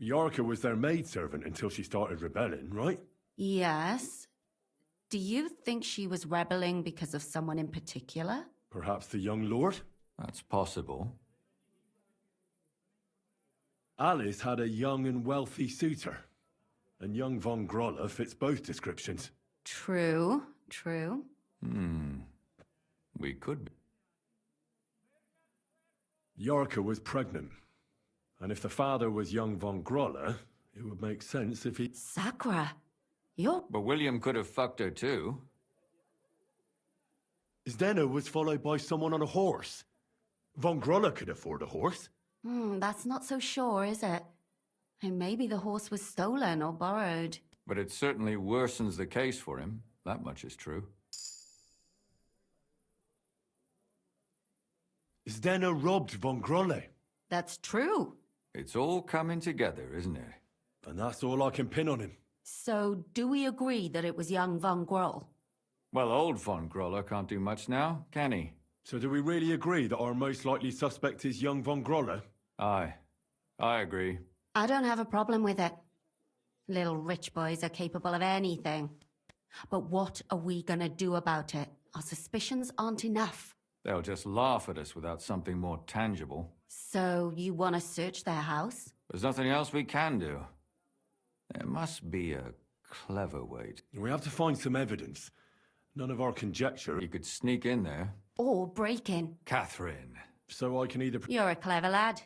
Yarka was their maidservant until she started rebelling, right? Yes. Do you think she was rebelling because of someone in particular? Perhaps the young lord? That's possible. Alice had a young and wealthy suitor, and young von Grolle fits both descriptions. True. We could be. Yarka was pregnant, and if the father was young von Grolle, it would make sense if he... Sakura, you're... But William could have fucked her too. Zdena was followed by someone on a horse. Von Grolle could afford a horse. That's not so sure, is it? And maybe the horse was stolen or borrowed. But it certainly worsens the case for him. That much is true. Zdena robbed von Grolle. That's true. It's all coming together, isn't it? And that's all I can pin on him. So, do we agree that it was young von Groll? Well, old von Grolle can't do much now, can he? So do we really agree that our most likely suspect is young von Grolle? Aye. I agree. I don't have a problem with it. Little rich boys are capable of anything. But what are we gonna do about it? Our suspicions aren't enough. They'll just laugh at us without something more tangible. So, you want to search their house? There's nothing else we can do. There must be a clever way to... We have to find some evidence. None of our conjecture... You could sneak in there. Or break in. Catherine. So I can either... You're a clever lad.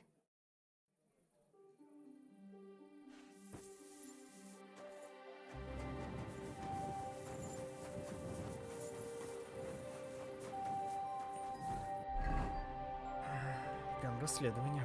расследование.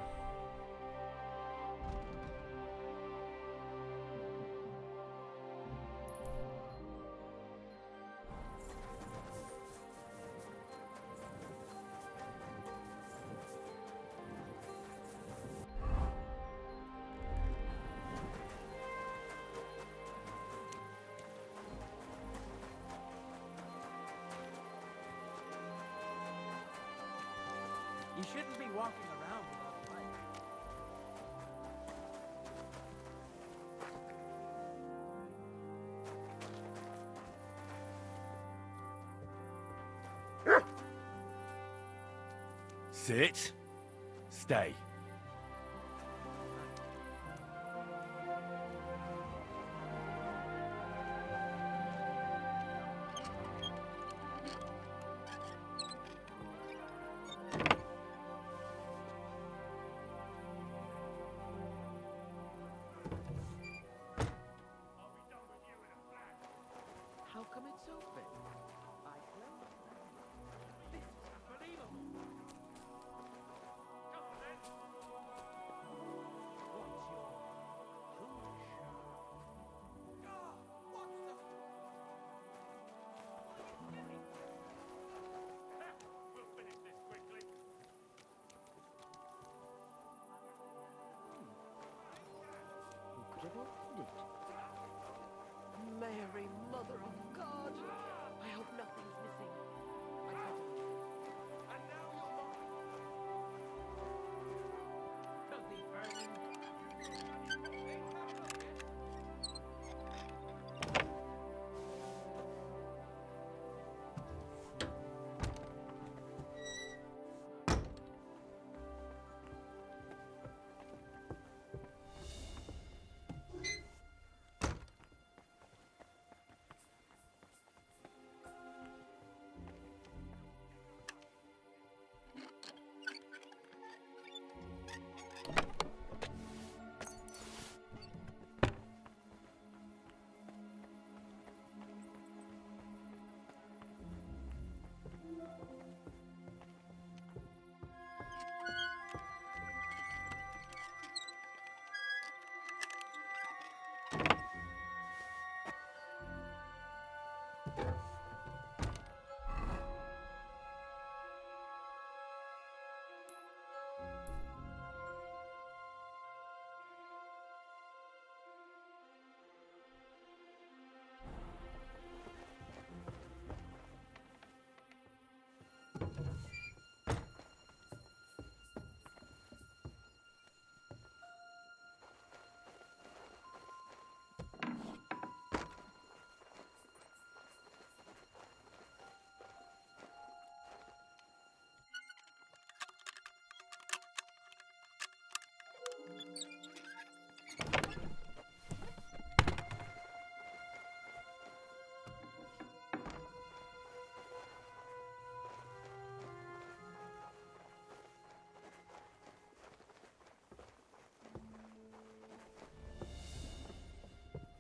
You shouldn't be walking around with all the lights. Sit. Stay. How come it's open? I closed that. This is unbelievable. Come on then. What's your push? God, what the? What are you doing? We'll finish this quickly. Who could have opened it? Mary, Mother of God! I hope nothing's missing. I better. And now you're mine. Nothing burning.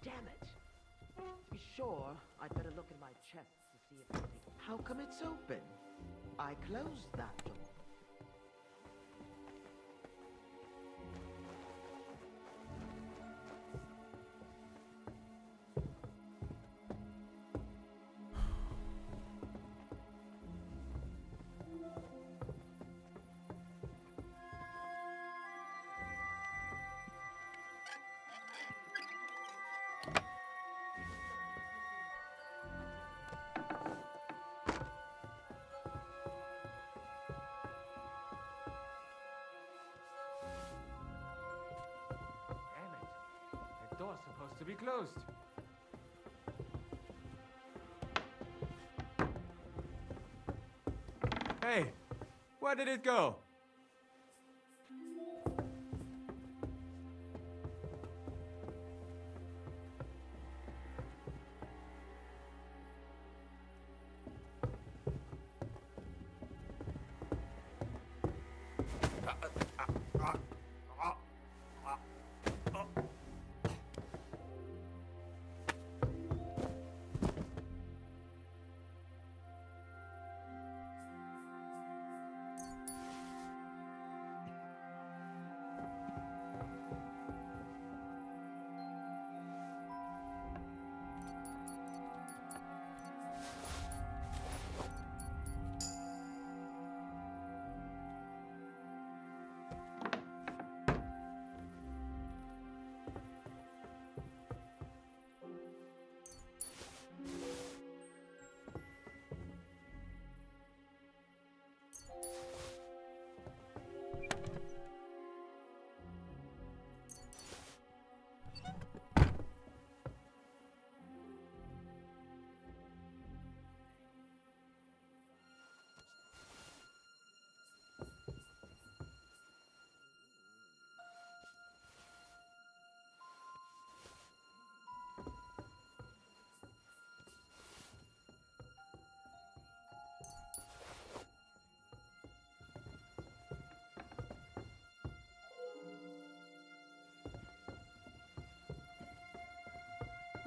Damn it. To be sure, I'd better look in my chests to see if anything... How come it's open? I closed that door. Door's supposed to be closed. Hey, where did it go?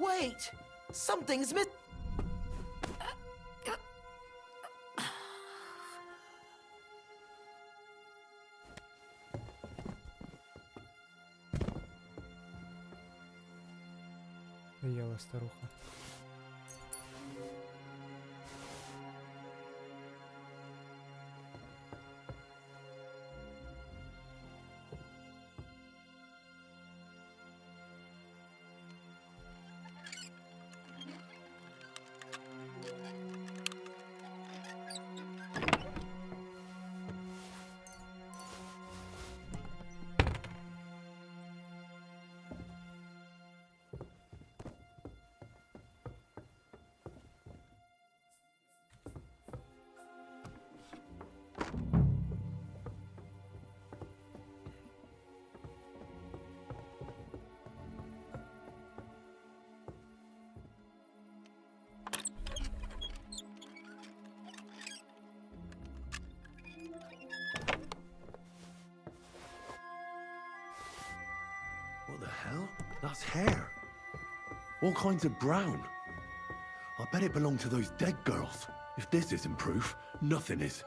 Wait! Something's missing. Заела старуха. What the hell? That's hair. All kinds of brown. I bet it belonged to those dead girls. If this isn't proof, nothing is.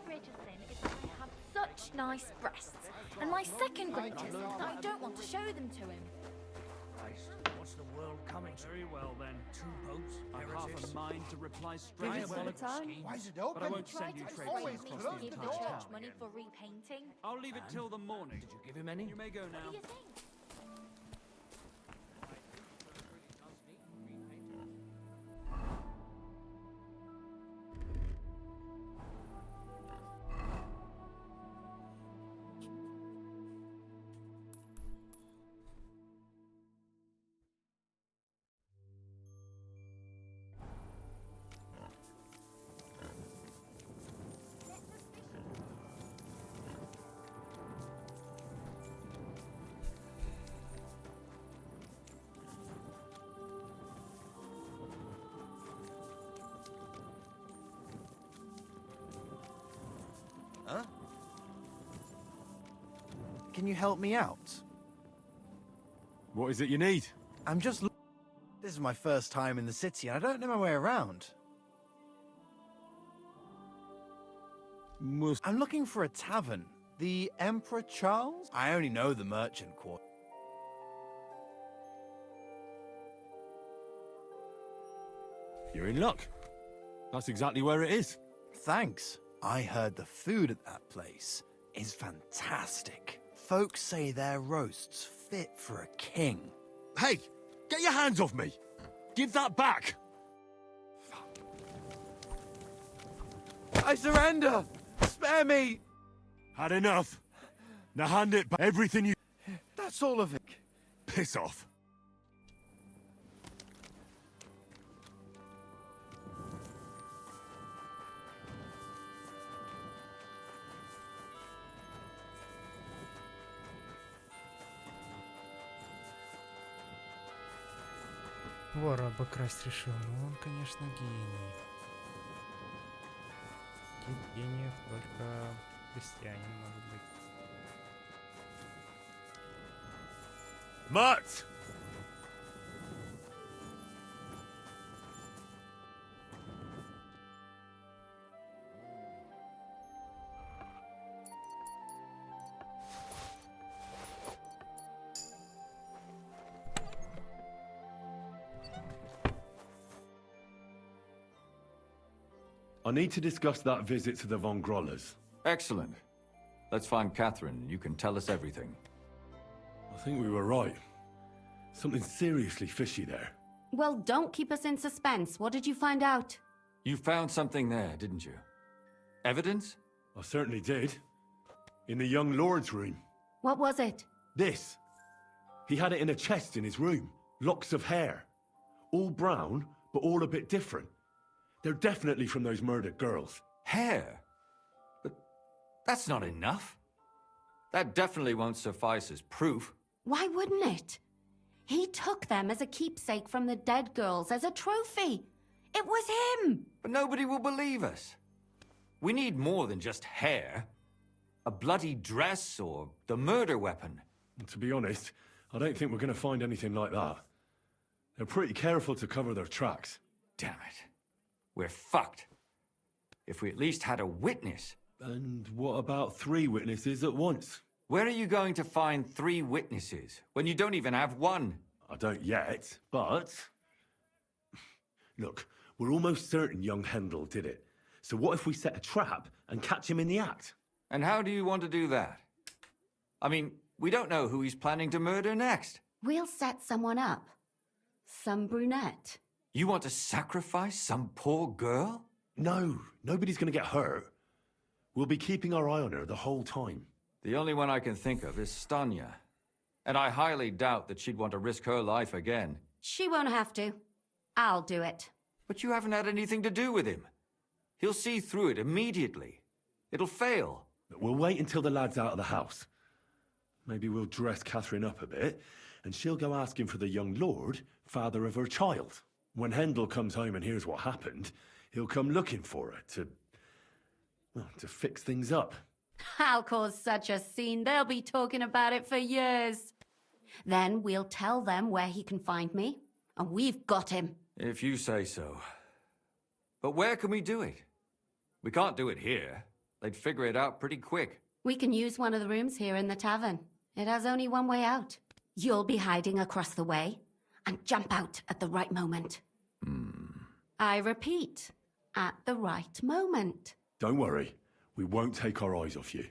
greatest sin is that I have such nice breasts. And my second greatest is that I don't want to show them to him. Christ, what's the world coming to? Very well then. Two boats. I've half Heretics. a mind to reply straight Give us away. some time. Why is it open? But I won't Try send you to traitors persuade me across to the give the entire church town money again. for repainting. I'll leave it till the morning. Did you give him any? You may go now. What do you think? Huh? Can you help me out? What is it you need? I'm just... This is my first time in the city, and I don't know my way around. I'm looking for a tavern. The Emperor Charles? I only know the merchant quarter. You're in luck. That's exactly where it is. Thanks. I heard the food at that place is fantastic. Folks say their roasts fit for a king. Hey, get your hands off me! Give that back! I surrender! Spare me! Had enough. Now hand it back. Everything you... That's all of it. Piss off. Вора обокрасть решил. Ну, он, конечно, гений. Таких гениев только христиане могут быть. Mats! I need to discuss that visit to the Von Grollers. Excellent. Let's find Catherine. You can tell us everything. I think we were right. Something seriously fishy there. Well, don't keep us in suspense. What did you find out? You found something there, didn't you? Evidence? I certainly did. In the young lord's room. What was it? This. He had it in a chest in his room. Locks of hair. All brown, but all a bit different. They're definitely from those murdered girls. Hair? But that's not enough. That definitely won't suffice as proof. Why wouldn't it? He took them as a keepsake from the dead girls, as a trophy. It was him! But nobody will believe us. We need more than just hair. A bloody dress or the murder weapon. To be honest, I don't think we're going to find anything like that. They're pretty careful to cover their tracks. Damn it. We're fucked. If we at least had a witness. And what about 3 witnesses at once? Where are you going to find 3 witnesses when you don't even have one? I don't yet, but... Look, we're almost certain young Hendel did it. So what if we set a trap and catch him in the act? And how do you want to do that? I mean, we don't know who he's planning to murder next. We'll set someone up. Some brunette. You want to sacrifice some poor girl? No, nobody's going to get hurt. We'll be keeping our eye on her the whole time. The only one I can think of is Stanya. And I highly doubt that she'd want to risk her life again. She won't have to. I'll do it. But you haven't had anything to do with him. He'll see through it immediately. It'll fail. We'll wait until the lad's out of the house. Maybe we'll dress Catherine up a bit, and she'll go asking for the young lord, father of her child. When Hendel comes home and hears what happened, he'll come looking for her to fix things up. I'll cause such a scene, they'll be talking about it for years. Then we'll tell them where he can find me, and we've got him. If you say so. But where can we do it? We can't do it here. They'd figure it out pretty quick. We can use one of the rooms here in the tavern. It has only one way out. You'll be hiding across the way and jump out at the right moment. I repeat, at the right moment. Don't worry. We won't take our eyes off you.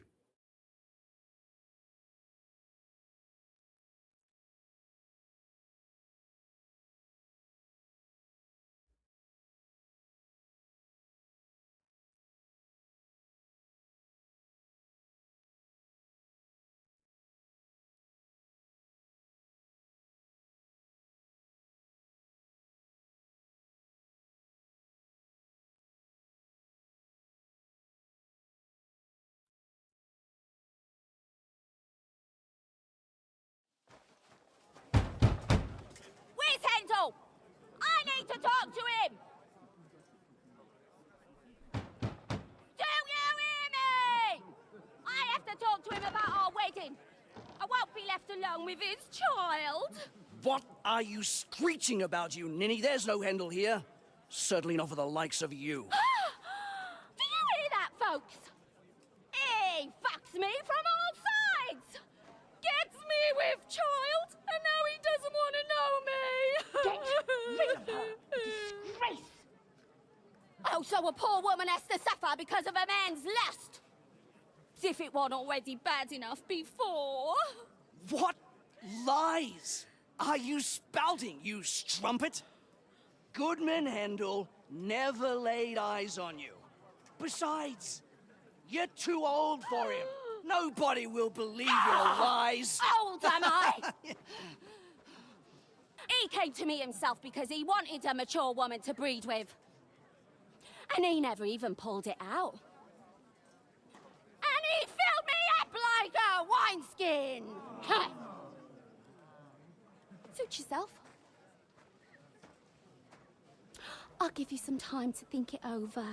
Where's Handel? I need to talk to him! Do you hear me? I have to talk to him about our wedding. I won't be left alone with his child. What are you screeching about, you ninny? There's no Handel here. Certainly not for the likes of you. Do you hear that, folks? He fucks me from all sides. Gets me with child, and now he doesn't want to know me. Get rid of her. Disgrace. Oh, so a poor woman has to suffer because of a man's lust. As if it wasn't already bad enough before. What lies are you spouting, you strumpet? Goodman Handel never laid eyes on you. Besides, you're too old for him. Nobody will believe your lies. Old am I? He came to me himself because he wanted a mature woman to breed with. And he never even pulled it out. And he filled me up like a wineskin. Suit yourself. I'll give you some time to think it over.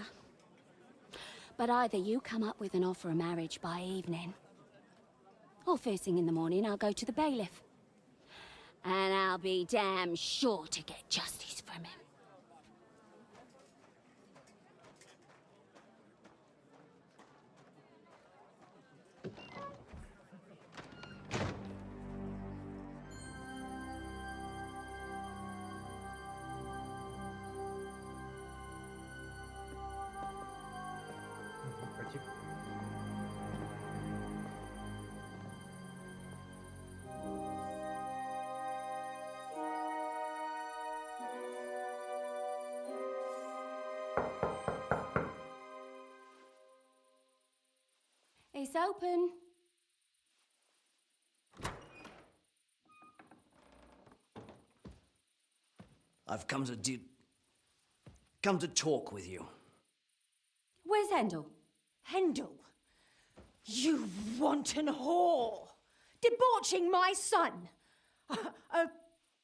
But either you come up with an offer of marriage by evening, or first thing in the morning I'll go to the bailiff. And I'll be damn sure to get justice from him. It's open. I've come to talk with you. Where's Handel? Handel? You wanton whore! Debauching my son! A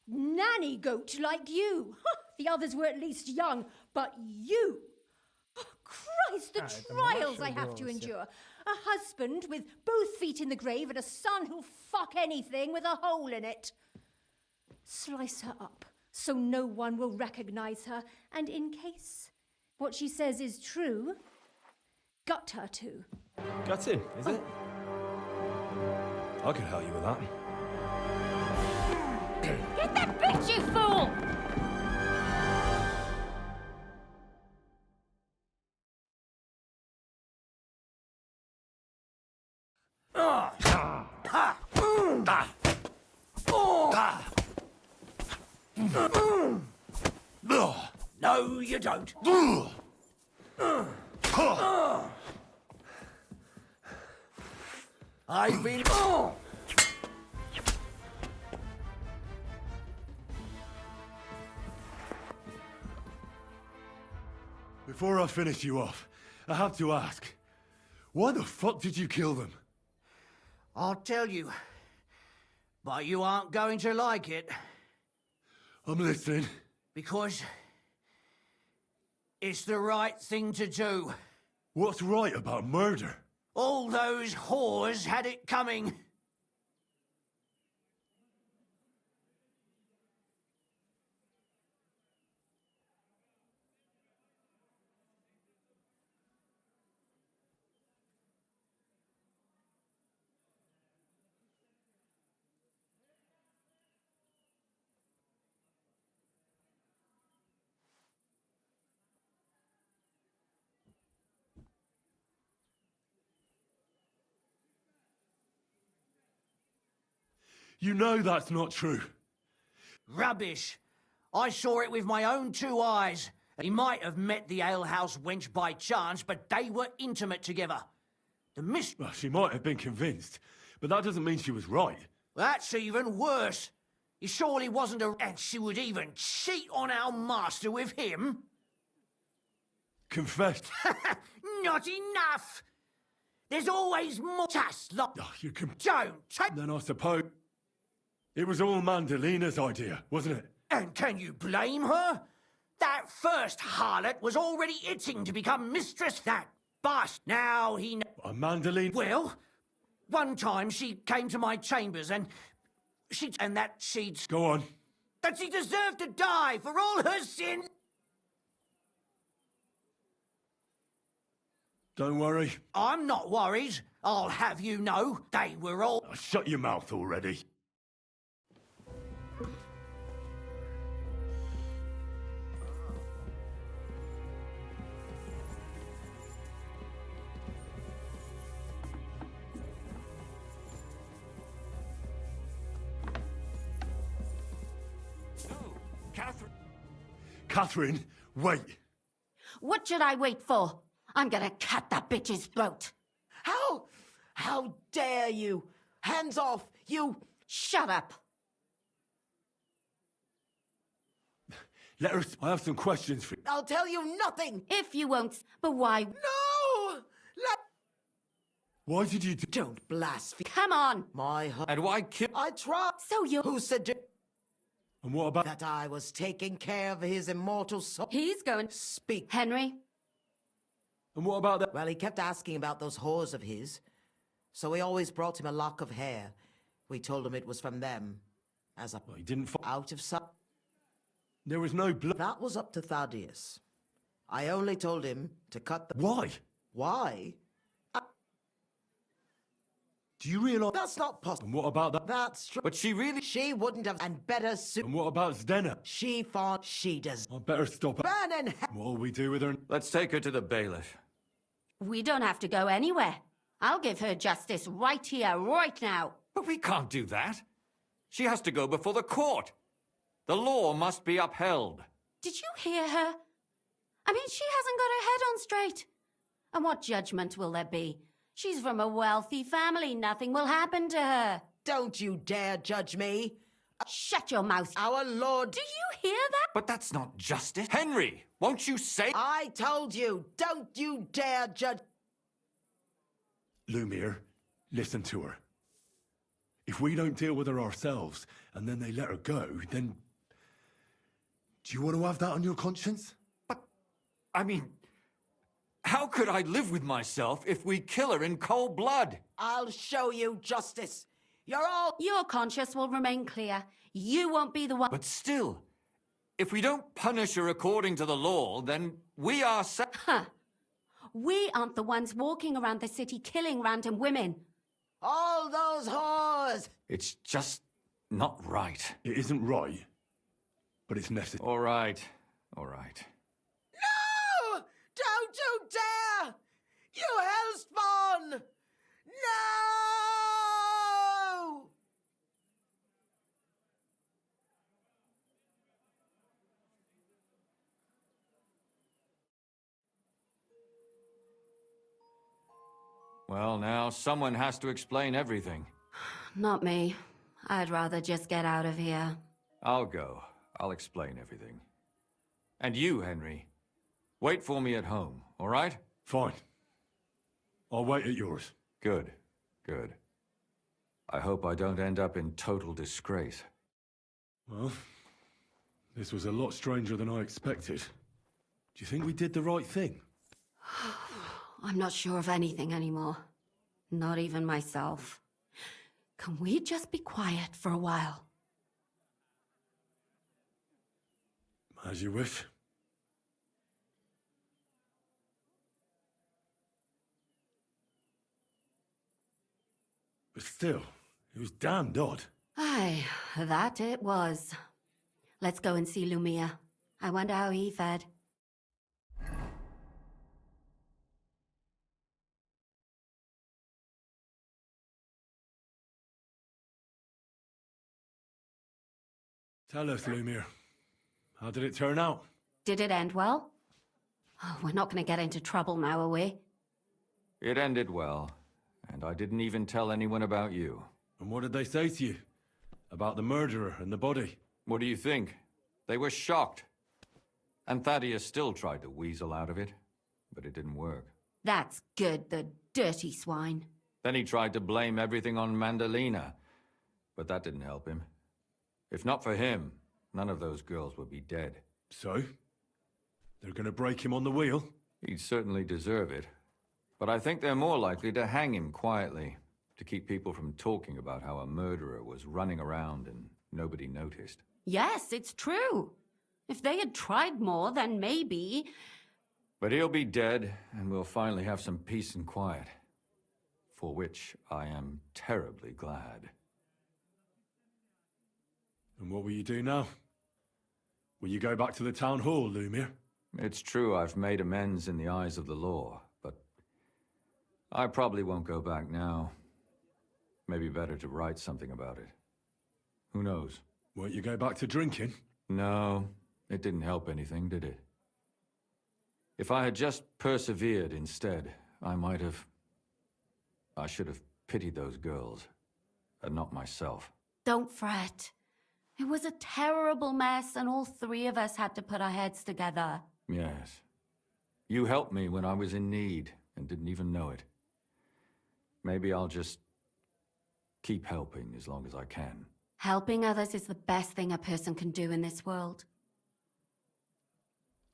nanny goat like you! The others were at least young, but you! Christ, the trials I have to endure! A husband with both feet in the grave and a son who'll fuck anything with a hole in it. Slice her up so no one will recognize her, and in case what she says is true, gut her too. Gutting, is it? I can help you with that. Get that bitch, you fool! No, you don't. I've been... Before I finish you off, I have to ask, why the fuck did you kill them? I'll tell you, but you aren't going to like it. I'm listening. Because it's the right thing to do. What's right about murder? All those whores had it coming. You know that's not true. Rubbish. I saw it with my own 2 eyes. He might have met the alehouse wench by chance, but they were intimate together. The miss... Well, she might have been convinced, but that doesn't mean she was right. That's even worse. He surely wasn't a... And she would even cheat on our master with him? Confess. Not enough! There's always more... Just like... Oh, you can... Don't take... Then I suppose... It was all Mandalina's idea, wasn't it? And can you blame her? That first harlot was already itching to become mistress. That bust. Now he... A Mandalina... Well, one time she came to my chambers and... And that she'd... Go on. That she deserved to die for all her sins. Don't worry. I'm not worried. I'll have you know, they were all... Oh, shut your mouth already. Catherine, wait. What should I wait for? I'm gonna cut that bitch's throat. How dare you? Hands off, you... Shut up. Let her... I have some questions for you. I'll tell you nothing. If you won't, but why? No! Why did you do... Don't blaspheme. Come on. And why kill... I tried. So you... Who said... And what about... That I was taking care of his immortal soul. He's going... Speak. Henry? And what about that... Well, he kept asking about those whores of his. So we always brought him a lock of hair. We told him it was from them. As a... Well, he didn't... Out of sight. There was no blood... That was up to Thaddeus. I only told him to cut the... Why? Why? Do you realise... That's not possible. And what about that... That's true. But she really... She wouldn't have... And better suit... And what about Zdena? She thought she does... I better stop her. Burn in hell. What'll we do with her? Let's take her to the bailiff. We don't have to go anywhere. I'll give her justice right here, right now. But we can't do that. She has to go before the court. The law must be upheld. Did you hear her? I mean, she hasn't got her head on straight. And what judgment will there be? She's from a wealthy family. Nothing will happen to her. Don't you dare judge me. Shut your mouth. Our Lord... Do you hear that? But that's not justice. Henry, won't you say... I told you, don't you dare judge... Lumiere, listen to her. If we don't deal with her ourselves, and then they let her go, then... Do you want to have that on your conscience? But, I mean... How could I live with myself if we kill her in cold blood? I'll show you justice. You're all... Your conscience will remain clear. You won't be the one... But still, if we don't punish her according to the law, then we are... Huh. We aren't the ones walking around the city killing random women. All those whores! It's just not right. It isn't right, but it's necessary. All right, all right. No! Don't you dare! You hellspawn! No! Well, now someone has to explain everything. Not me. I'd rather just get out of here. I'll go. I'll explain everything. And you, Henry, wait for me at home, all right? Fine. I'll wait at yours. Good, good. I hope I don't end up in total disgrace. Well, this was a lot stranger than I expected. Do you think we did the right thing? I'm not sure of anything anymore. Not even myself. Can we just be quiet for a while? As you wish. But still, it was damned odd. Aye, that it was. Let's go and see Lumiere. I wonder how he fared. Tell us, Lumiere. How did it turn out? Did it end well? Oh, we're not going to get into trouble now, are we? It ended well, and I didn't even tell anyone about you. And what did they say to you? About the murderer and the body? What do you think? They were shocked. And Thaddeus still tried to weasel out of it, but it didn't work. That's good, the dirty swine. Then he tried to blame everything on Mandalina, but that didn't help him. If not for him, none of those girls would be dead. So? They're gonna break him on the wheel? He'd certainly deserve it. But I think they're more likely to hang him quietly, to keep people from talking about how a murderer was running around and nobody noticed. Yes, it's true. If they had tried more, then maybe... But he'll be dead, and we'll finally have some peace and quiet. For which I am terribly glad. And what will you do now? Will you go back to the town hall, Lumiere? It's true I've made amends in the eyes of the law, but I probably won't go back now. Maybe better to write something about it. Who knows? Won't you go back to drinking? No, it didn't help anything, did it? If I had just persevered instead, I should have pitied those girls, and not myself. Don't fret. It was a terrible mess, and all three of us had to put our heads together. Yes. You helped me when I was in need, and didn't even know it. Maybe I'll just keep helping as long as I can. Helping others is the best thing a person can do in this world.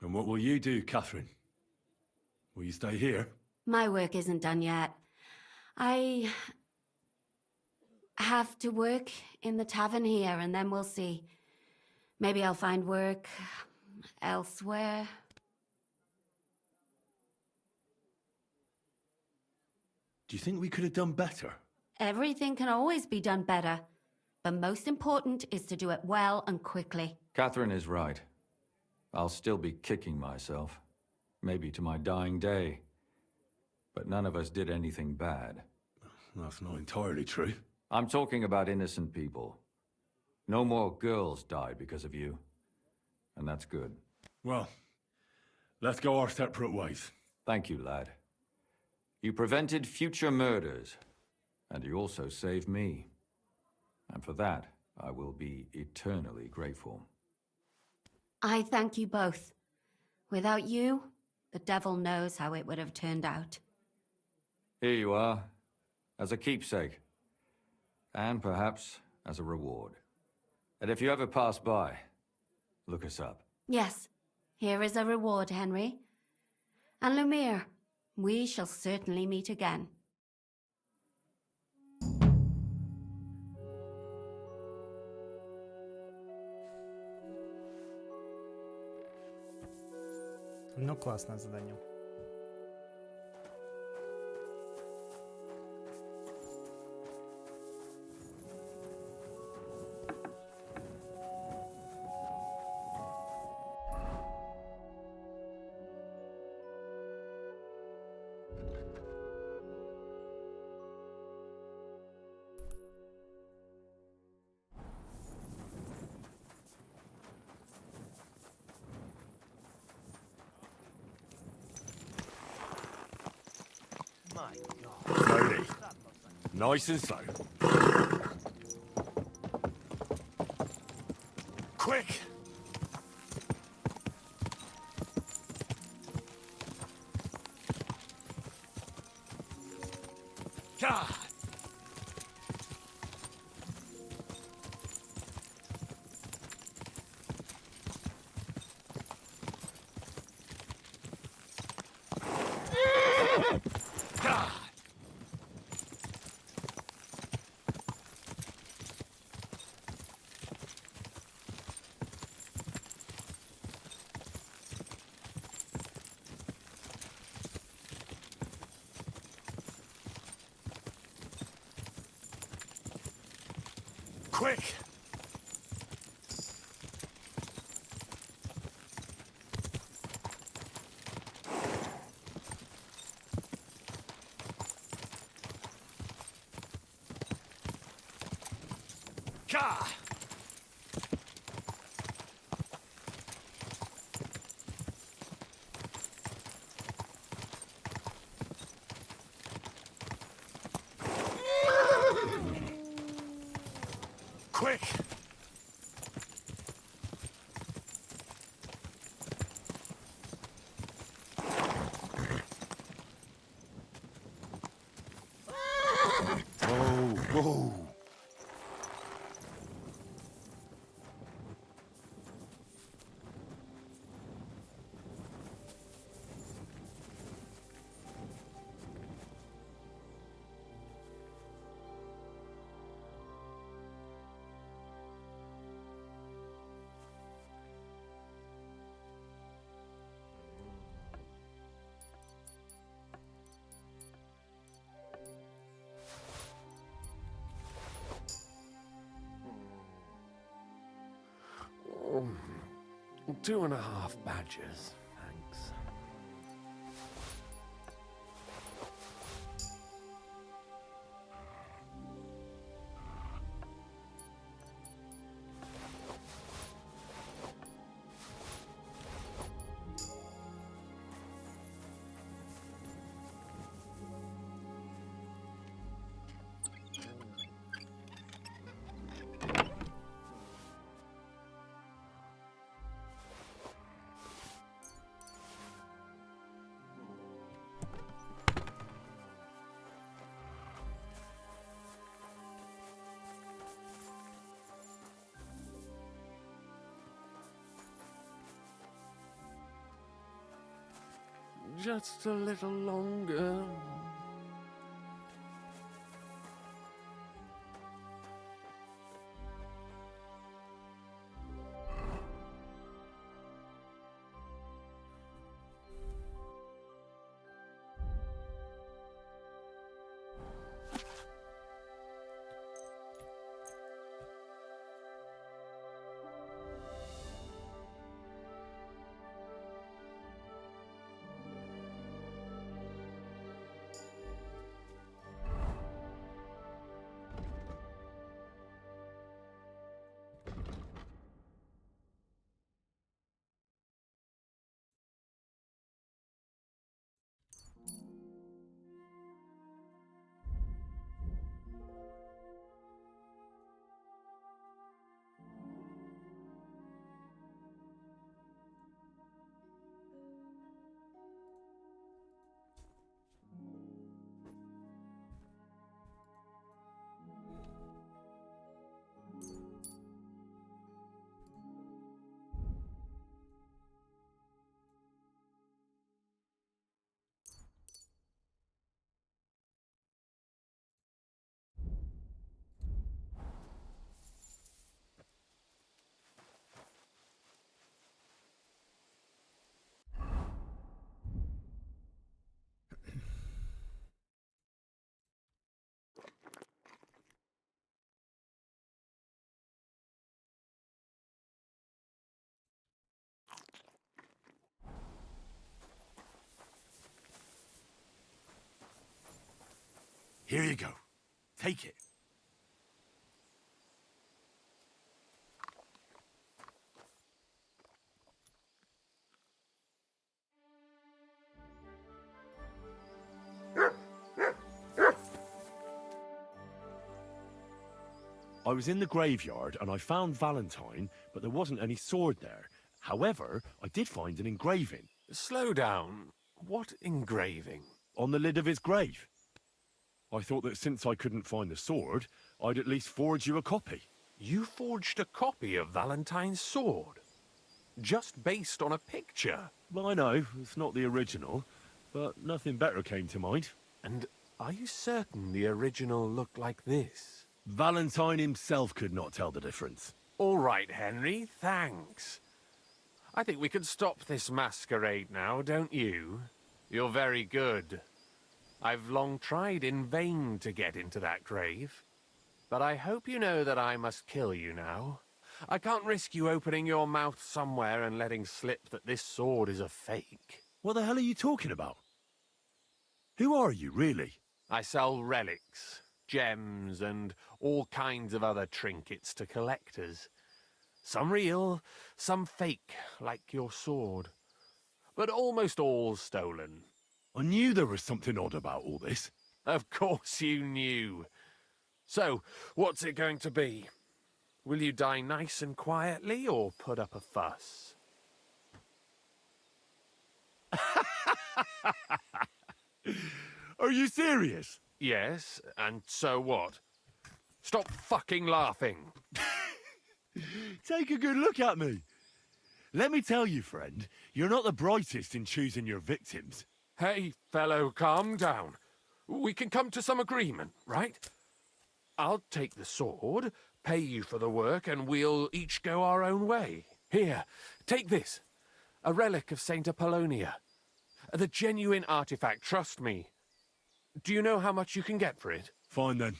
And what will you do, Catherine? Will you stay here? My work isn't done yet. I have to work in the tavern here, and then we'll see. Maybe I'll find work elsewhere. Do you think we could have done better? Everything can always be done better. But most important is to do it well and quickly. Catherine is right. I'll still be kicking myself. Maybe to my dying day. But none of us did anything bad. That's not entirely true. I'm talking about innocent people. No more girls died because of you. And that's good. Well, let's go our separate ways. Thank you, lad. You prevented future murders. And you also saved me. And for that, I will be eternally grateful. I thank you both. Without you, the devil knows how it would have turned out. Here you are, as a keepsake. And perhaps as a reward. And if you ever pass by, look us up. Yes, here is a reward, Henry. And Lumiere, we shall certainly meet again. Ну, классное задание. My God. Slowly. Nice and slow. Quick! God! God! Quick! God! quick! Whoa, whoa! Oh, 2.5 badges, thanks. Just a little longer. Here you go. Take it. I was in the graveyard and I found Valentine, but there wasn't any sword there. However, I did find an engraving. Slow down. What engraving? On the lid of his grave. I thought that since I couldn't find the sword, I'd at least forge you a copy. You forged a copy of Valentine's sword? Just based on a picture? Well, I know, it's not the original, but nothing better came to mind. And are you certain the original looked like this? Valentine himself could not tell the difference. All right, Henry, thanks. I think we could stop this masquerade now, don't you? You're very good. I've long tried in vain to get into that grave. But I hope you know that I must kill you now. I can't risk you opening your mouth somewhere and letting slip that this sword is a fake. What the hell are you talking about? Who are you, really? I sell relics, gems, and all kinds of other trinkets to collectors. Some real, some fake, like your sword. But almost all stolen. I knew there was something odd about all this. Of course you knew. So, what's it going to be? Will you die nice and quietly, or put up a fuss? Are you serious? Yes, and so what? Stop fucking laughing. Take a good look at me. Let me tell you, friend, you're not the brightest in choosing your victims. Hey, fellow, calm down. We can come to some agreement, right? I'll take the sword, pay you for the work, and we'll each go our own way. Here, take this. A relic of Saint Apollonia. The genuine artifact, trust me. Do you know how much you can get for it? Fine then.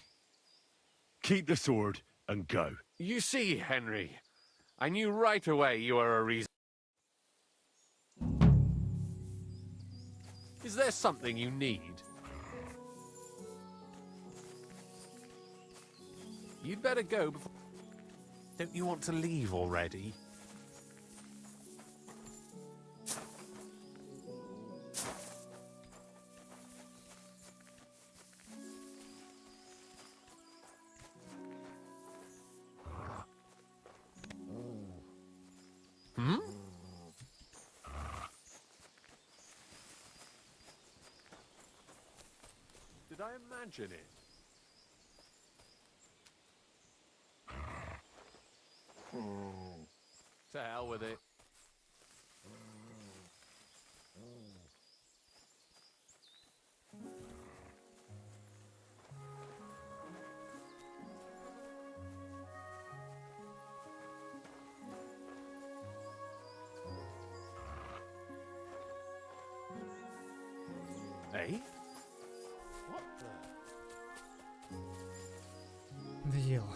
Keep the sword and go. You see, Henry, I knew right away you were a reason. Is there something you need? You'd better go before... Don't you want to leave already? Hmm? Did I imagine it? To hell with it. Hey? What the? Надоело.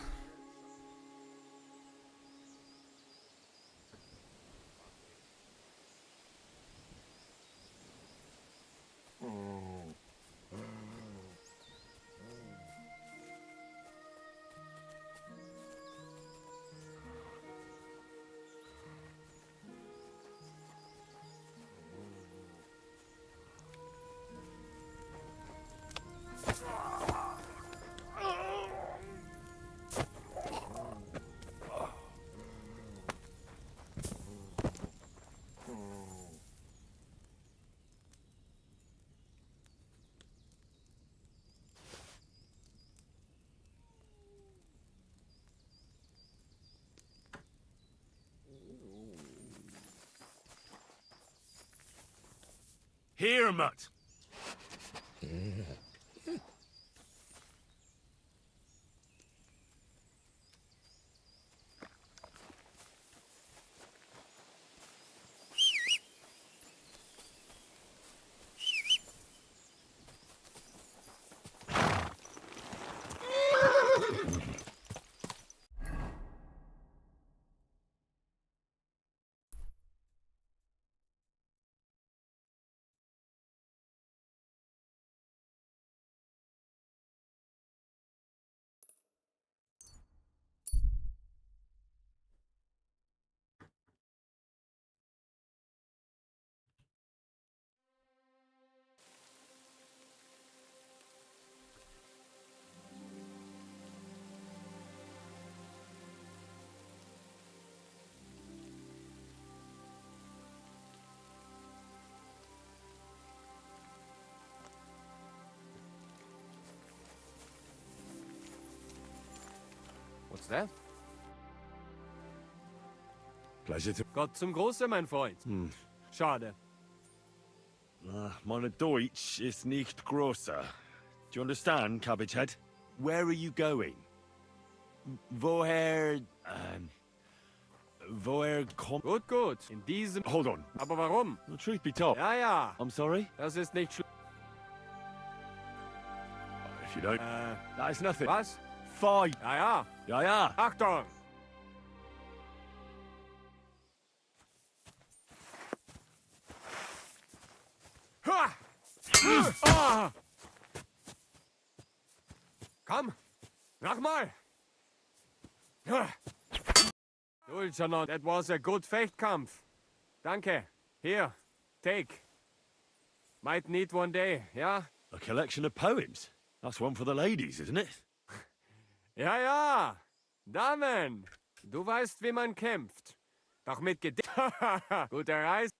Here, mutt. What's that? Pleasure to... Gott zum Große, mein Freund. Schade. Meine Deutsch ist nicht grosser. Do you understand, Cabbagehead? Where are you going? Woher... woher kommt... Gut, gut. In diesem... Hold on. Aber warum? The truth be told. Ja, ja. I'm sorry? Das ist nicht schlimm. If you don't... that is nothing. Was? Fine. Ja, ja. Ja, ja. Achtung! Ha! Ah! Komm, nochmal! Dulcenon, that was a good Fechtkampf. Danke. Here, take. Might need one day, yeah? A collection of poems. That's one for the ladies, isn't it? Ja, ja. Damen. Du weißt, wie man kämpft. Doch mit Gede Gute Reise.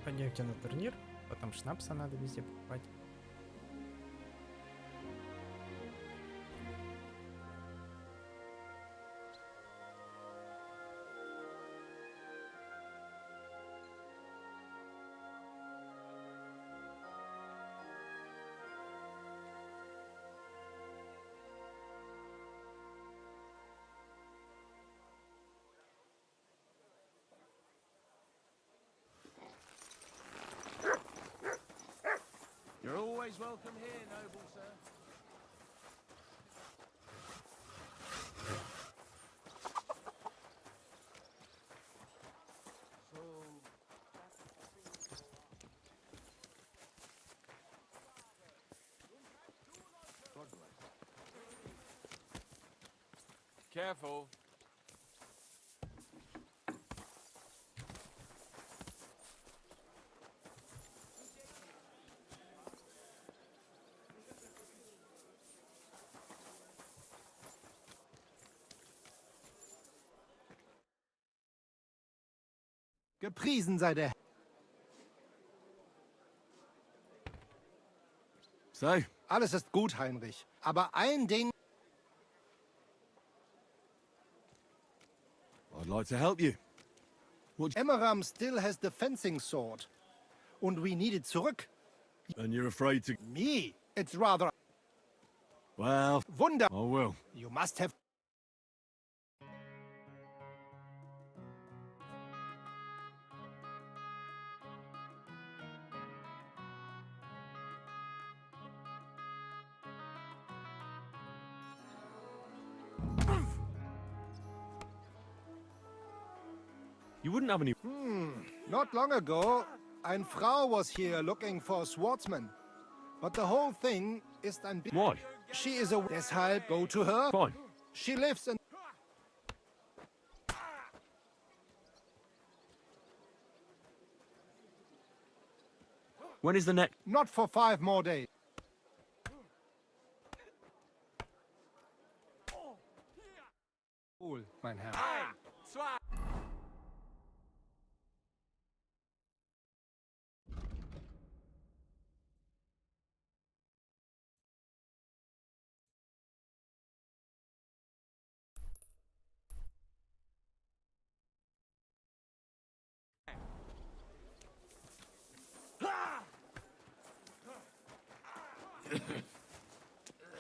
Пойдемте на турнир, потом шнапса надо везде покупать. You're always welcome here, noble sir. Careful. Gepriesen sei der. So, Alles ist gut, Heinrich. Aber ein Ding. I'd like to help you. Emmeram still has the fencing sword. Und we need it zurück. And you're afraid to... Me? It's rather... Well, Wunder. I will. You must have... You wouldn't have any... Not long ago, ein Frau was here looking for a swordsman. But the whole thing is ein bit... Why? She is a... Deshalb go to her. Fine. She lives in... When is the next... Not for 5 more days. Cool, mein Herr.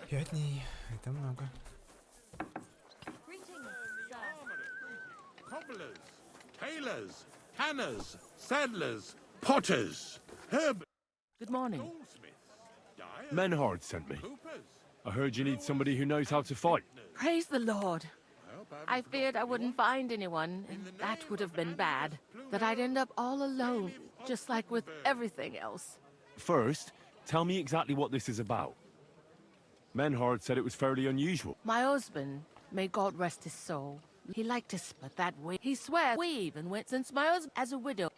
Пять дней. Это много. Cobblers, tailors, tanners, saddlers, potters, herb... Good morning. Menhard sent me. I heard you need somebody who knows how to fight. Praise the Lord. I feared I wouldn't find anyone, and that would have been bad. That I'd end up all alone, just like with everything else. First, tell me exactly what this is about. Menhard said it was fairly unusual. My husband, may God rest his soul, he liked to split that way. He swears we even went since my husband as a widow.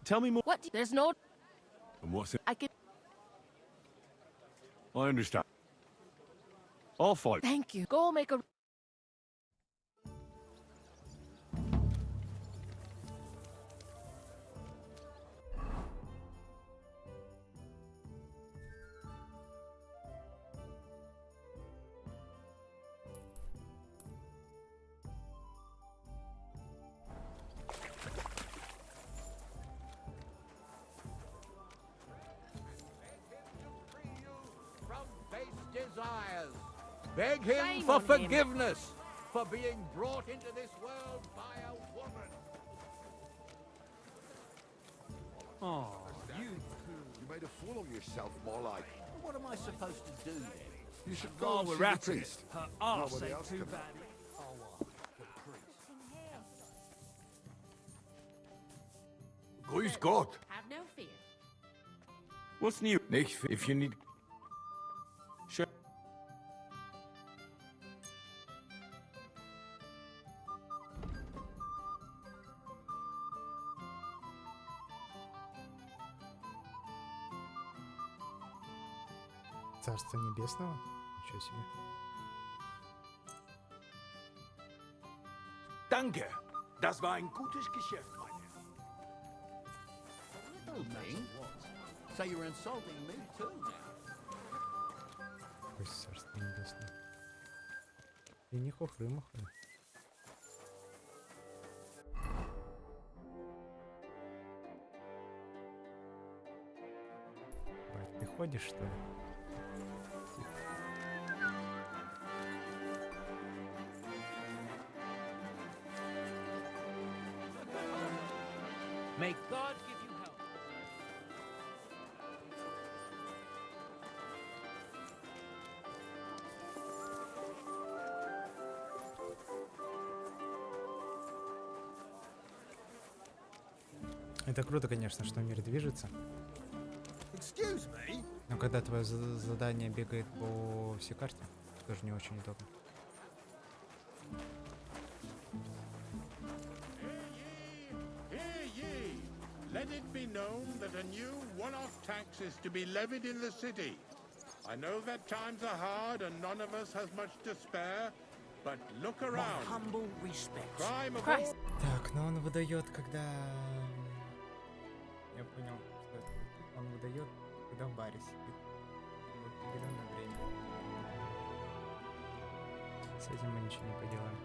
Tell me more. What? There's no... And what's it? I can... I understand. I'll fight. Thank you. Go make a... Beg him Shame for on him. forgiveness for being brought into this world by a woman. Oh, You made a fool of yourself, more like. What am I supposed to do then? You should while go and see we're the at it, priest. her arse Nobody ain't else too can. bad. Oh, what? The priest. Grüß Gott. Have no fear. What's new? Nicht, if you need... Sure. Царство Небесного? Ничего себе. Danke. Das war ein gutes Geschäft, mein Herr. Little thing. So you're insulting me too now. Какое Царство Небесное? И не хухры-мухры. Бать, ты ходишь, что ли? May God give you help. Это круто, конечно, что мир движется. Excuse me? Но когда твое задание бегает по всей карте, тоже не очень удобно. Hear ye! Let it be known that a new one-off tax is to be levied in the city. I know that times are hard and none of us has much to spare, but look My around. humble respects. Crime of Christ. Так, но он выдает, когда... Я понял, что это. Он выдает, когда в баре сидит. В определенное время. С этим мы ничего не поделаем.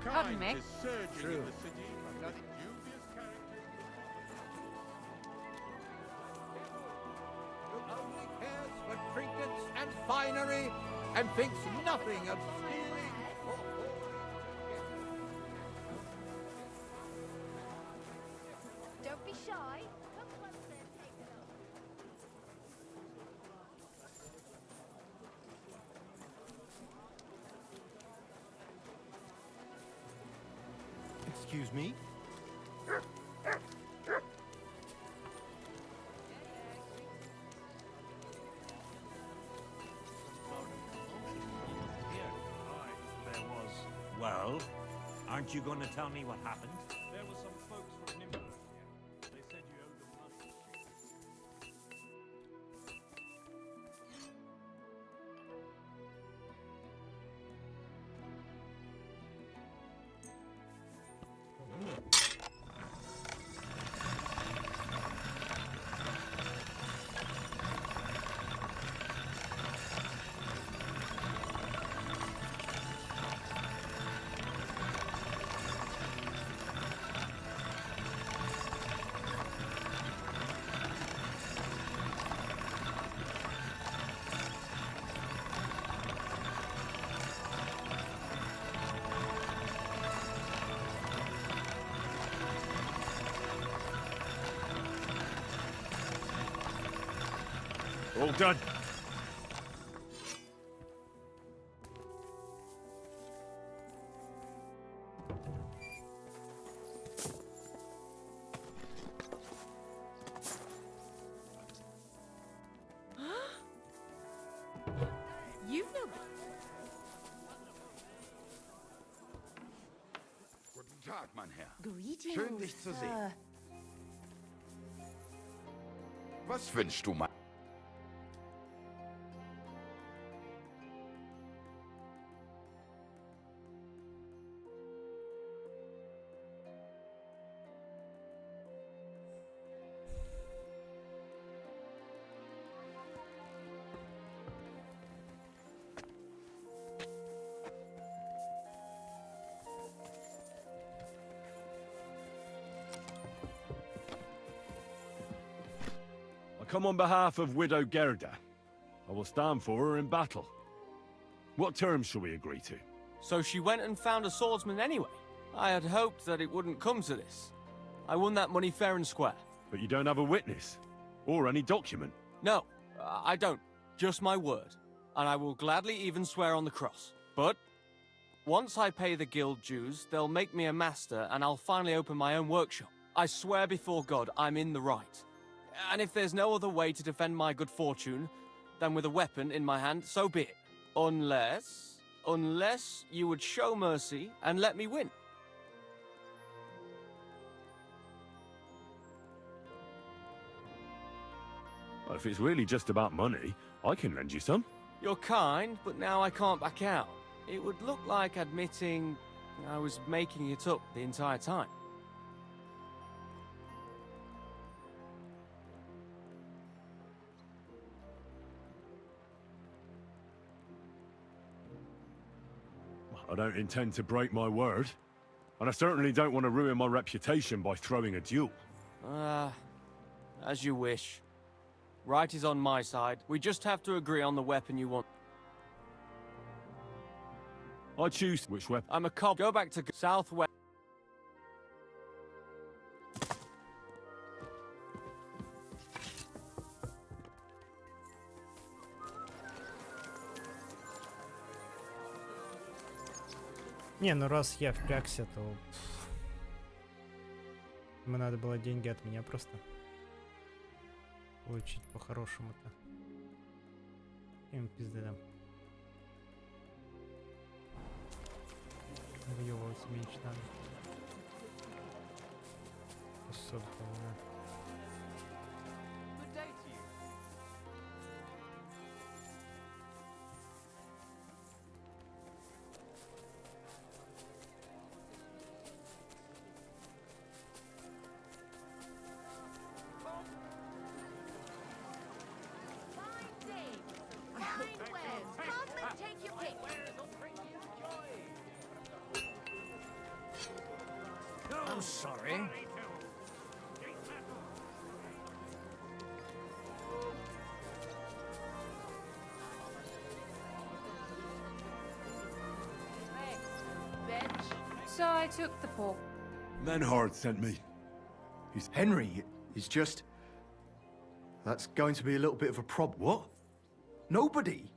Pardon me. Kind is surging True. in the city, but dubious characters Who only cares for trinkets and finery and thinks nothing of stealing or Don't be shy. Come closer and take a look. Excuse me? There was. Well, aren't you going to tell me what happened? There were some folks from Nimble here. They said you owed them money. All done. You feel Guten Tag, mein Herr. Greetings, Schön, dich zu sehen. sir. Was wünschst du, mein... come on behalf of Widow Gerda. I will stand for her in battle. What terms shall we agree to? So she went and found a swordsman anyway? I had hoped that it wouldn't come to this. I won that money fair and square. But you don't have a witness? Or any document? No, I don't. Just my word. And I will gladly even swear on the cross. But once I pay the guild dues, they'll make me a master and I'll finally open my own workshop. I swear before God I'm in the right. And if there's no other way to defend my good fortune than with a weapon in my hand, so be it. Unless you would show mercy and let me win. Well, if it's really just about money, I can lend you some. You're kind, but now I can't back out. It would look like admitting I was making it up the entire time. I don't intend to break my word. And I certainly don't want to ruin my reputation by throwing a duel. As you wish. Right is on my side. We just have to agree on the weapon you want. I choose which weapon. I'm a cob. Go back to southwest. Не, ну раз я впрягся, то... Ему надо было деньги от меня просто получить по-хорошему-то. Им пизды дам. Выёбываться меньше надо. Особо, да. I'm sorry. So I took the pork. Menhard sent me. Henry is just... That's going to be a little bit of a problem. What? Nobody?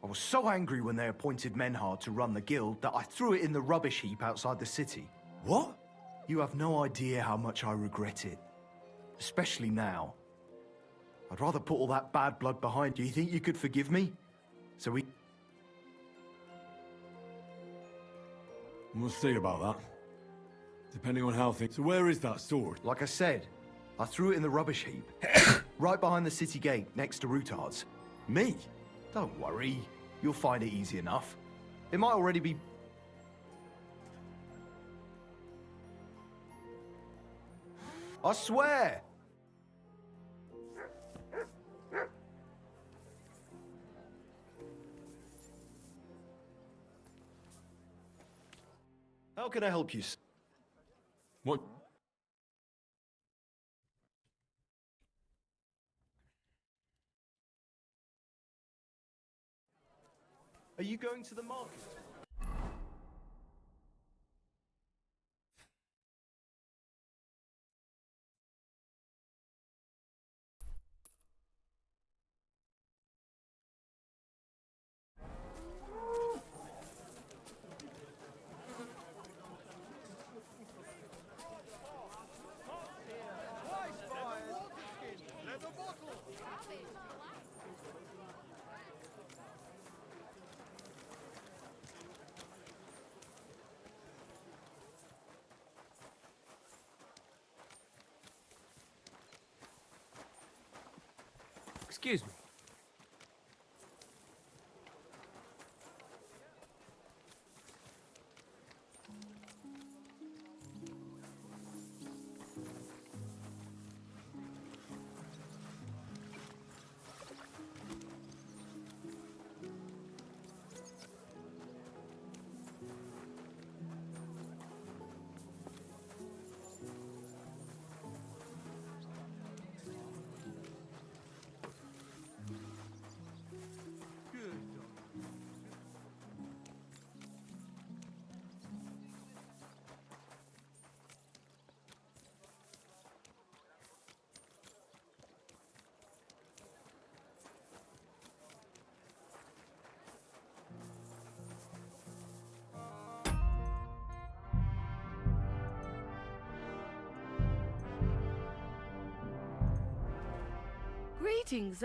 I was so angry when they appointed Menhard to run the guild that I threw it in the rubbish heap outside the city. What? You have no idea how much I regret it. Especially now. I'd rather put all that bad blood behind. Do you think you could forgive me? So we... We'll see about that. Depending on how things... So where is that sword? Like I said, I threw it in the rubbish heap. Right behind the city gate, next to Routard's. Me? Don't worry. You'll find it easy enough. It might already be... I swear! How can I help you? What? Are you going to the market? Excuse me. Greetings.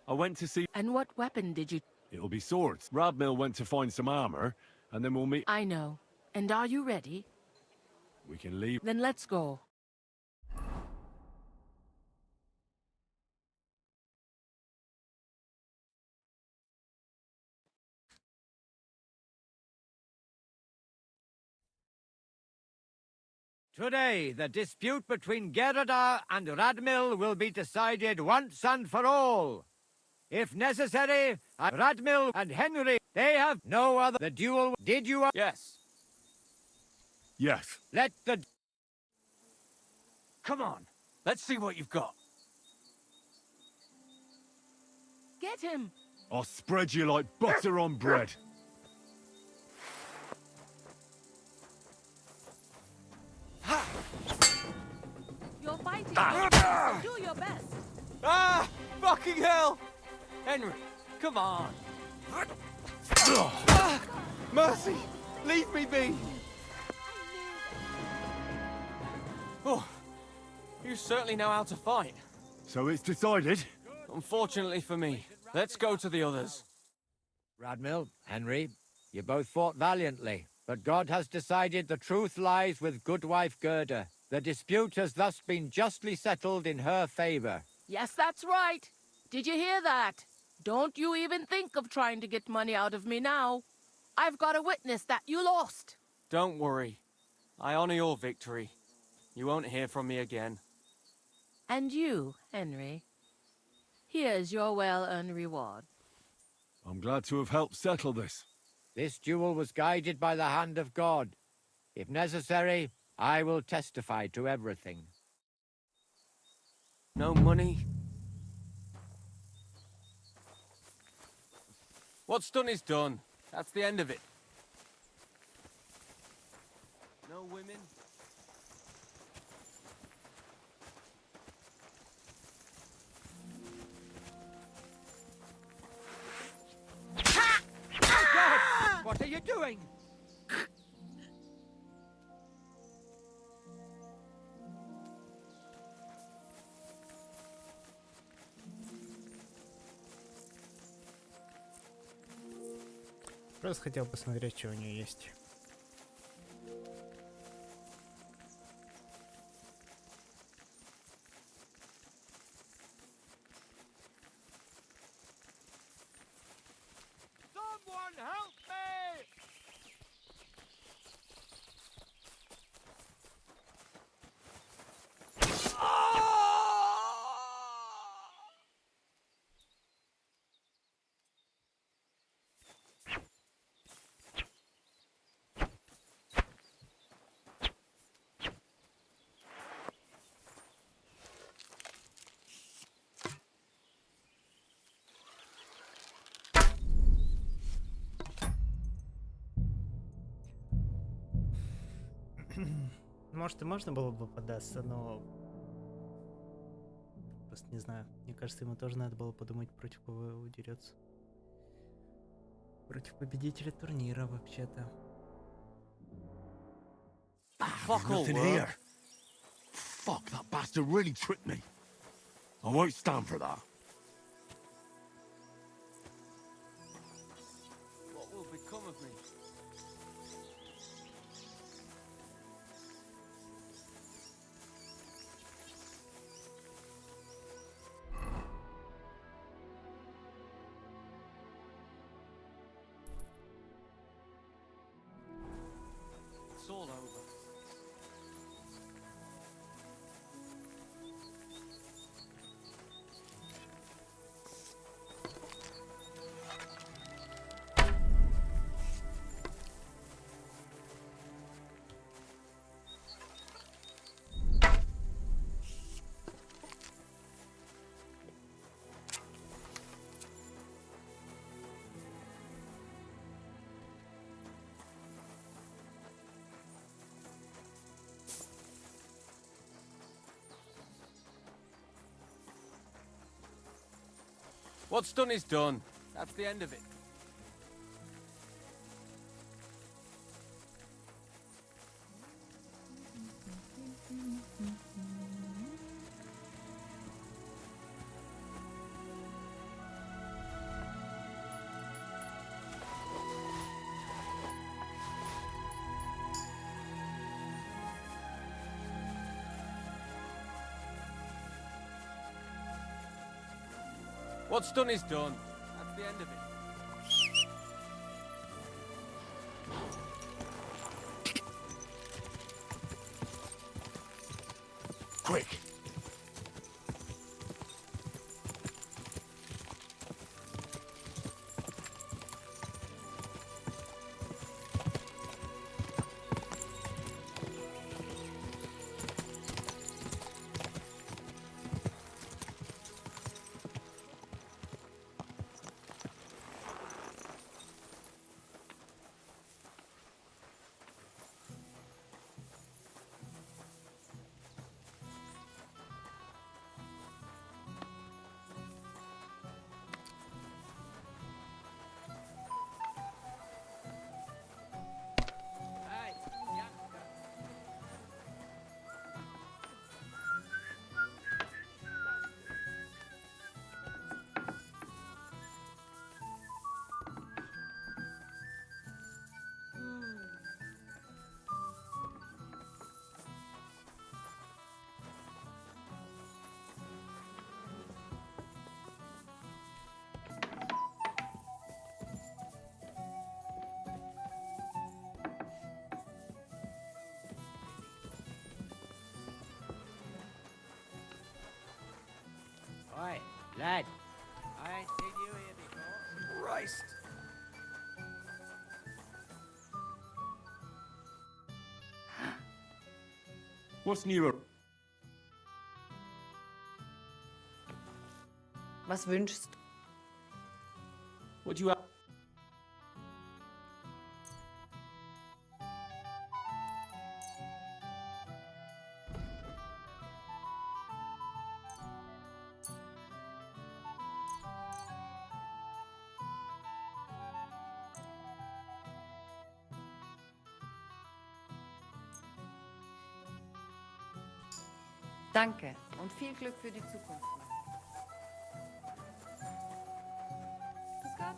I went to see... And what weapon did you... It'll be swords. Radmill went to find some armor, and then we'll meet... I know. And are you ready? We can leave... Then let's go. Today, the dispute between Geradar and Radmill will be decided once and for all. If necessary, Radmill and Henry, they have no other... The duel... Did you... Yes. Yes. Let the... Come on. Let's see what you've got. Get him. I'll spread you like butter on bread. You're fighting. Do your best. Ah! Fucking hell! Henry, come on. Mercy! Leave me be! Oh, you certainly know how to fight. So it's decided? Unfortunately for me. Let's go to the others. Radmill, Henry, you both fought valiantly, but God has decided the truth lies with Goodwife Gerda. The dispute has thus been justly settled in her favor. Yes, that's right. Did you hear that? Don't you even think of trying to get money out of me now. I've got a witness that you lost. Don't worry. I honor your victory. You won't hear from me again. And you, Henry. Here's your well-earned reward. I'm glad to have helped settle this. This duel was guided by the hand of God. If necessary, I will testify to everything. No money? What's done is done. That's the end of it. No women? God! What are you doing? Просто хотел посмотреть, что у нее есть. Someone help me! Может, и можно было бы податься, но... Просто не знаю. Мне кажется, ему тоже надо было подумать, против кого удерется. Против победителя турнира, вообще-то. Fuck all here. Fuck, that bastard really tricked me. I won't stand for that. What will become of me? It's all over. What's done is done. That's the end of it. What's done is done. That's the end of it. Quick! Oi, lad. I ain't seen you here before. Christ! What's new? Was wünschst du? What do you have? Danke und viel Glück für die Zukunft. Grüß Gott.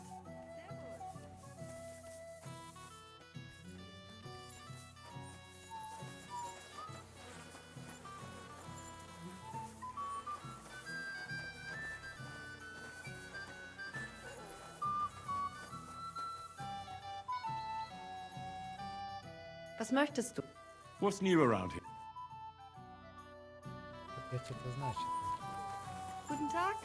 Was möchtest du? What's new around here? Что это значит? Guten Tag.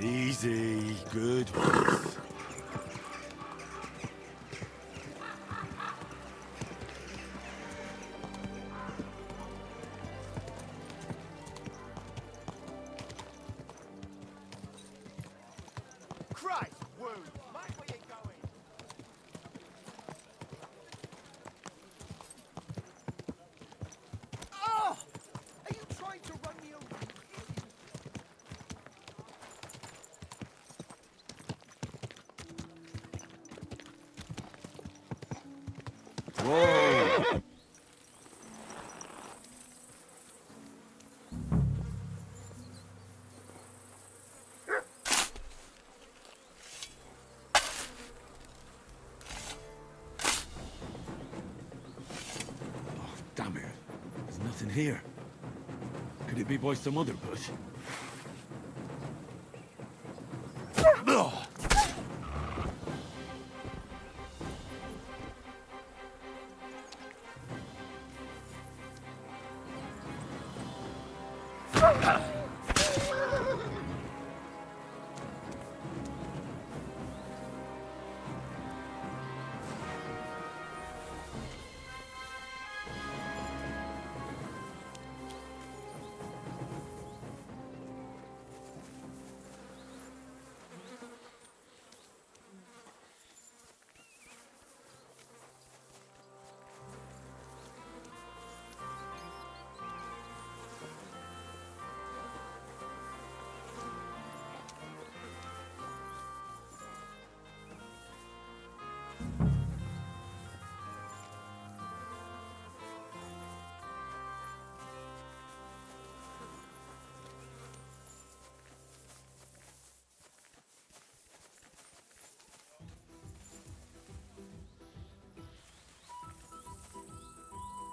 Easy, good boys. Christ, wound! Mate, where you going? Oh! Are you trying to run me over? Whoa! Damn it. There's nothing here. Could it be by some other bush?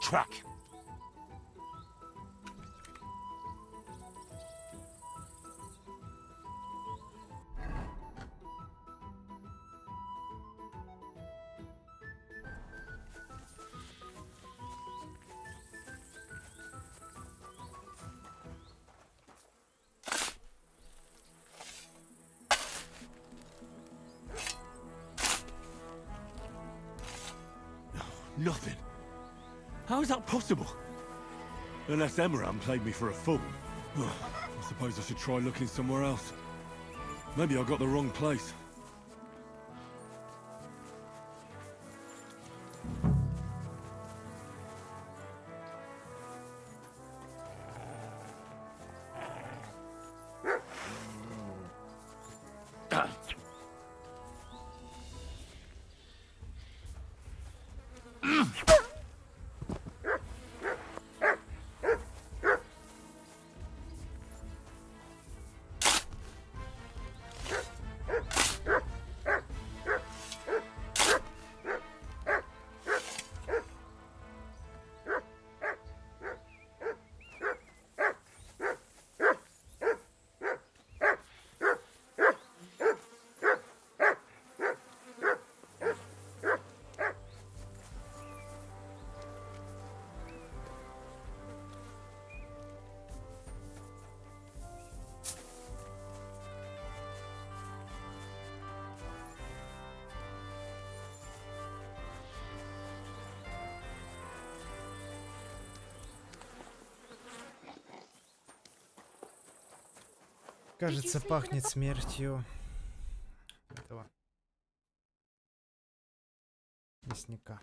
Track. Nothing. How is that possible? Unless Emran played me for a fool. I suppose I should try looking somewhere else. Maybe I got the wrong place. Кажется, пахнет смертью этого мясника.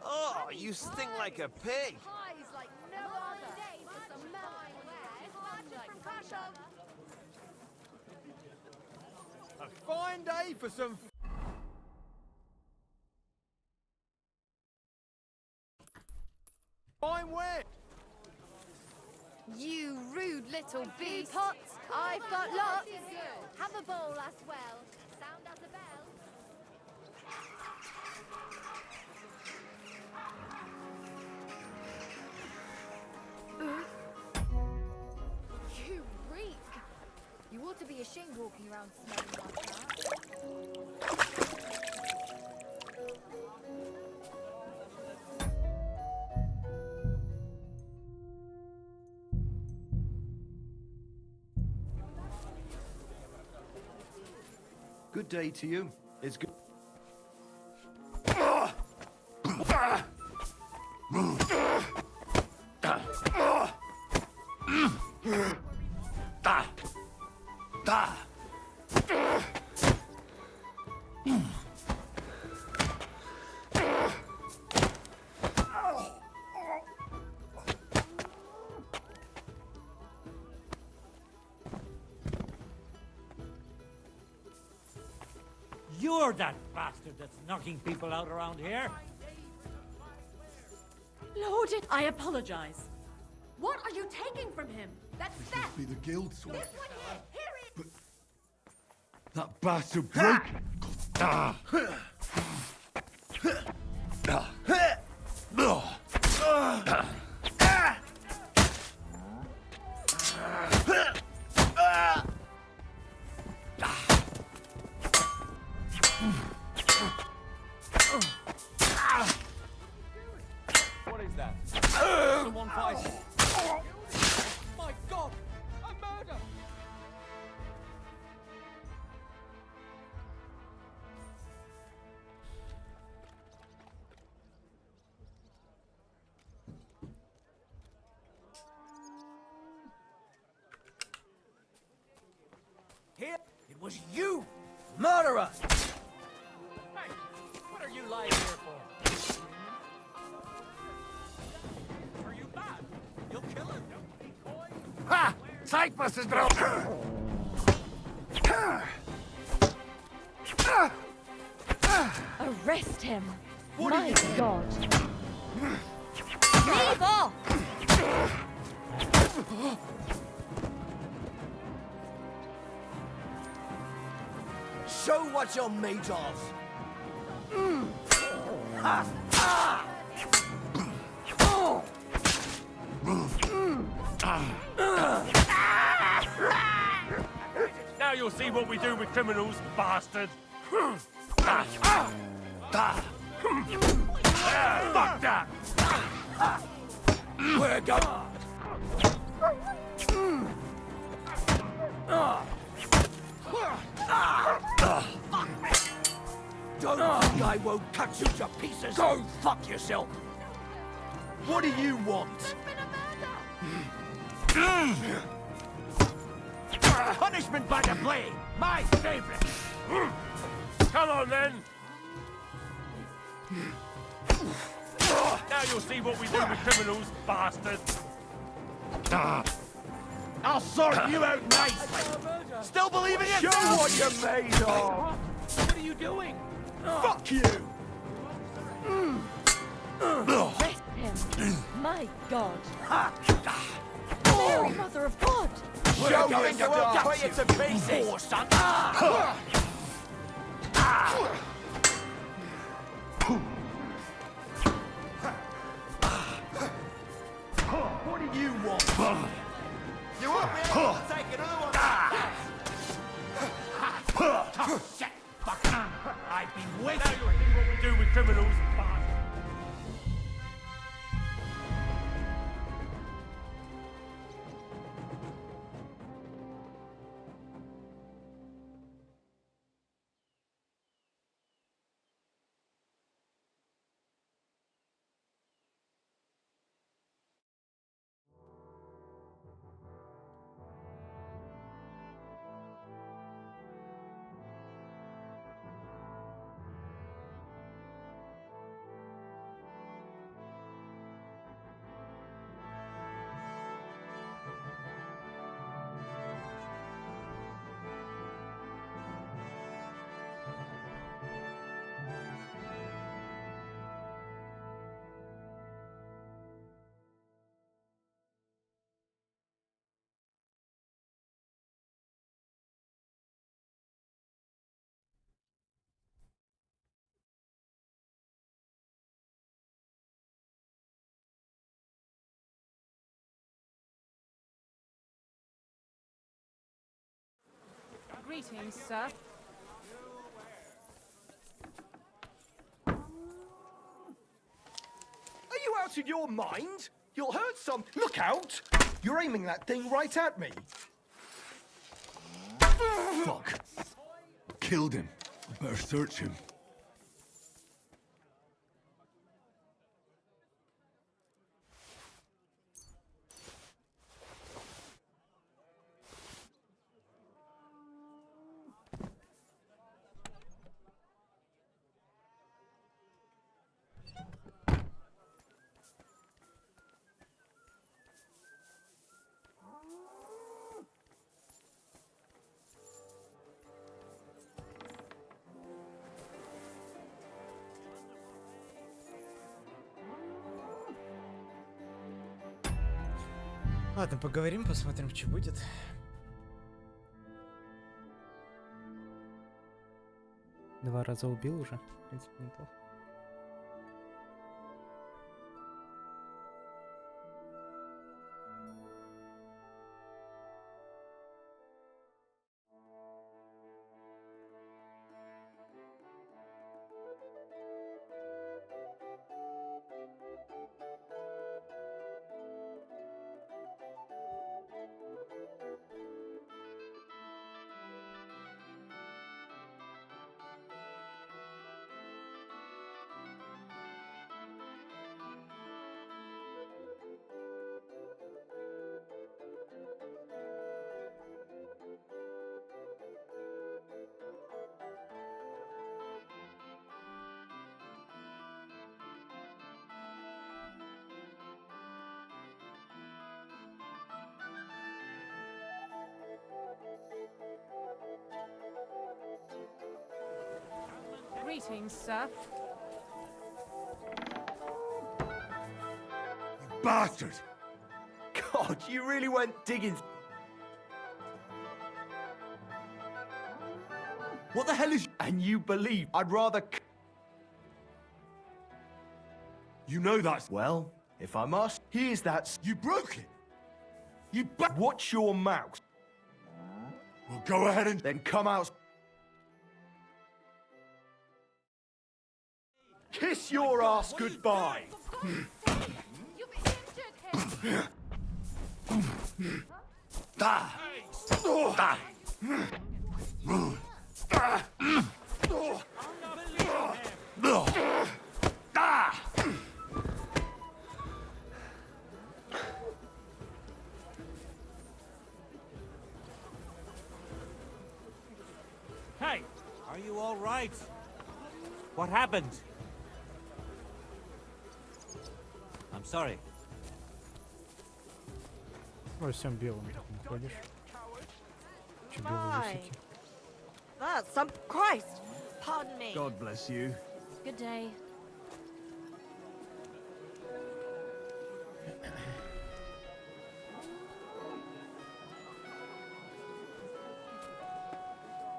Oh, you stink like a pig. A fine day for some fine wet. You rude little beast. Pots, I've got lots. Have a bowl as well. Sound as a bell. You reek. You ought to be ashamed walking around smelling like that. Good day to you. It's good. You're that bastard that's knocking people out around here. Lord, I apologize. What are you taking from him? That's theft. Be the guild sword. This one here. Here it. That bastard broke. What is that? Someone fighting. My God! A murder! Here, it was you, murderer! Hey, what are you lying here for? Are you bad? You'll kill him. Ha! Cyprus is broken! Arrest him. What My are you... God. Leave off. Show what you're made of! Ha! Ah! Now you'll see what we do with criminals, bastard! Fuck that! We're going! Don't think I won't cut you to pieces! Go fuck yourself! What do you want? Punishment by the blade! My favorite! Come on, then! Now you'll see what we do with criminals, bastard! I'll sort you out nicely! Still believing it? Show what you're made of! What are you doing? Fuck you! Arrest him. My God. Mary, Mother of God. Show going to cut you to pieces! Poor son! What do you want? You won't be able to take another one! Shit! Fuck! I've been waiting! Now you'll see what we do with criminals, bastard! Greetings, sir. Are you out of your mind? You'll hurt some. Look out! You're aiming that thing right at me. Fuck. killed him. Better search him. Ладно, поговорим, посмотрим, что будет. Два раза убил уже. В принципе, неплохо. Greetings, sir. Bastard! God, you really went digging. What the hell is... And you believe I'd rather... You know that's... Well, if I must, here's that... You broke it! You... Watch your mouth! Well, go ahead and... Then come out... Kiss your ass goodbye! Hey, are you all right? What happened? I'm sorry. Во всем белом так ходишь. Че белые усики? Some Christ! Pardon me. God bless you. Good day.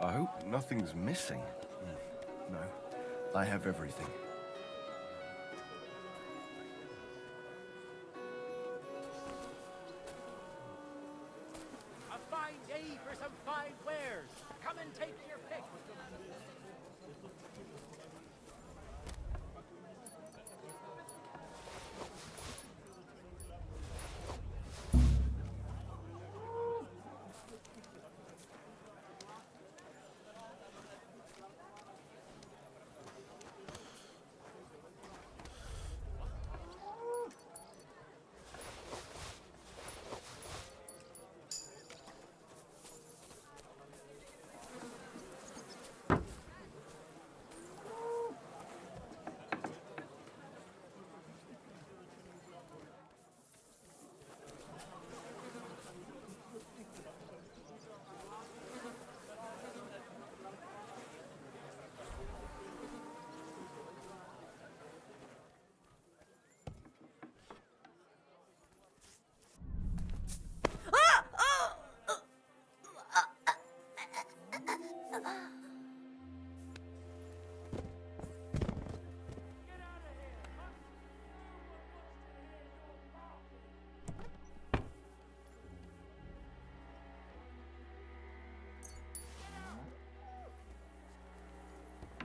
I hope nothing's missing. No, I have everything. A fine day for some fine wares. Come and take your pick.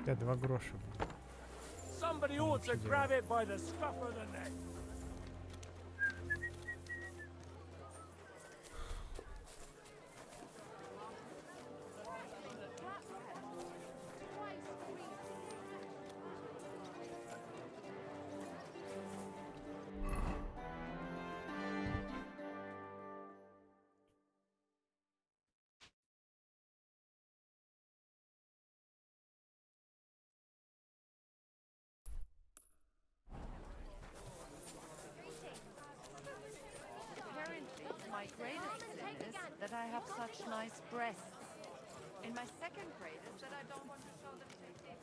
Да, 2 гроша. Somebody ought to grab it by the scruff of the neck. express. And my second grade is that I don't want to show them anything.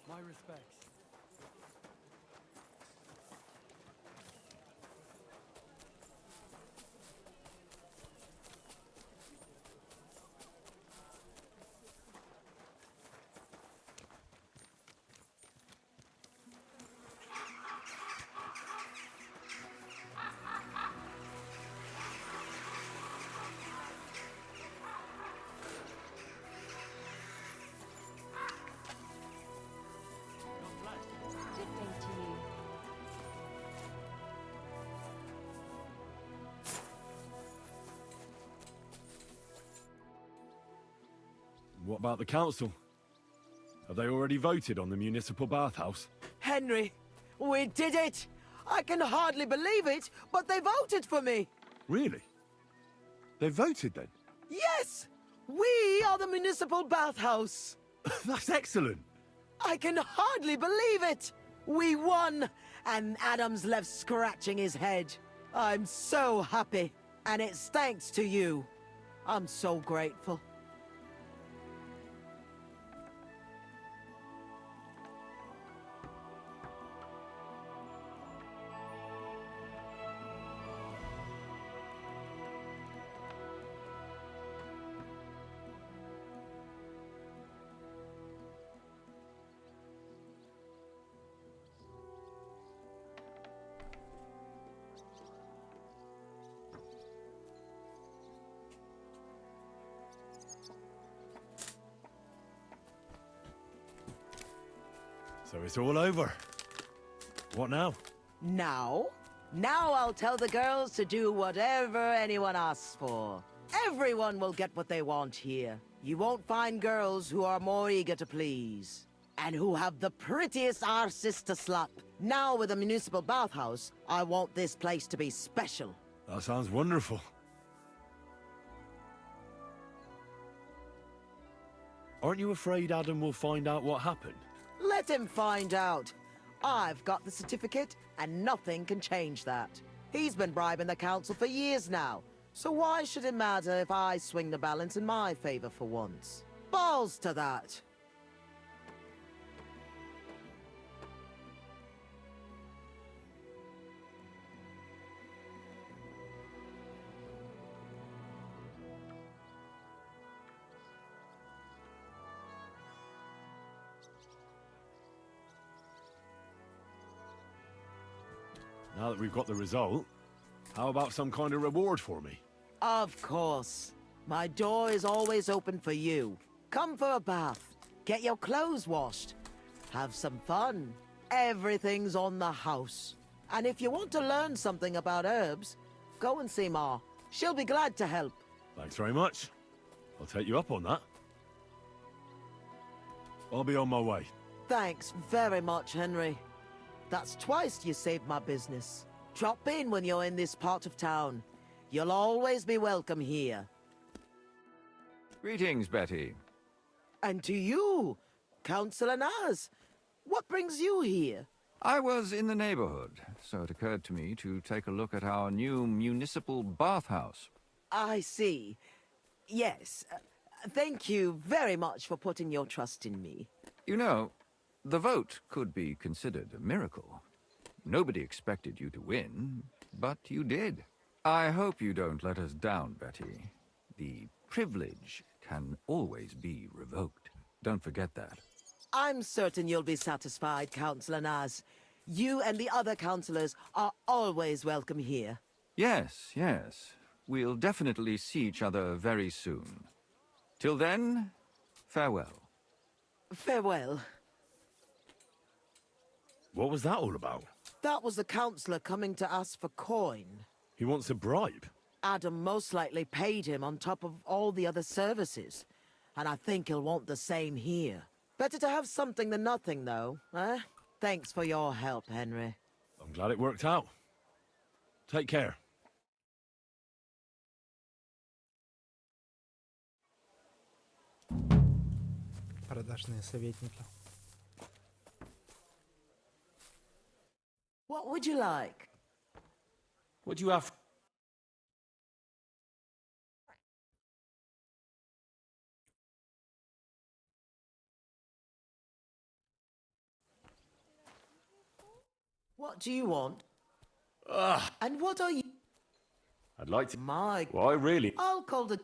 My respects. Good day to you. What about the council? Have they already voted on the municipal bathhouse? Henry, we did it! I can hardly believe it, but they voted for me! Really? They voted then? Yes! We are the municipal bathhouse! That's excellent! I can hardly believe it! We won! And Adam's left scratching his head. I'm so happy. And it's thanks to you. I'm so grateful. So it's all over. What now? Now? Now I'll tell the girls to do whatever anyone asks for. Everyone will get what they want here. You won't find girls who are more eager to please. And who have the prettiest arses to slap. Now with the municipal bathhouse, I want this place to be special. That sounds wonderful. Aren't you afraid Adam will find out what happened? Let him find out. I've got the certificate, and nothing can change that. He's been bribing the council for years now, so why should it matter if I swing the balance in my favor for once? Balls to that. Now that we've got the result, how about some kind of reward for me? Of course. My door is always open for you. Come for a bath. Get your clothes washed. Have some fun. Everything's on the house. And if you want to learn something about herbs, go and see Ma. She'll be glad to help. Thanks very much. I'll take you up on that. I'll be on my way. Thanks very much, Henry. That's twice you saved my business. Drop in when you're in this part of town. You'll always be welcome here. Greetings, Betty. And to you, Councillor Naz. What brings you here? I was in the neighborhood, so it occurred to me to take a look at our new municipal bathhouse. I see. Yes. Thank you very much for putting your trust in me. You know, the vote could be considered a miracle. Nobody expected you to win, but you did. I hope you don't let us down, Betty. The privilege can always be revoked. Don't forget that. I'm certain you'll be satisfied, Councillor Naz. You and the other councillors are always welcome here. Yes, yes. We'll definitely see each other very soon. Till then, farewell. Farewell. What was that all about? That was the councillor coming to ask for coin. He wants a bribe. Adam most likely paid him on top of all the other services. And I think he'll want the same here. Better to have something than nothing, though, eh? Thanks for your help, Henry. I'm glad it worked out. Take care. Продажные советники. What would you like? What do you have What do you want? Ugh. And what are you? I'd like to. My. Well, I really. I'll call the.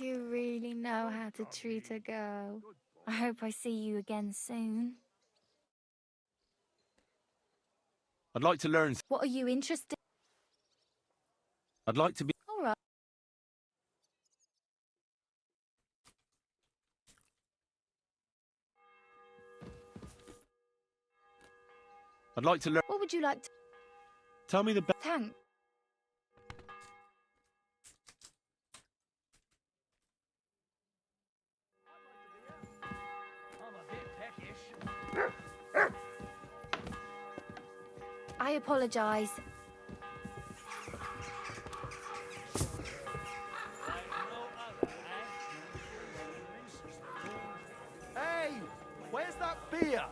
You really know how to treat a girl. I hope I see you again soon. I'd like to learn. What are you interested? I'd like to be. All right. I'd like to learn. What would you like to? Tell me the best. Thanks. I apologize. Hey, where's that beer?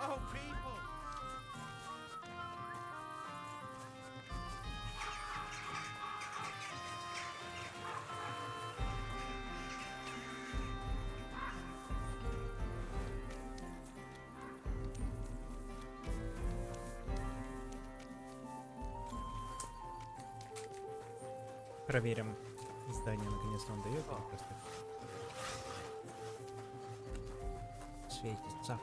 Oh, people! Проверим. Здание наконец-то он дает, или просто светится.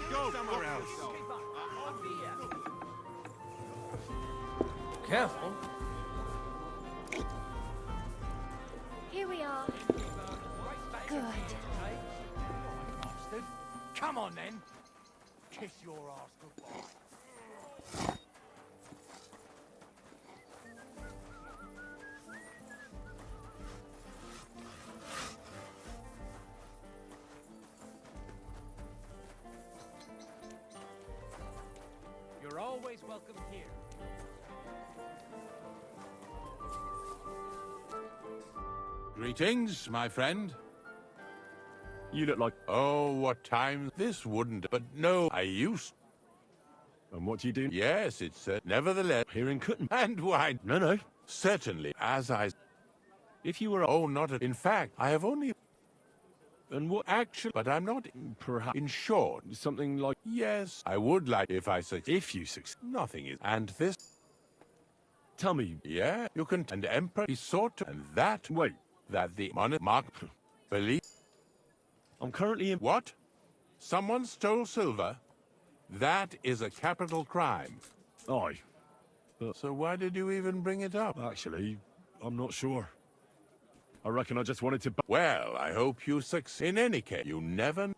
Go somewhere else. Careful. Here we are. Good. Come on then. Kiss your ass goodbye. You're always welcome here. Greetings, my friend. You look like. Oh, what time this wouldn't, but no, I used. And what do you do? Yes, it's nevertheless Here in Cutton. and wine. No. Certainly, as I. If you were. Oh, not in fact, I have only. And what? Actually, but I'm not. Perhaps. In short, Something like. yes, I would like if I succeed. If you succeed. Nothing is. And this. Tell me. Yeah, you can. And emperor is sought to. And that. Wait. That the monarch. Believe. I'm currently in. What? Someone stole silver? That is a capital crime. Aye. So why did you even bring it up? Actually, I'm not sure. I reckon I just wanted to. Well, I hope you succeed. In any case, you never.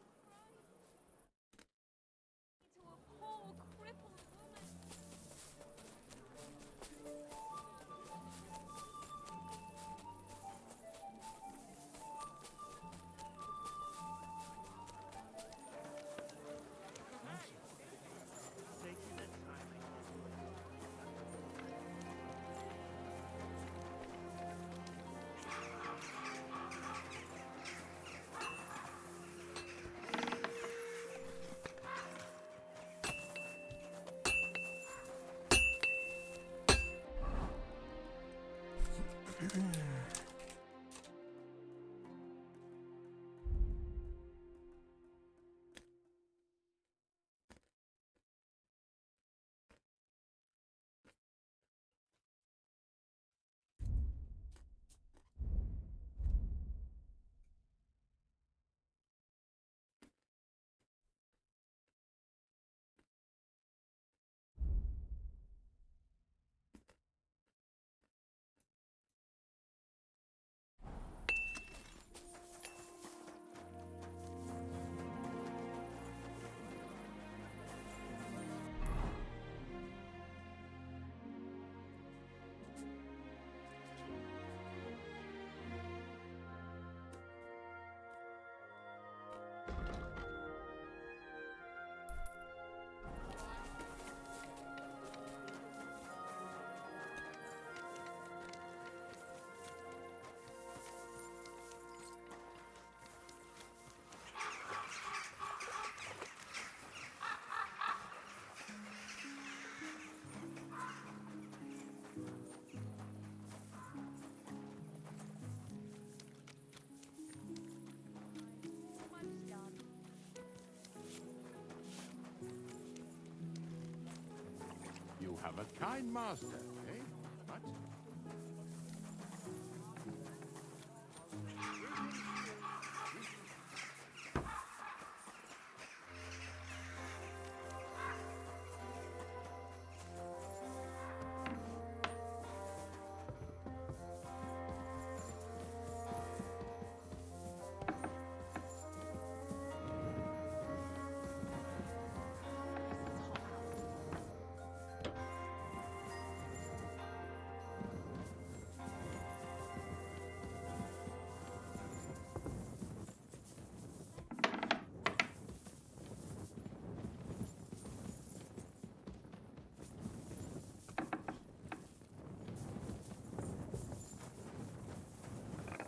You have a kind master, eh? What?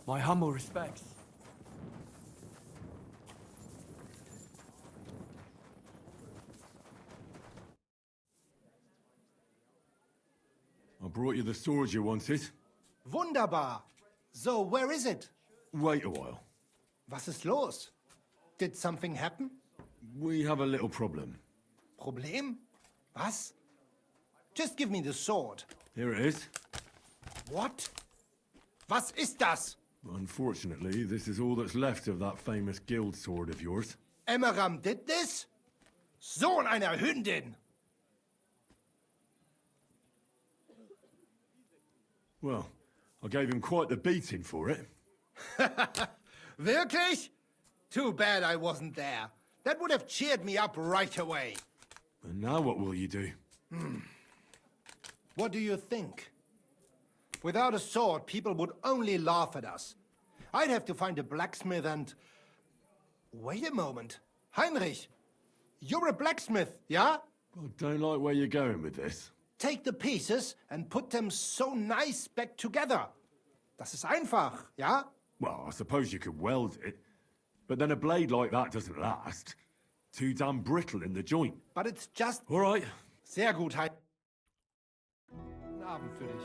My humble respects. I brought you the sword you wanted. Wunderbar. So, where is it? Wait a while. Was ist los? Did something happen? We have a little problem. Problem? Was? Just give me the sword. Here it is. What? Was ist das? Unfortunately, this is all that's left of that famous guild sword of yours. Emmeram did this? Sohn einer Hündin! Well, I gave him quite the beating for it. Wirklich? Too bad I wasn't there. That would have cheered me up right away. And now what will you do? What do you think? Without a sword, people would only laugh at us. I'd have to find a blacksmith and... Wait a moment. Heinrich, you're a blacksmith, yeah? I don't like where you're going with this. Take the pieces and put them so nice back together. Das ist einfach, ja? Well, I suppose you could weld it. But then a blade like that doesn't last. Too damn brittle in the joint. But it's just... All right. Sehr gut, Heinrich. Guten Abend für dich.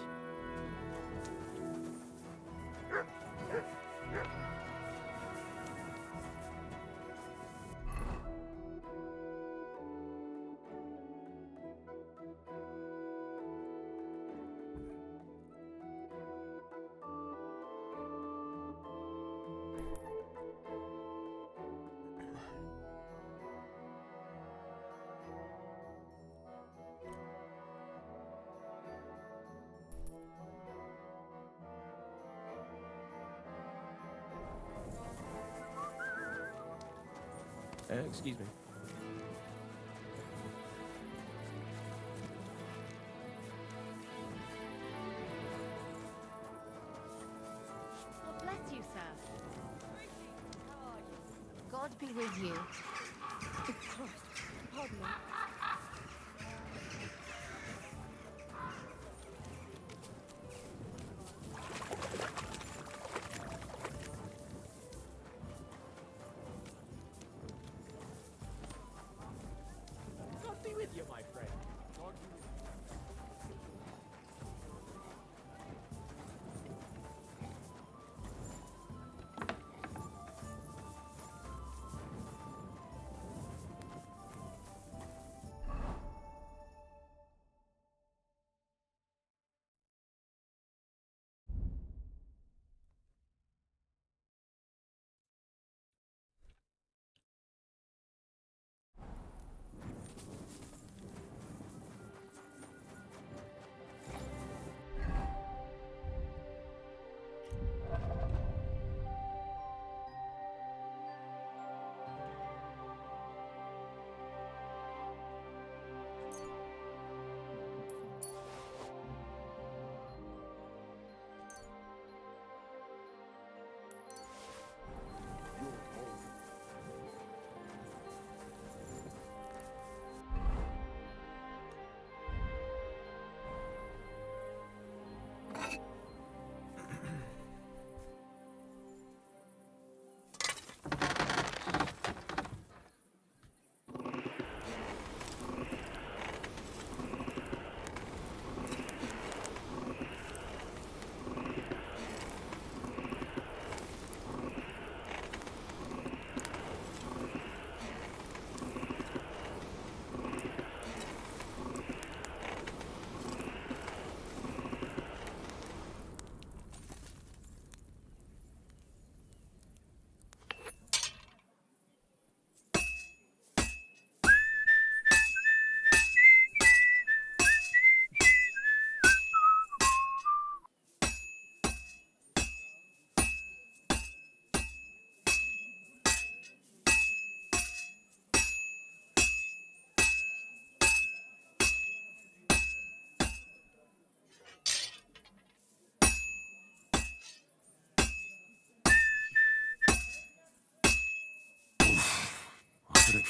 Excuse me. God bless you, sir. God be with you. Pardon me. God be with you, my friend.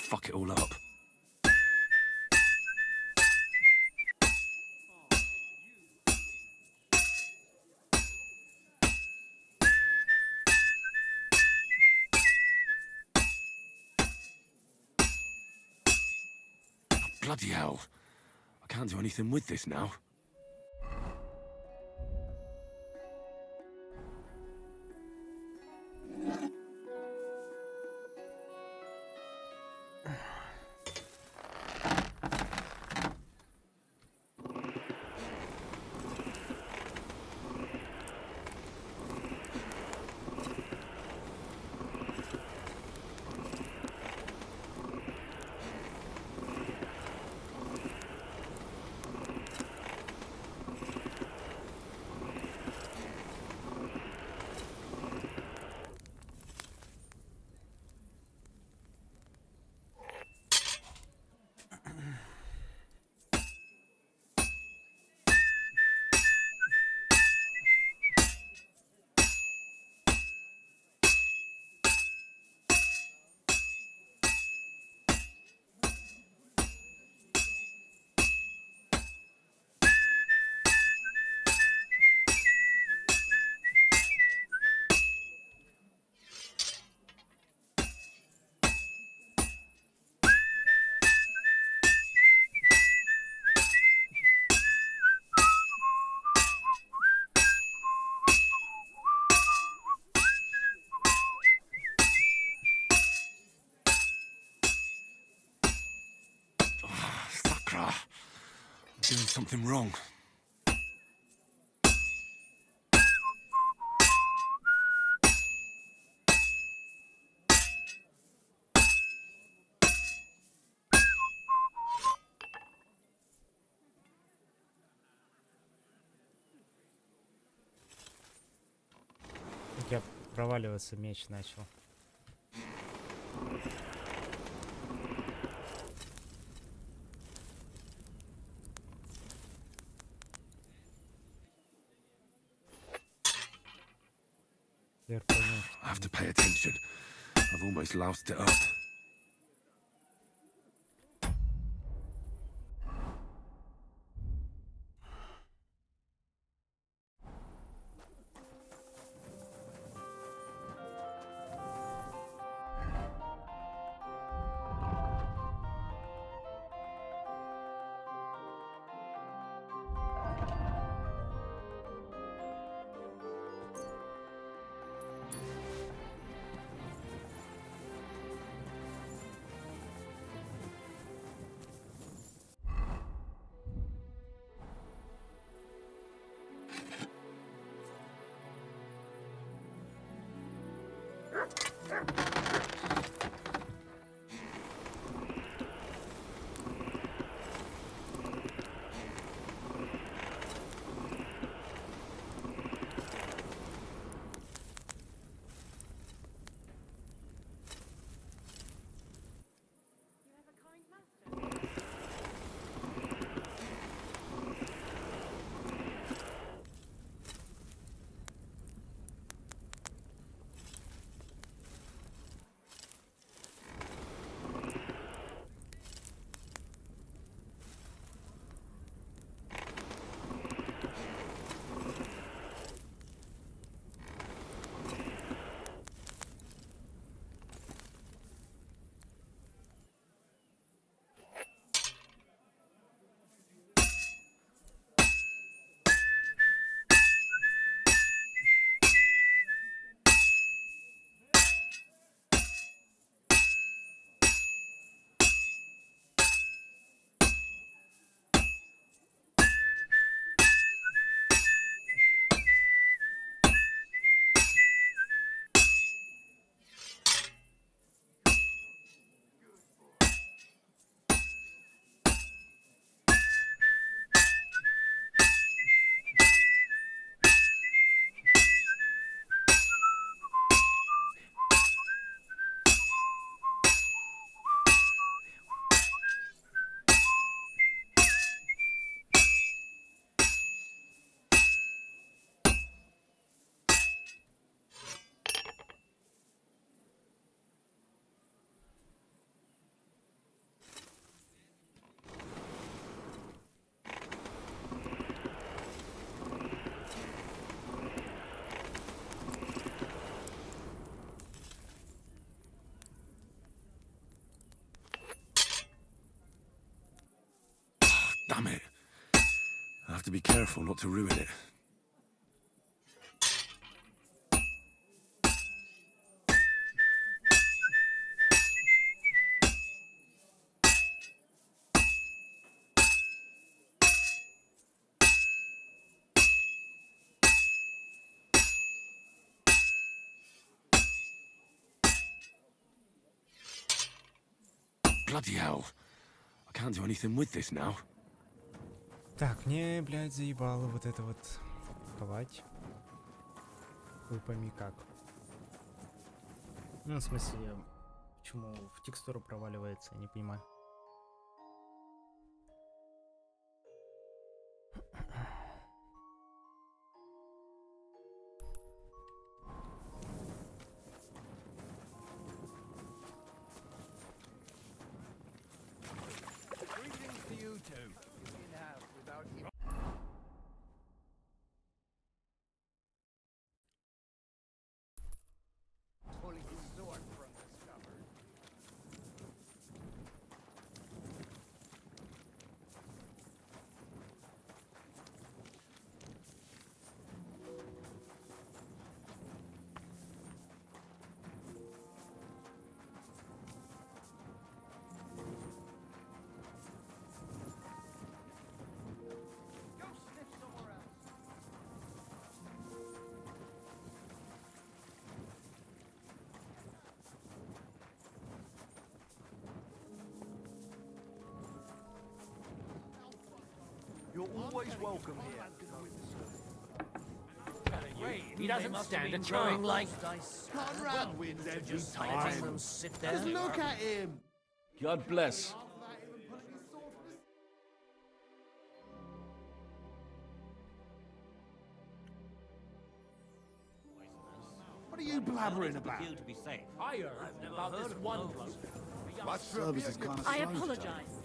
fuck it all up. Bloody hell. I can't do anything with this now. I'm doing something wrong. Как я проваливаться меч начал. I have to pay attention. I've almost loused it up. Damn it. I have to be careful not to ruin it. Bloody hell. I can't do anything with this now. Так, мне, блядь, заебало вот это вот ховать. Вы пойми как. Ну, в смысле, почему в текстуру проваливается, я не понимаю. Greetings to you two. Pulling his sword from the scabbard. Go sniff somewhere else. You're always welcome here. He doesn't stand a chance. Like dice. Conrad wins every Just time. letting them sit there. Just look at him. God bless. What are you blabbering about? To be safe. I heard about this one bloke. My service is kind of I apologize.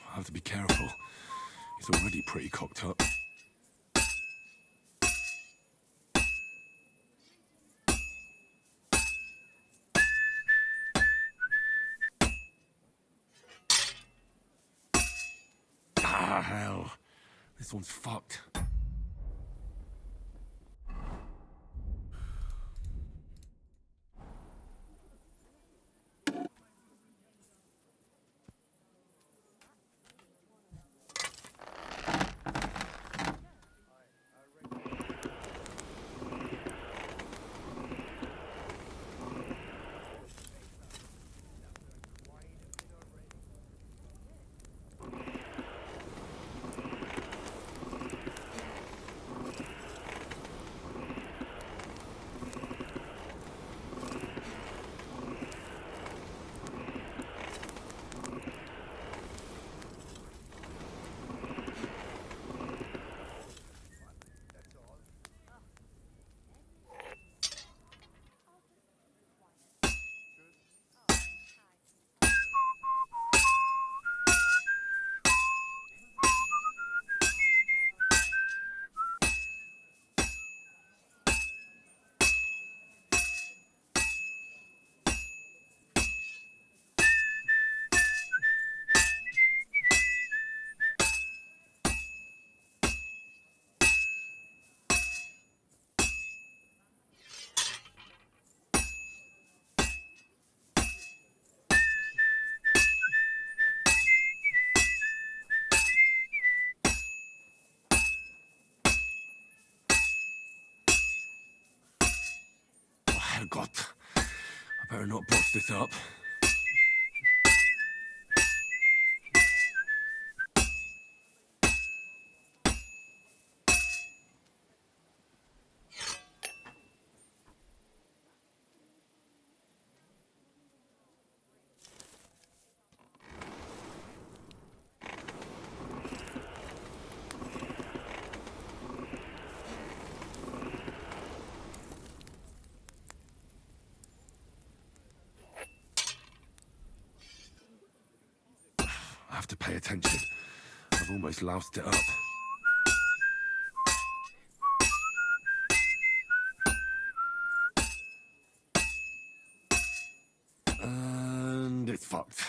I have to be careful. He's already pretty cocked up. Ah, hell. This one's fucked. Herrgott. I better not bust this up. I have to pay attention. I've almost loused it up. And it's fucked.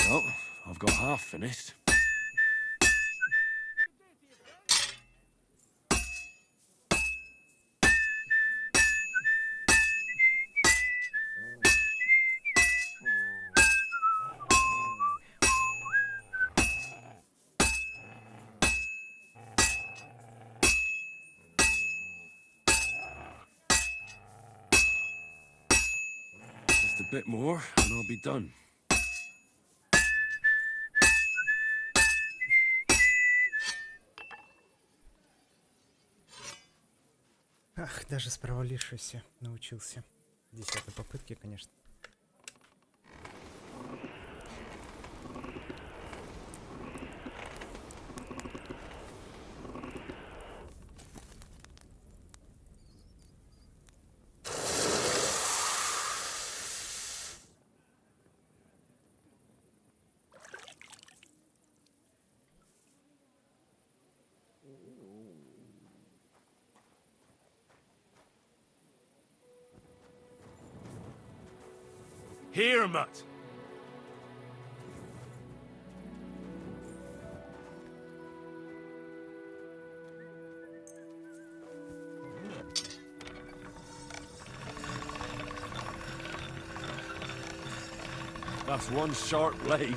Well, I've got half finished. Just a bit more and I'll be done. Ах, даже с провалившейся научился. 10-й попытки, конечно. Here, mutt! That's one sharp blade.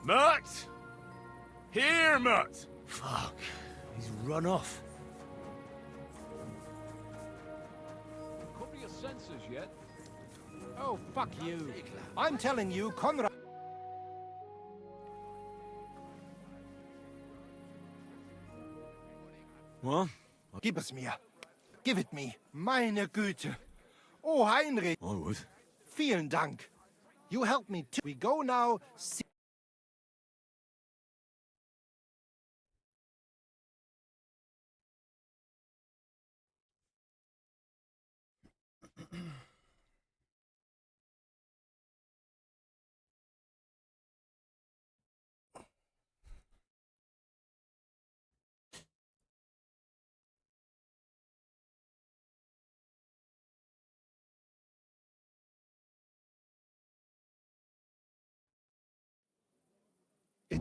Mutt! Here, Mutt! Fuck. He's run off. Come to your senses yet? Oh, fuck you. I'm telling you, Conrad. What? Gib es mir. Give it me. Meine Güte. Oh, Heinrich. I would. Vielen Dank. You helped me too. We go now.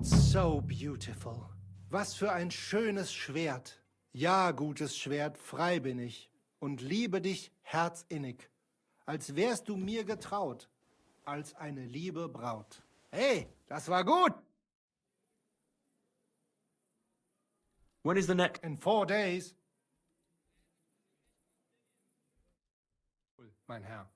It's so beautiful. Was für ein schönes Schwert. Ja, gutes Schwert, frei bin ich und liebe dich herzinnig, als wärst du mir getraut, als eine liebe Braut. Hey, das war gut! When is the next? In 4 days. Mein Herr.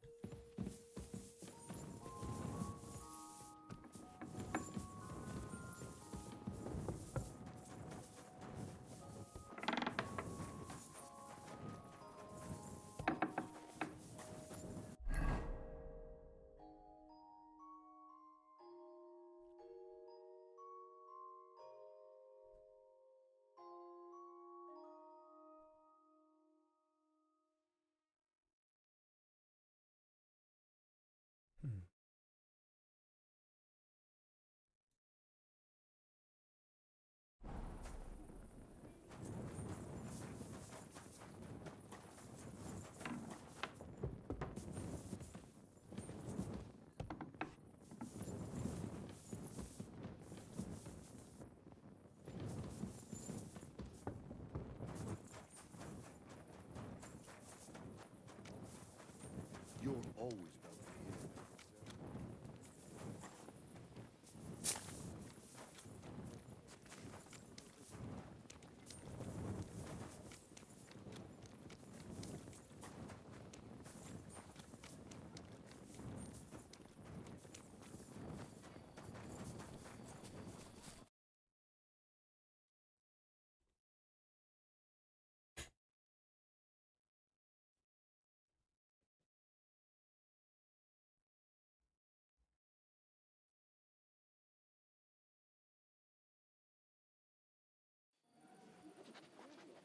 You're always welcome here.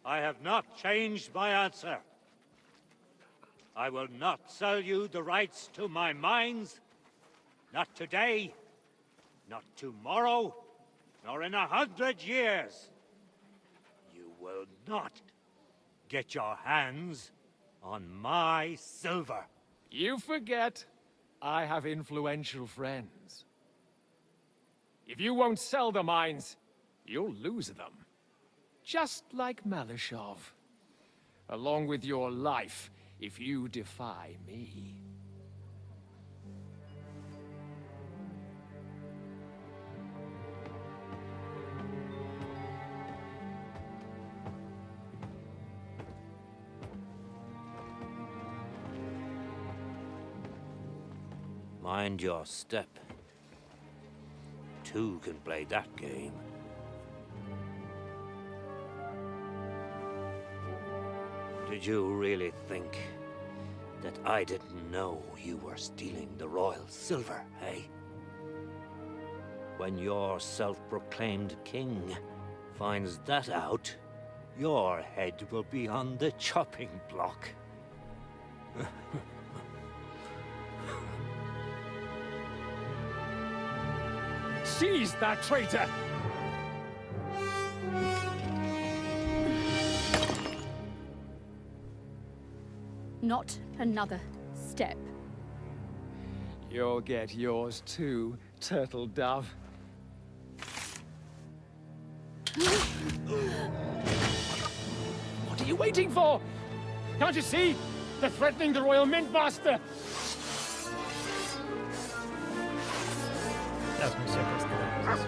I have not changed my answer. I will not sell you the rights to my mines. Not today, not tomorrow, nor in 100 years. You will not get your hands on my silver. You forget, I have influential friends. If you won't sell the mines, you'll lose them. Just like Malishov. Along with your life, if you defy me. Mind your step. Two can play that game. Did you really think that I didn't know you were stealing the royal silver, eh? When your self-proclaimed king finds that out, your head will be on the chopping block. Seize that traitor! Not another step. You'll get yours too, turtle dove. What are you waiting for? Can't you see? They're threatening the Royal Mint Master! Сейчас мы все просто здесь.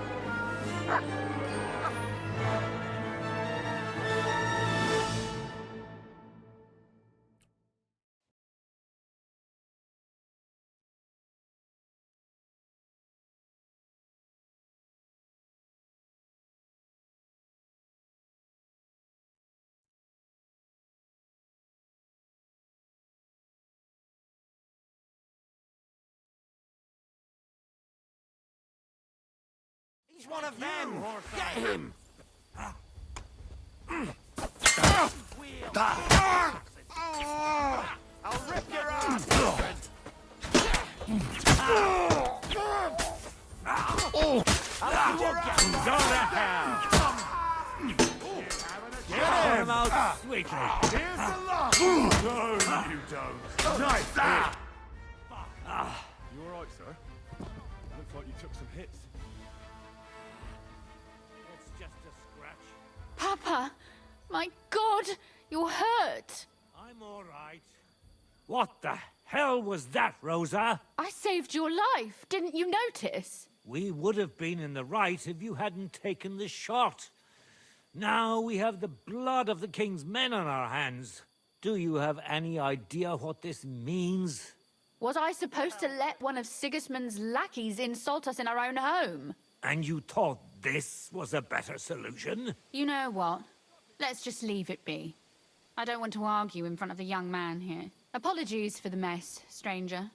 He's one of them! Get him! I'll rip your ass! Go to hell! Get him out sweetly! Here's the lot! No, you don't. Nice! You alright, sir? Looks like you took some hits. My God, you're hurt. I'm all right. What the hell was that, Rosa? I saved your life. Didn't you notice? We would have been in the right if you hadn't taken the shot. Now we have the blood of the king's men on our hands. Do you have any idea what this means? Was I supposed to let one of Sigismund's lackeys insult us in our own home? And you thought this was a better solution? You know what? Let's just leave it be. I don't want to argue in front of the young man here. Apologies for the mess, stranger.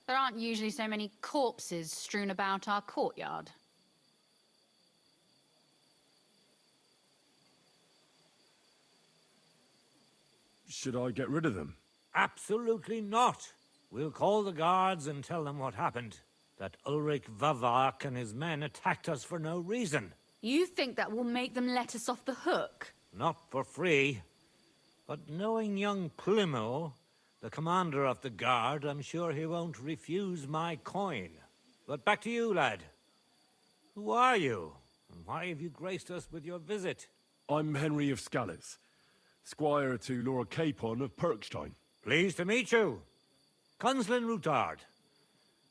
There aren't usually so many corpses strewn about our courtyard. Should I get rid of them? Absolutely not. We'll call the guards and tell them what happened. That Ulrich Vavak and his men attacked us for no reason. You think that will make them let us off the hook? Not for free. But knowing young Plymouth, the commander of the guard, I'm sure he won't refuse my coin. But back to you, lad. Who are you? And why have you graced us with your visit? I'm Henry of Scales, squire to Lord Capon of Perkstein. Pleased to meet you. Conslin Routard.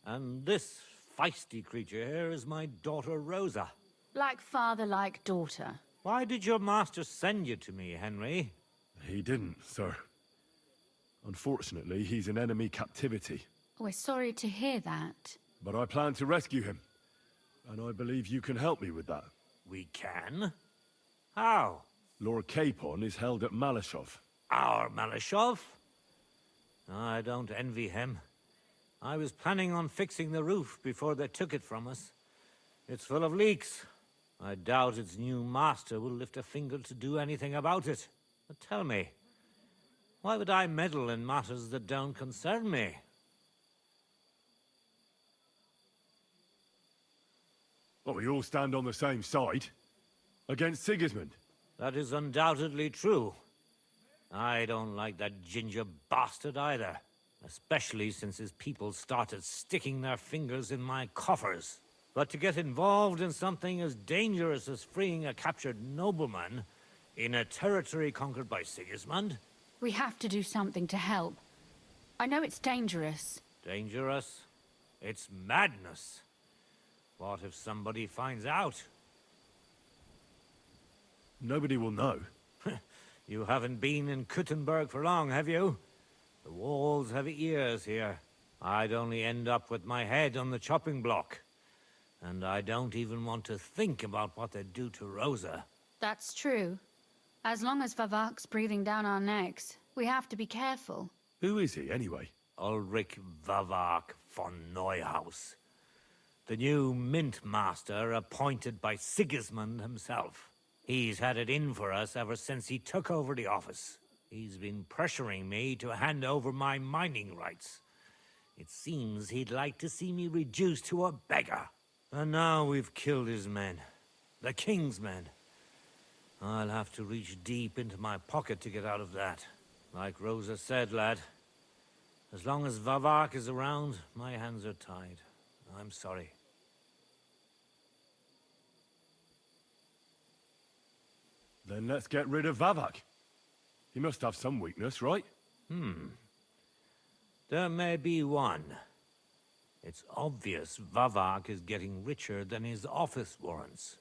And this feisty creature here is my daughter Rosa. Like father, like daughter. Why did your master send you to me, Henry? He didn't, sir. Unfortunately, he's in enemy captivity. We're sorry to hear that. But I plan to rescue him. And I believe you can help me with that. We can? How? Lord Capon is held at Malashov. Our Malashov? I don't envy him. I was planning on fixing the roof before they took it from us. It's full of leaks. I doubt its new master will lift a finger to do anything about it. But tell me, why would I meddle in matters that don't concern me? Well, we all stand on the same side. Against Sigismund. That is undoubtedly true. I don't like that ginger bastard either. Especially since his people started sticking their fingers in my coffers. But to get involved in something as dangerous as freeing a captured nobleman in a territory conquered by Sigismund? We have to do something to help. I know it's dangerous. Dangerous? It's madness. What if somebody finds out? Nobody will know. You haven't been in Kuttenberg for long, have you? The walls have ears here. I'd only end up with my head on the chopping block. And I don't even want to think about what they'd do to Rosa. That's true. As long as Vavak's breathing down our necks, we have to be careful. Who is he, anyway? Ulrich Vavak von Neuhaus. The new mint master appointed by Sigismund himself. He's had it in for us ever since he took over the office. He's been pressuring me to hand over my mining rights. It seems he'd like to see me reduced to a beggar. And now we've killed his men. The king's men. I'll have to reach deep into my pocket to get out of that. Like Rosa said, lad. As long as Vavak is around, my hands are tied. I'm sorry. Then let's get rid of Vavak. He must have some weakness, right? There may be one. It's obvious Vavak is getting richer than his office warrants.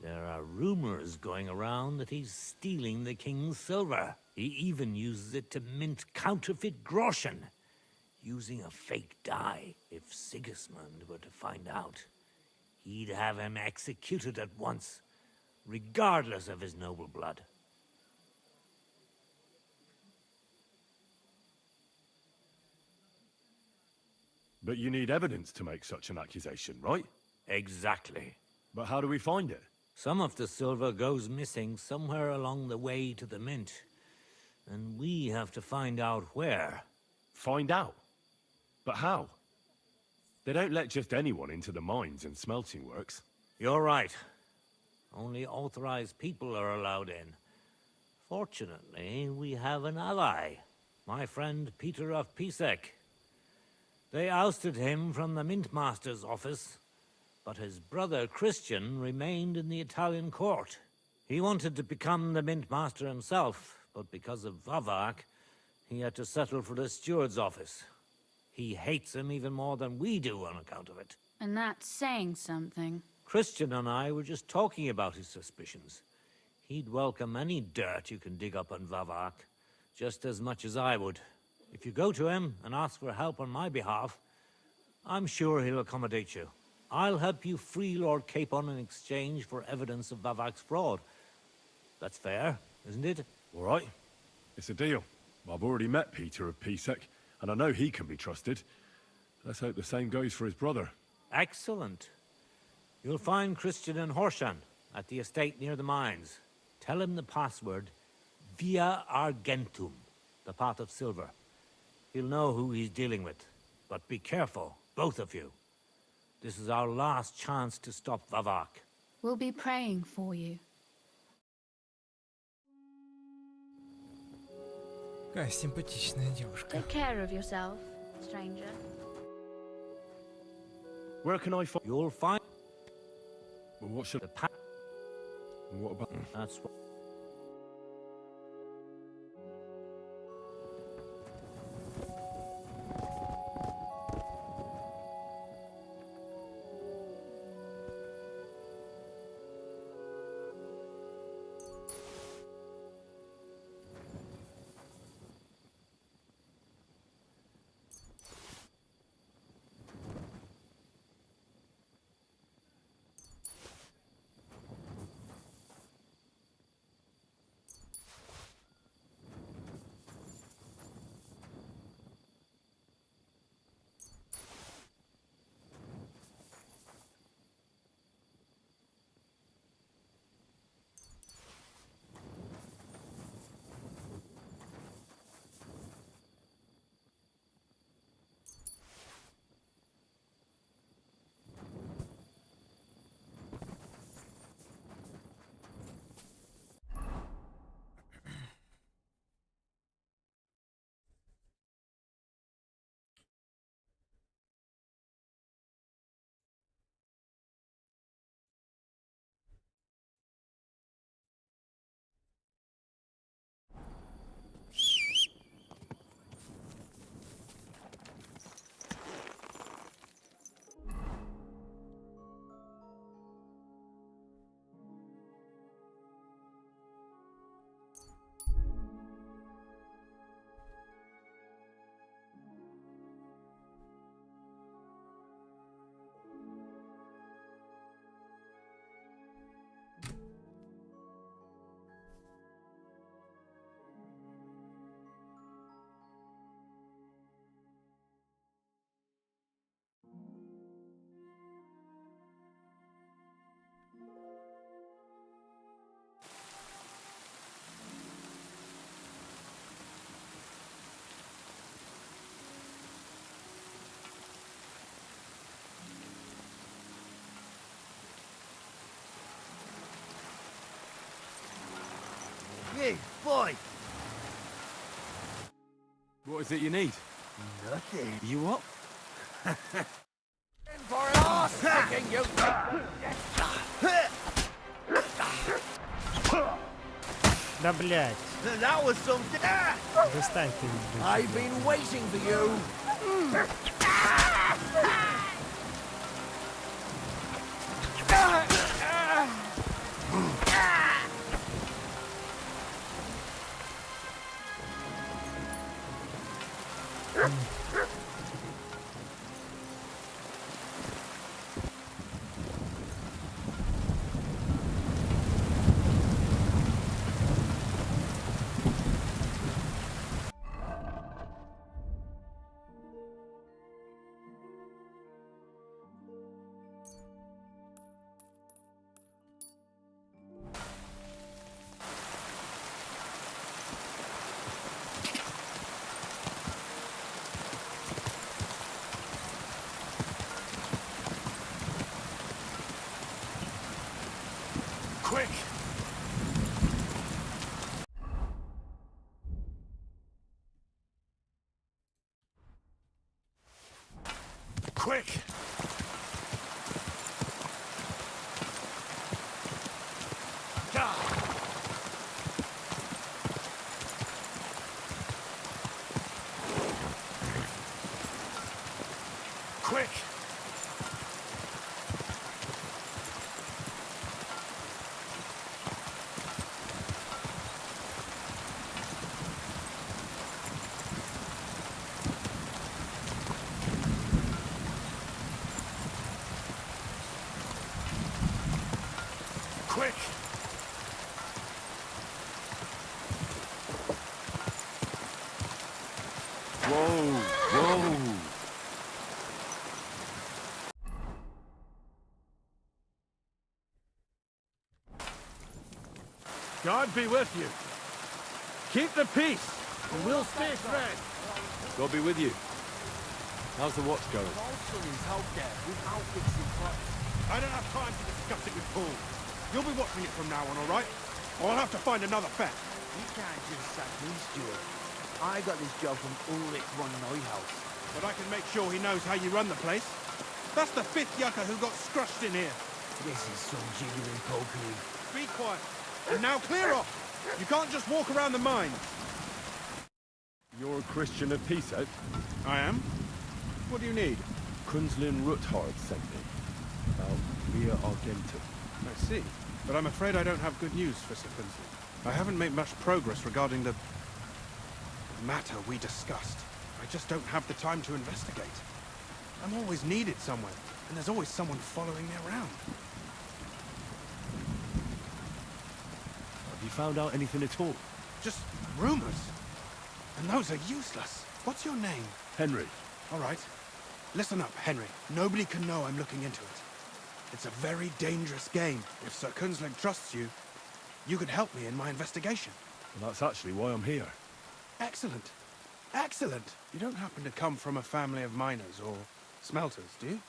There are rumors going around that he's stealing the king's silver. He even uses it to mint counterfeit groschen, using a fake die. If Sigismund were to find out, he'd have him executed at once, regardless of his noble blood. But you need evidence to make such an accusation, right? Exactly. But how do we find it? Some of the silver goes missing somewhere along the way to the mint. And we have to find out where. Find out? But how? They don't let just anyone into the mines and smelting works. You're right. Only authorized people are allowed in. Fortunately, we have an ally. My friend Peter of Pisek. They ousted him from the Mint Master's office, but his brother Christian remained in the Italian court. He wanted to become the Mint Master himself, but because of Vavak, he had to settle for the steward's office. He hates him even more than we do on account of it. And that's saying something. Christian and I were just talking about his suspicions. He'd welcome any dirt you can dig up on Vavak, just as much as I would. If you go to him and ask for help on my behalf, I'm sure he'll accommodate you. I'll help you free Lord Capon in exchange for evidence of Vavak's fraud. That's fair, isn't it? All right. It's a deal. I've already met Peter of Pisek, and I know he can be trusted. Let's hope the same goes for his brother. Excellent. You'll find Christian and Horshan at the estate near the mines. Tell him the password, Via Argentum, the pot of silver. He'll know who he's dealing with. But be careful, both of you. This is our last chance to stop Vavak. We'll be praying for you. Какая симпатичная девушка. Take care of yourself, stranger. Where can I find... You'll find... Well, what should... What about... That's what... Hey, boy! What is it you need? Nothing. You what? For an arse kicking, you... Да блять. That was something. Достань ты. I've been waiting for you. Quick! Quick! God. quick! Whoa, whoa! God be with you. Keep the peace, and we'll stay friends. God be with you. How's the watch going? I don't have time to discuss it with Paul. You'll be watching it from now on, all right? Or I'll have to find another vet. You can't just sack me, Stuart. I got this job from Ulrich von Neuhaus. But I can make sure he knows how you run the place. That's the 5th yucca who got scrushed in here. This is some jiggering pokery. Be quiet. And now clear off. You can't just walk around the mine. You're a Christian of peace, eh? I am. What do you need? Kunzlin Ruthard sent me. About Via Argentum. I see. But I'm afraid I don't have good news for Sir Kunzlin. I haven't made much progress regarding the matter we discussed. I just don't have the time to investigate. I'm always needed somewhere, and there's always someone following me around. Have you found out anything at all? Just rumors. And those are useless. What's your name? Henry. All right. Listen up, Henry. Nobody can know I'm looking into it. It's a very dangerous game. If Sir Kunzling trusts you, you could help me in my investigation. Well, that's actually why I'm here. Excellent. Excellent. You don't happen to come from a family of miners or smelters, do you?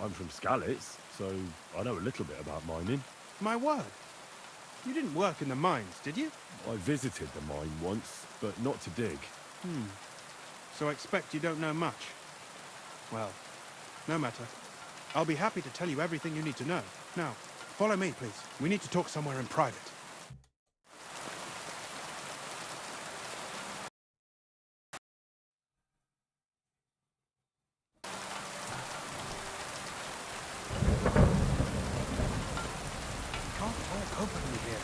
I'm from Skalitz, so I know a little bit about mining. My word. You didn't work in the mines, did you? I visited the mine once, but not to dig. So I expect you don't know much. Well, no matter. I'll be happy to tell you everything you need to know. Now, follow me, please. We need to talk somewhere in private. Can't talk openly here.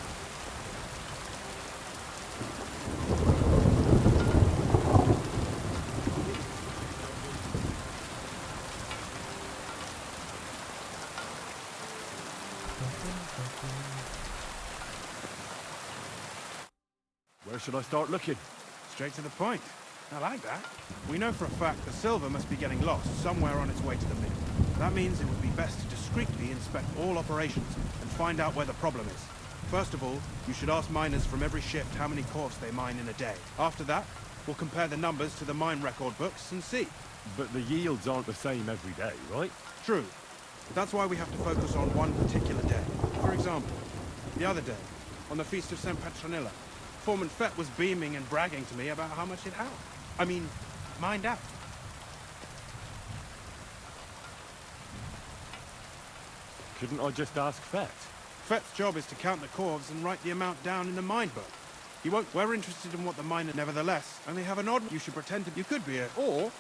Where should I start looking? Straight to the point. I like that. We know for a fact the silver must be getting lost somewhere on its way to the mint. That means it would be best to discreetly inspect all operations and find out where the problem is. First of all, you should ask miners from every shift how many cores they mine in a day. After that, we'll compare the numbers to the mine record books and see. But the yields aren't the same every day, right? True. But that's why we have to focus on one particular day. For example, the other day, on the Feast of St. Petronilla, Foreman Fett was beaming and bragging to me about how much it had. I mean, mined out. Couldn't I just ask Fett? Fett's job is to count the cores and write the amount down in the mine book. He won't. We're interested in what the miner, nevertheless, and they have an odd. You should pretend to. You could be a. Or.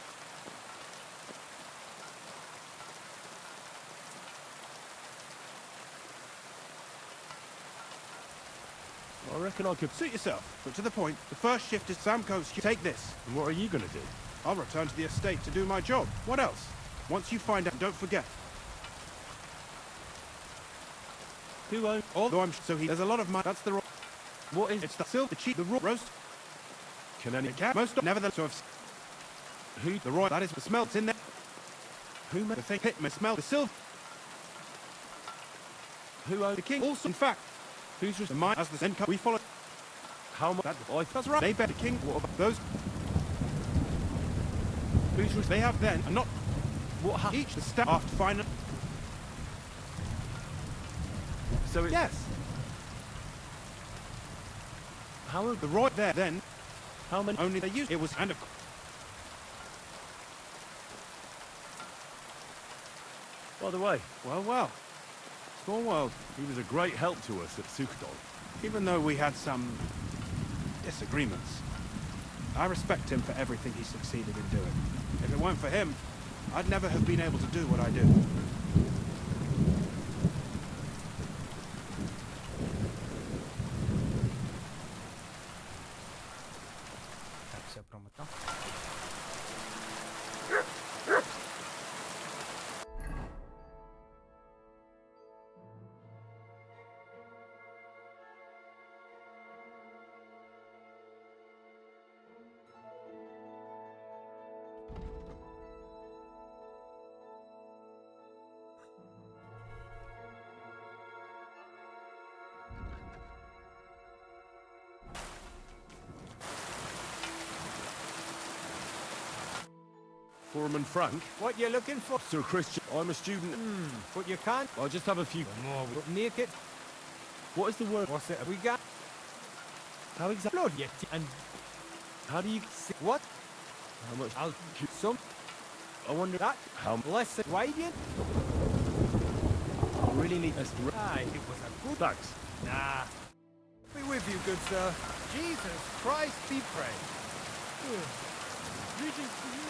I reckon I could. Suit yourself. But to the point, the first shift is Samco's. Take this. And what are you gonna do? I'll return to the estate to do my job. What else? Once you find out, don't forget. Who owns? Although I'm so he. There's a lot of money. That's the. What is? It's the silver, the cheap, the raw roast. Can any? Most of. Nevertheless, so if. Who? The roy. That is the smelts in there. Who? The thing hit me. Smell the silver. Who owns? The king. Also, in fact. Who's the mine as the income we follow? How much? That's right. They bet the king. What about those? Who's they have then and not what each the staff after final. So it's... Yes. How are the roy there then? How many? Only they used it was and of. By the way, well. Small world. He was a great help to us at Sukhdol. Even though we had some disagreements, I respect him for everything he succeeded in doing. If it weren't for him, I'd never have been able to do what I do. все промотал. Foreman Frank? What you looking for? Sir Christian, I'm a student. But you can't. I just have a few... No, make it. What is the word? What's it? We got... How exactly? Blood, you and... How do you... See, what? How much... I'll... Some... I wonder... That... How... Less than... Waiting? I really need this to... Aye, it was a good... Thanks. Nah. Be with you, good sir. Jesus Christ be praised. Greetings to you, too.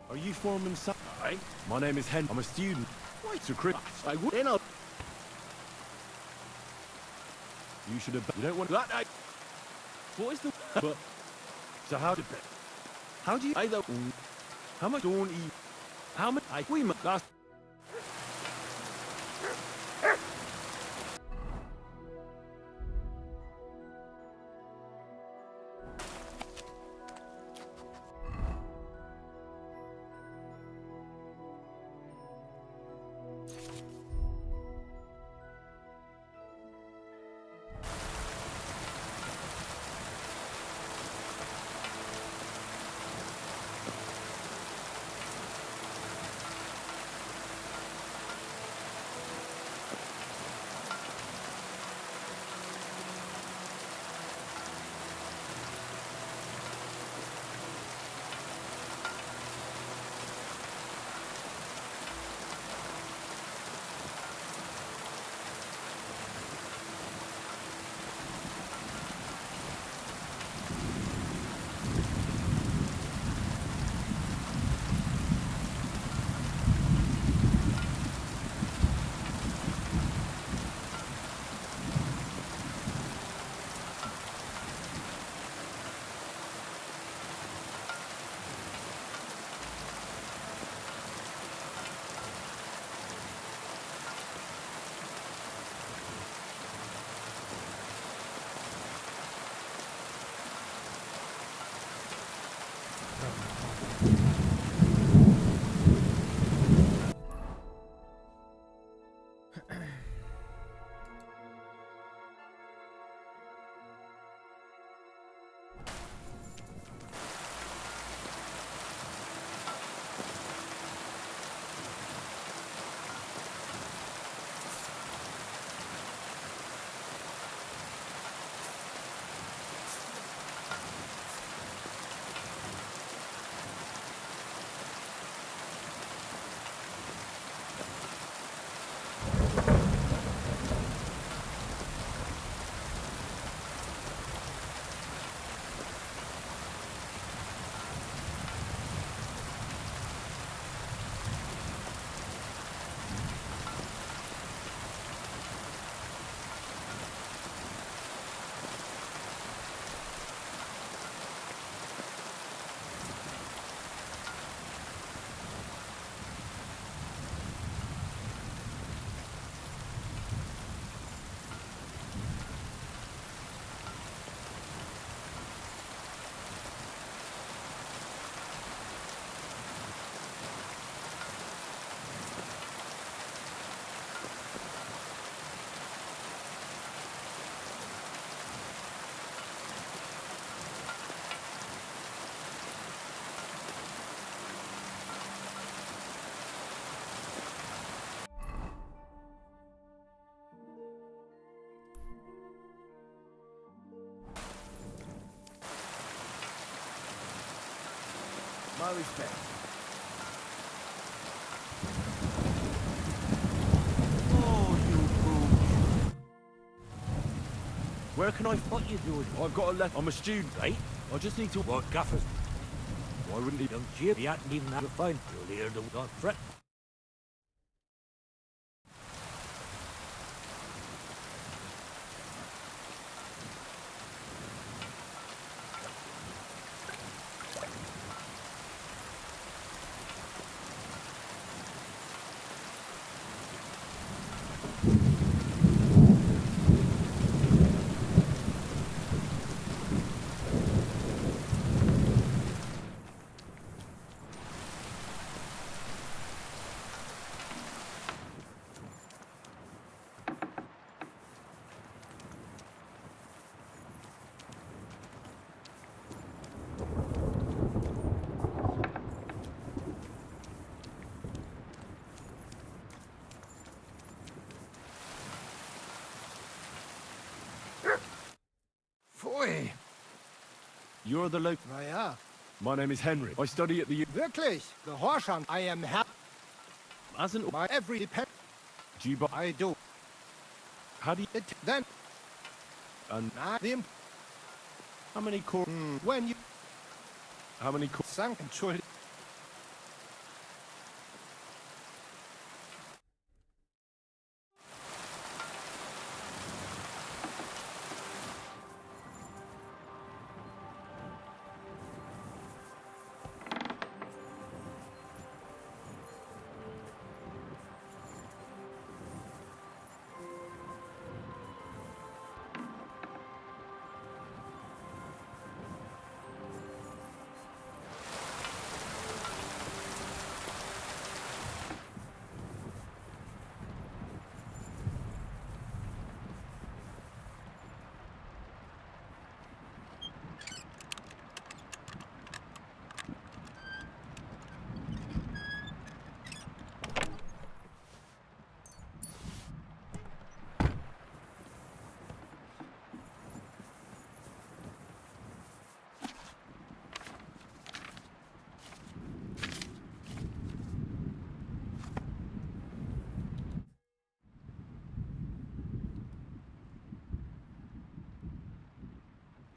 Are you Foreman Sam? Hi. My name is Hen. I'm a student. Wait, Sir Chris. I would... You should have... You don't want... That... What is the... But... So how... How do you... I don't... How much don't eat... How much... We must... Last... My respect. Oh, you brute. Where can I... What you doing? I've got a letter. I'm a student. Right? I just need to... Well, gaffers. Why wouldn't he... Young chip, he hadn't even had a fine. You'll hear the dog fret. Pfui. You're the local... Na ja. My name is Henry. I study at the... Wirklich. Gehorsam. I am happy. Hasn't... My every depend... Do you... I do. How do you... It then... And... Not the... How many core... When you... How many core... Sank, entschuldigt.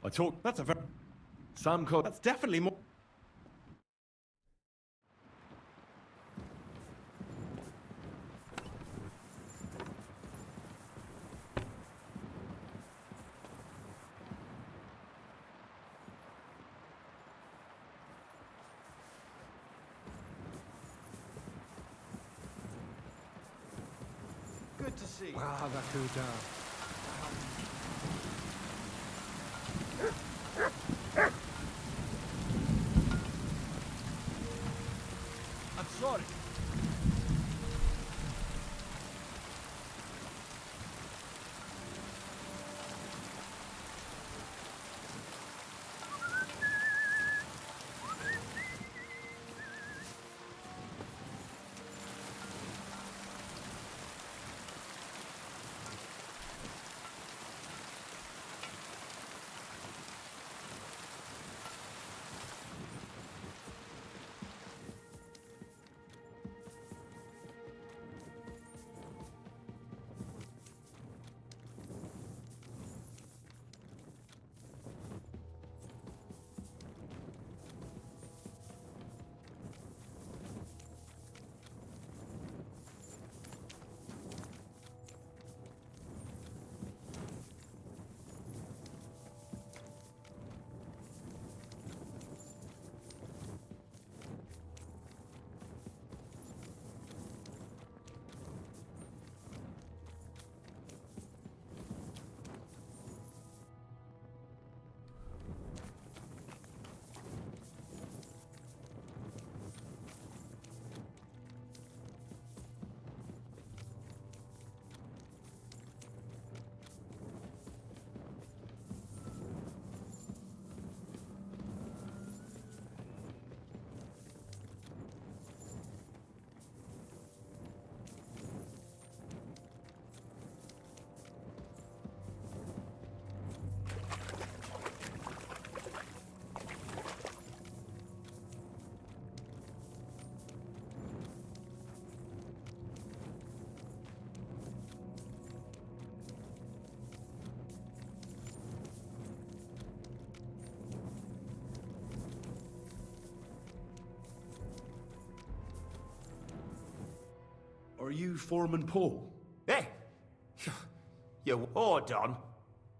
I talk... That's a very... Sam Cook... That's definitely more... Good to see you. Brava Kuda. I'm sorry. Are you Foreman Paul? Hey! You hold on.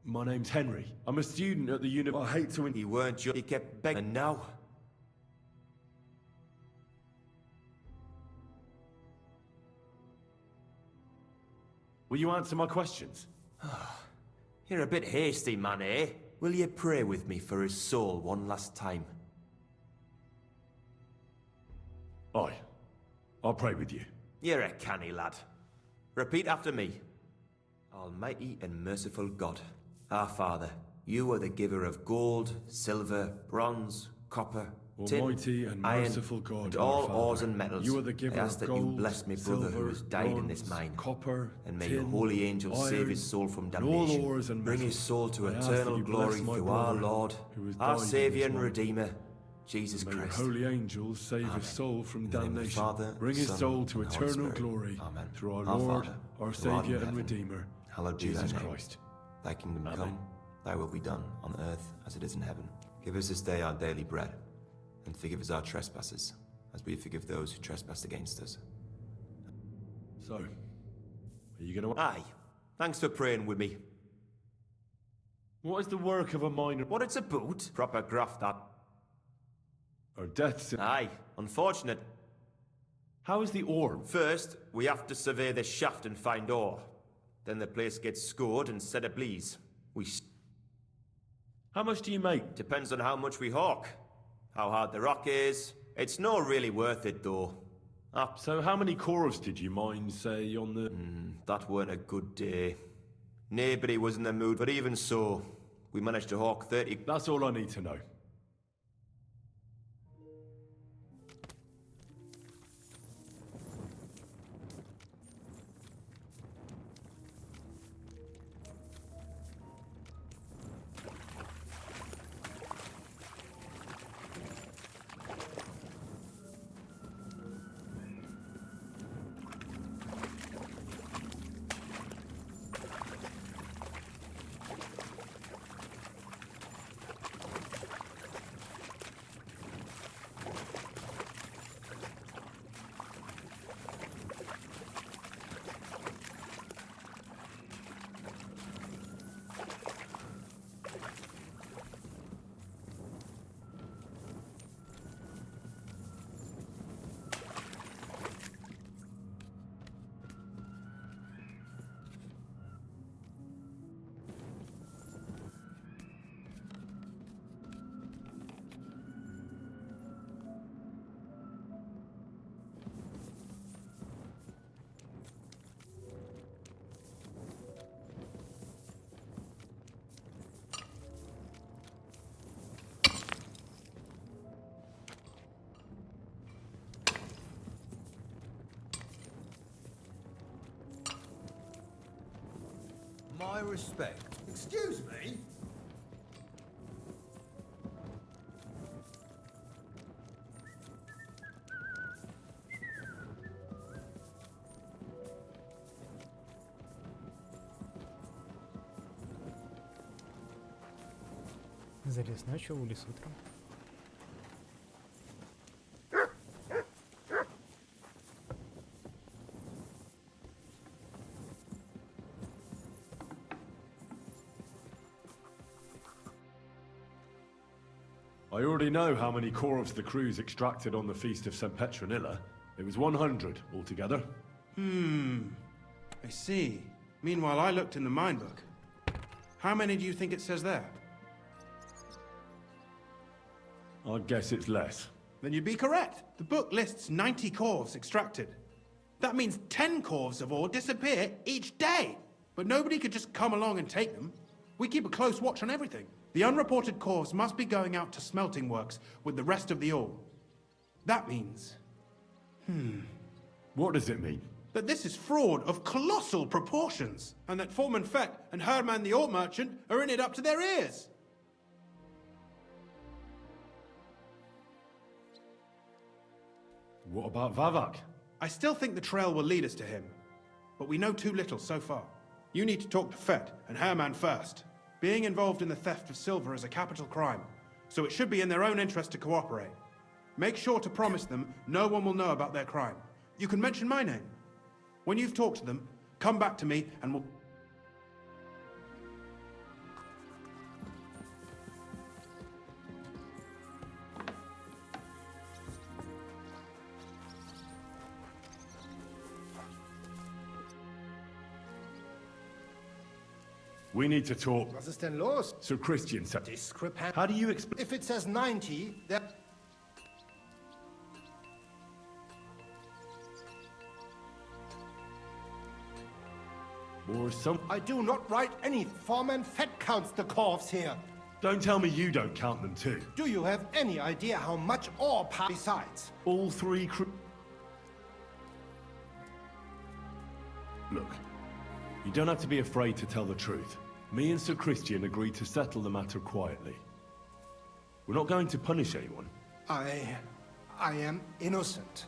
My name's Henry. I'm a student at the I hate to... He weren't just... He kept begging. And now... Will you answer my questions? You're a bit hasty, man, eh? Will you pray with me for his soul one last time? Aye. I'll pray with you. You're a canny lad. Repeat after me. Almighty and merciful God, our Father, you are the giver of gold, silver, bronze, copper, Almighty tin, and iron, merciful God, and our all Father, ores and metals. you are the giver I ask of that gold, you bless me brother silver, who has died in this bronze, mine. copper, and may tin, your holy angels save his soul from and all damnation. ores and Bring metals. his soul to I ask eternal that you glory bless my through our brother Lord, who has our died in Saviour this and mine. Redeemer, Jesus May your Christ. holy angels save Amen. his soul from In the name of the damnation. Father, Bring his Son, soul to and Holy eternal Spirit. glory Amen. through our Our Lord, Father, our who art in Saviour and heaven, Redeemer, hallowed be Jesus thy name. Christ. Thy kingdom Amen. come, thy will be done, on earth as it is in heaven. Give us this day our daily bread, and forgive us our trespasses, as we forgive those who trespass against us. So, are you going to... Aye. Thanks for praying with me. What is the work of a miner? What it's about? Proper graft, that. Or death... Aye. Unfortunate. How is the ore? First, we have to survey the shaft and find ore. Then the place gets scored and set ablaze. How much do you make? Depends on how much we hawk. How hard the rock is. It's not really worth it, though. So how many cores did you mine, say, on the... That weren't a good day. Nobody was in the mood, but even so, we managed to hawk 30... That's all I need to know. My respect. Excuse me? Залез ночью, улез утром. I already know how many corves the crews extracted on the Feast of St. Petronilla. It was 100 altogether. I see. Meanwhile, I looked in the mine book. How many do you think it says there? I guess it's less. Then you'd be correct. The book lists 90 corves extracted. That means 10 corves of ore disappear each day. But nobody could just come along and take them. We keep a close watch on everything. The unreported corves must be going out to smelting works with the rest of the ore. That means... What does it mean? that this is fraud of colossal proportions, and that Foreman Fett and Herman the ore merchant are in it up to their ears. What about Vavak? I still think the trail will lead us to him, but we know too little so far. You need to talk to Fett and Herman first. Being involved in the theft of silver is a capital crime, so it should be in their own interest to cooperate. Make sure to promise them no one will know about their crime. You can mention my name. When you've talked to them, come back to me and we'll... We need to talk. Was ist denn los? Sir Christian, sir. Discrepant. How do you explain? If it says 90, then... Or some... I do not write any form and fed counts the corves here. Don't tell me you don't count them too. Do you have any idea how much ore besides? All three Look, you don't have to be afraid to tell the truth. Me and Sir Christian agreed to settle the matter quietly. We're not going to punish anyone. I am innocent.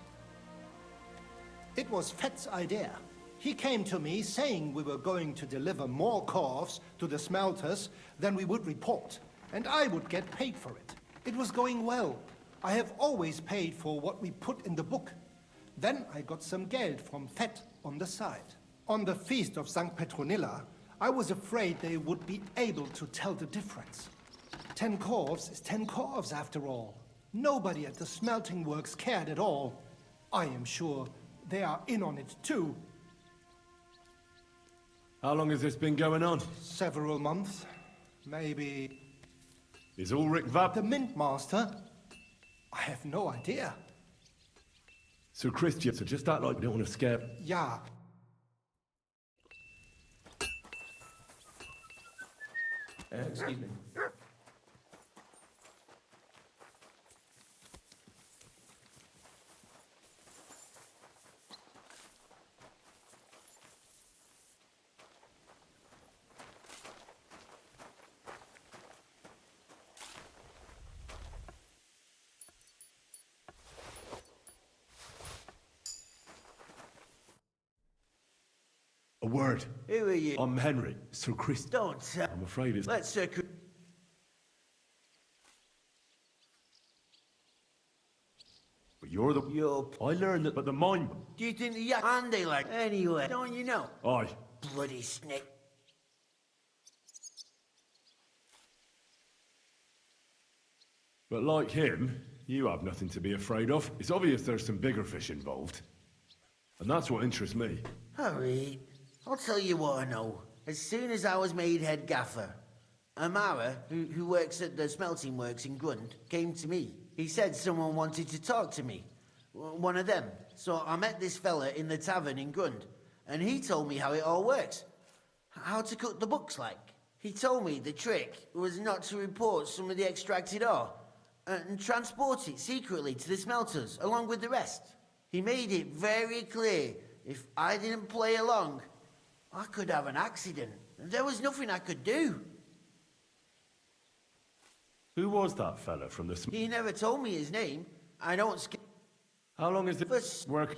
It was Fett's idea. He came to me saying we were going to deliver more corves to the smelters than we would report, and I would get paid for it. It was going well. I have always paid for what we put in the book. Then I got some geld from Fett on the side. On the feast of St. Petronilla, I was afraid they would be able to tell the difference. 10 corves is 10 corves after all. Nobody at the smelting works cared at all. I am sure they are in on it too. How long has this been going on? Several months. Maybe... Is Ulrich Vab... The Mint Master? I have no idea. Sir Christian, so just act like we don't want to scare... Yeah. Excuse me. A word. Who are you? I'm Henry, Sir Christian. Don't tell. I'm afraid it's... Let's But you're the... I learned that, but the mind... Do you think the yak and they like anyway? Don't you know? Aye. Bloody snake. But like him, you have nothing to be afraid of. It's obvious there's some bigger fish involved. And that's what interests me. Harry, I'll tell you what I know. As soon as I was made head gaffer, Amara, who works at the smelting works in Grund, came to me. He said someone wanted to talk to me. One of them. So I met this fella in the tavern in Grund, and he told me how it all works. How to cut the books like. He told me the trick was not to report some of the extracted ore, and transport it secretly to the smelters, along with the rest. He made it very clear, if I didn't play along, I could have an accident. There was nothing I could do. Who was that fella from the... He never told me his name. I don't... How long is it work?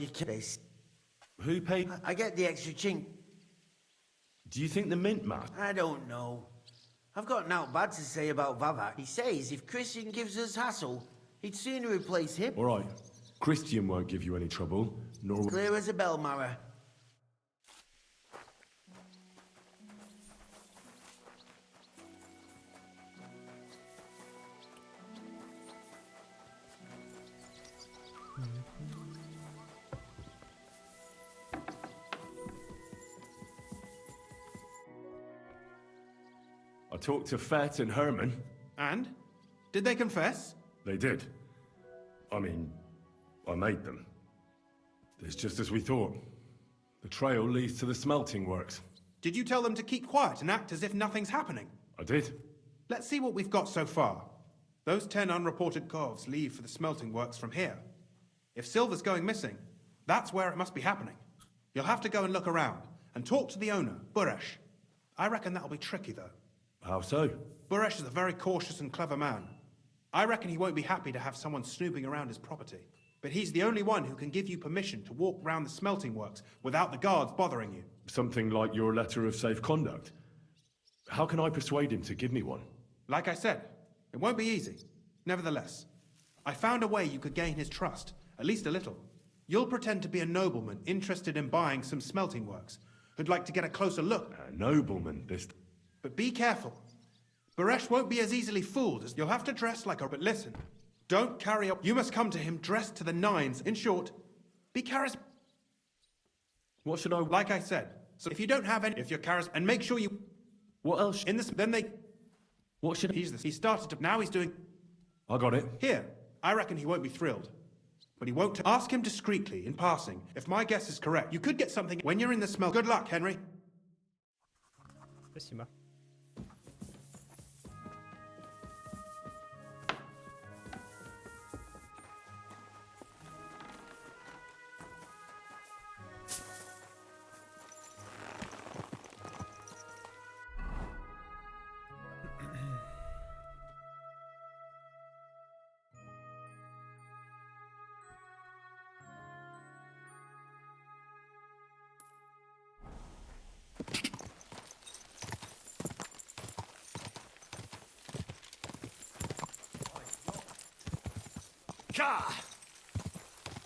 Who paid? I get the extra chink. Do you think the Mint man? I don't know. I've got naught bad to say about Vavak. He says if Christian gives us hassle, he'd sooner replace him. All right. Christian won't give you any trouble, nor... Clear as a bell, Mara. I talked to Fett and Herman. And? Did they confess? They did. I mean, I made them. It's just as we thought. The trail leads to the smelting works. Did you tell them to keep quiet and act as if nothing's happening? I did. Let's see what we've got so far. Those 10 unreported corves leave for the smelting works from here. If silver's going missing, that's where it must be happening. You'll have to go and look around, and talk to the owner, Buresh. I reckon that'll be tricky, though. How so? Buresh is a very cautious and clever man. I reckon he won't be happy to have someone snooping around his property. But he's the only one who can give you permission to walk round the smelting works without the guards bothering you. Something like your letter of safe conduct. How can I persuade him to give me one? Like I said, it won't be easy. Nevertheless, I found a way you could gain his trust, at least a little. You'll pretend to be a nobleman interested in buying some smelting works, who'd like to get a closer look. A nobleman, this... But be careful. Baresh won't be as easily fooled as you'll have to dress like a... But listen, don't carry up. You must come to him dressed to the nines. In short, be charismatic. What should I... Like I said, so if you don't have any, if you're charismatic, and make sure you... What else? In this, then they... What should... He started to... Now he's doing... I got it. Here, I reckon he won't be thrilled. But he won't... Ask him discreetly, in passing. If my guess is correct, you could get something when you're in the smell. Good luck, Henry. Спасибо.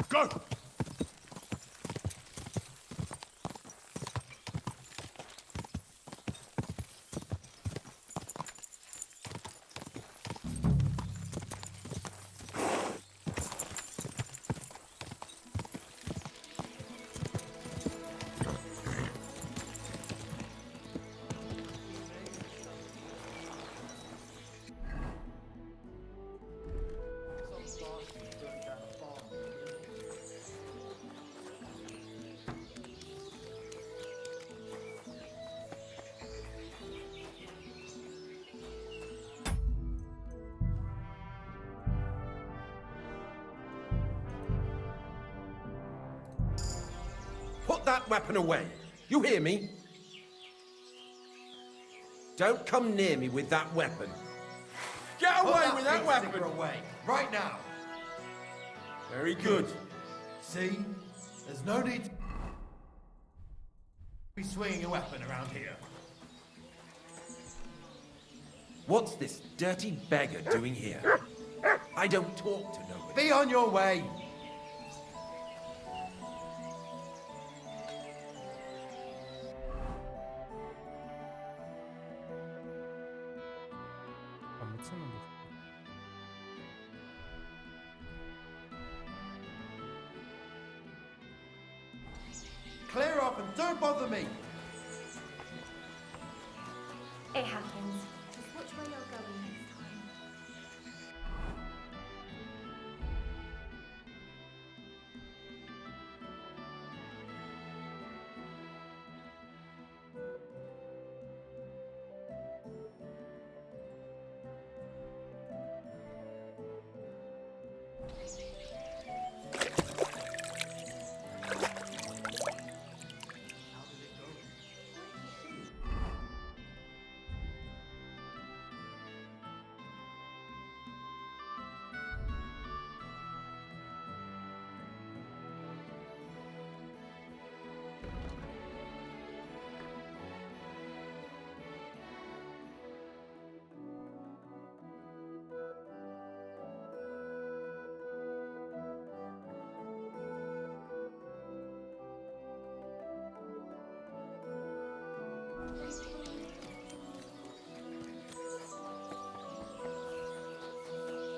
Go! Put that weapon away. You hear me? Don't come near me with that weapon. Get away with that weapon! Away, right now. Very good. See? There's no need to be swinging a weapon around here. What's this dirty beggar doing here? I don't talk to nobody. Be on your way. Clear off and don't bother me. It happens. Just watch where you're going next time.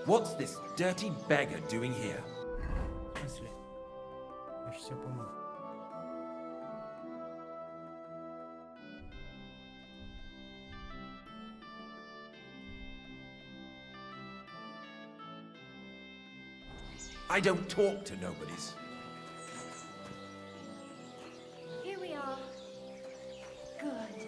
What's this dirty beggar doing here? Если. Я ж все помню. I don't talk to nobodies. Here we are. Good.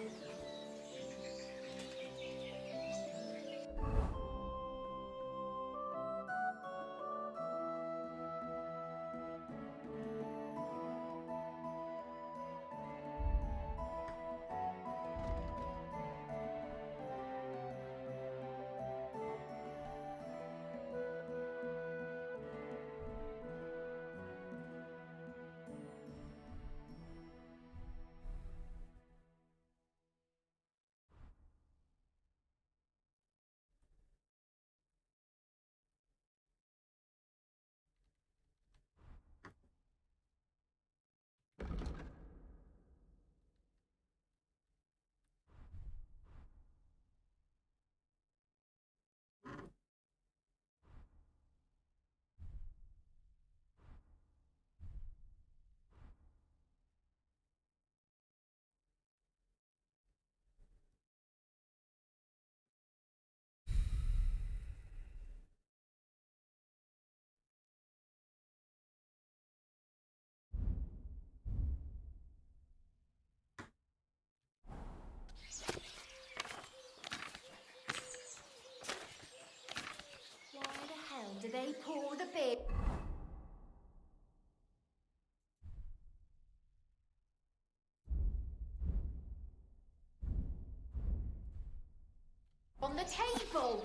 on the table.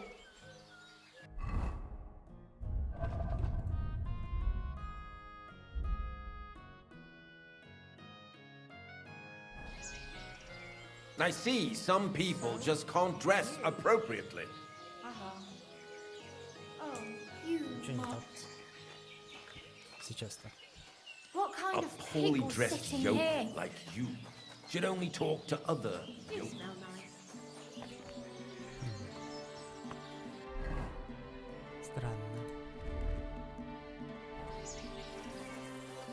I see some people just can't dress appropriately. Oh, you Ничего не mock. так. Сейчас-то. What kind A of poorly people dressed sitting yokel here? like you should only talk to other You yokels. smell nice. Странно.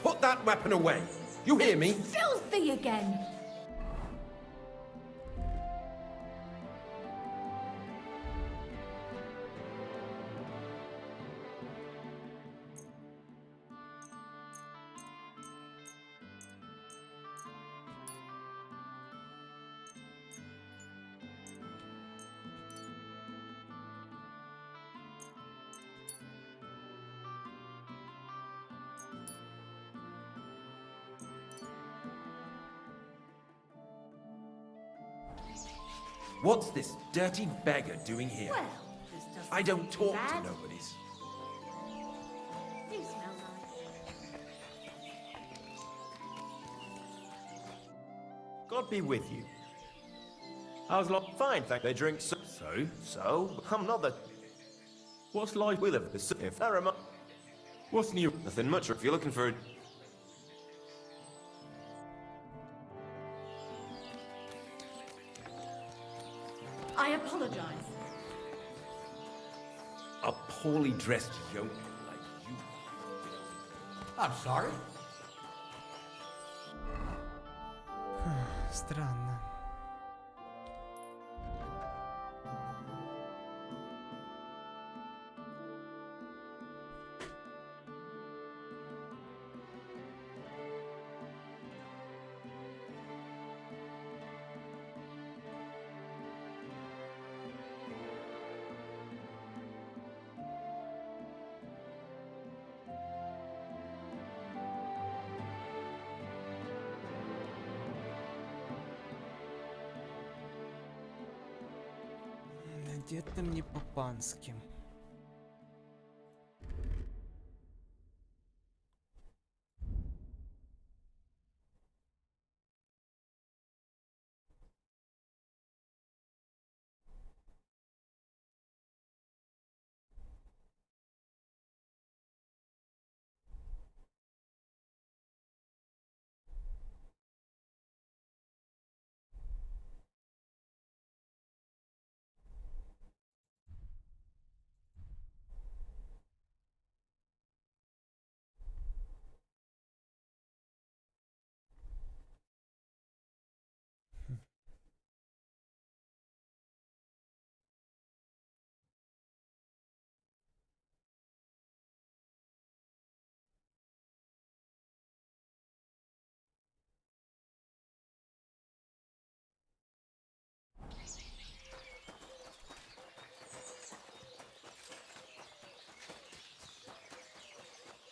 Put that weapon away. You hear me? Filthy again. What's this dirty beggar doing here? Well, this doesn't I don't seem too talk bad. to nobodies. You smell nice. God be with you. How's life? Fine, thank they drink so. So? I'm not the. What's life? We live this. If I remember. What's new? Nothing much. If you're looking for. I apologize. A poorly dressed yokel like you. I'm sorry. Странно. Где-то мне по-пански.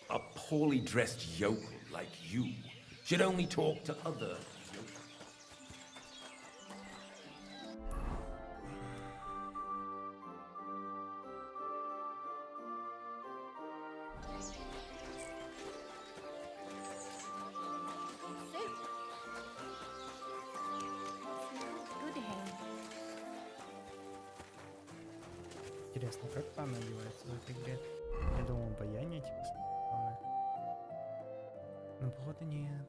A poorly dressed yokel like you should only talk to other yokels. Good here. Интересно, как пана одевается в этой игре? Я думал, обаяние типа самое. Но походу нет.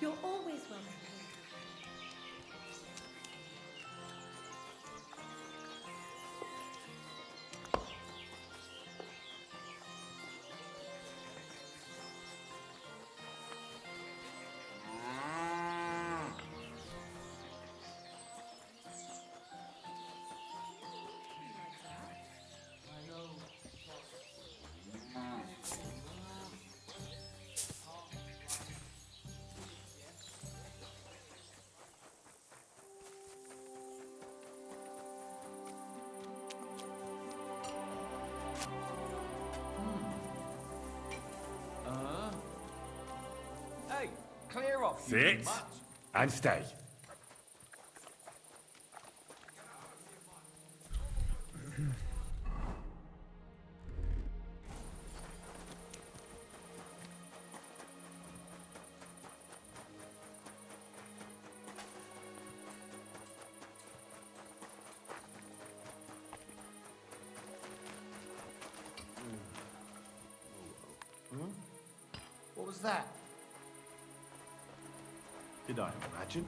You're always welcome. clear off, you Sit mutt. and stay. What was that? Did I imagine?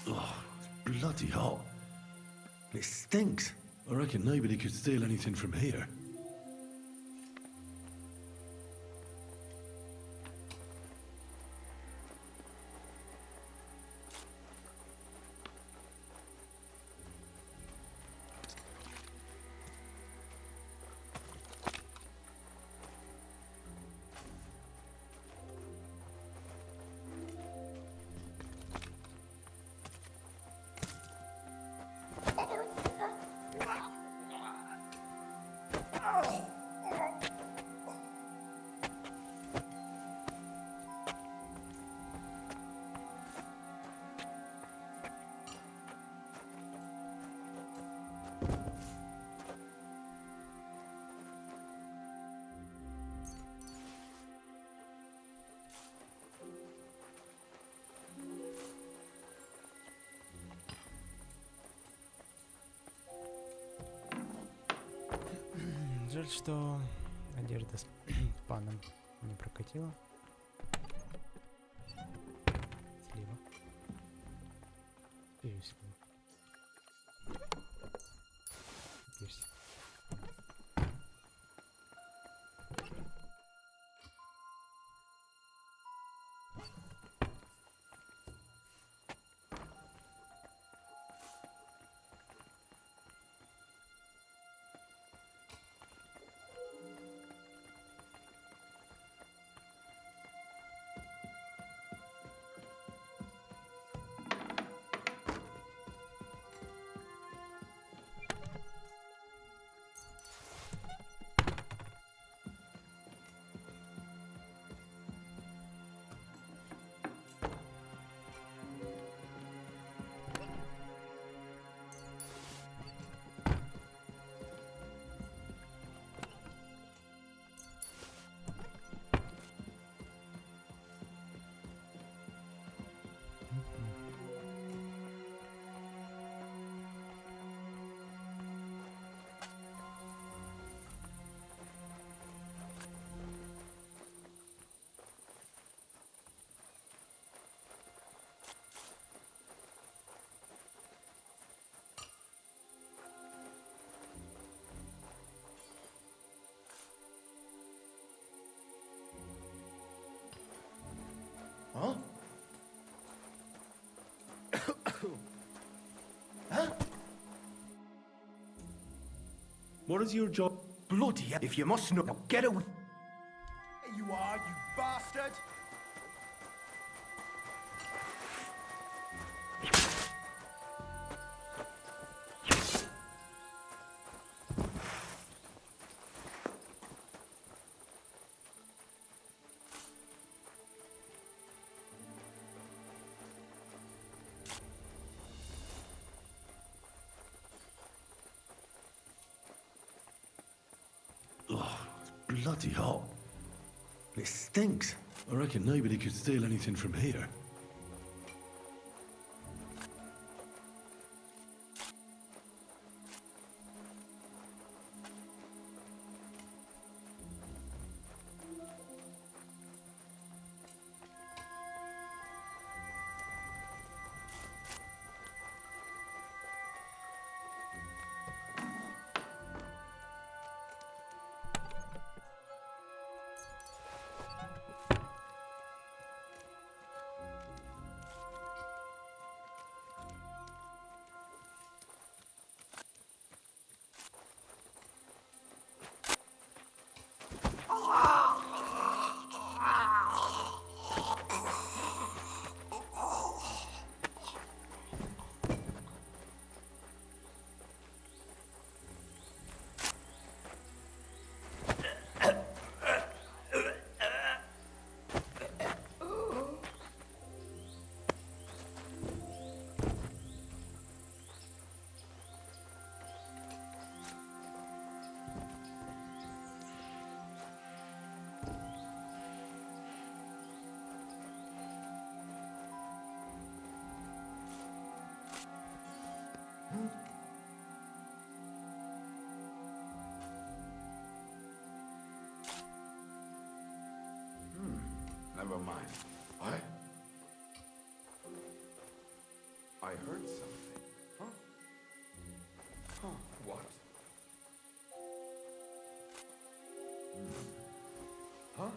Oh, it's bloody hot. It stinks. I reckon nobody could steal anything from here. Жаль, что одежда с паном не прокатила. Слева. И слева. Персик. What is your job? Bloody hell, if you must know, now get away. There you are, you bastard! Oh, it's bloody hot. It stinks. I reckon nobody could steal anything from here. Never mind. I heard something. Huh? Huh? What? Huh?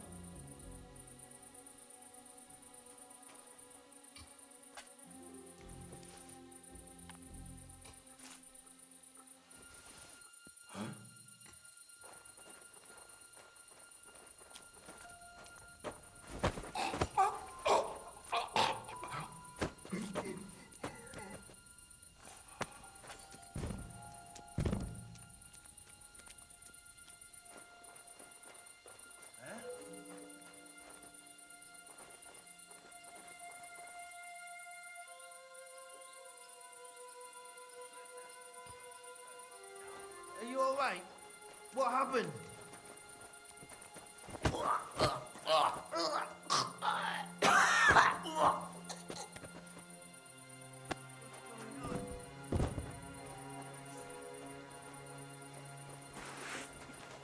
Are you alright? What happened?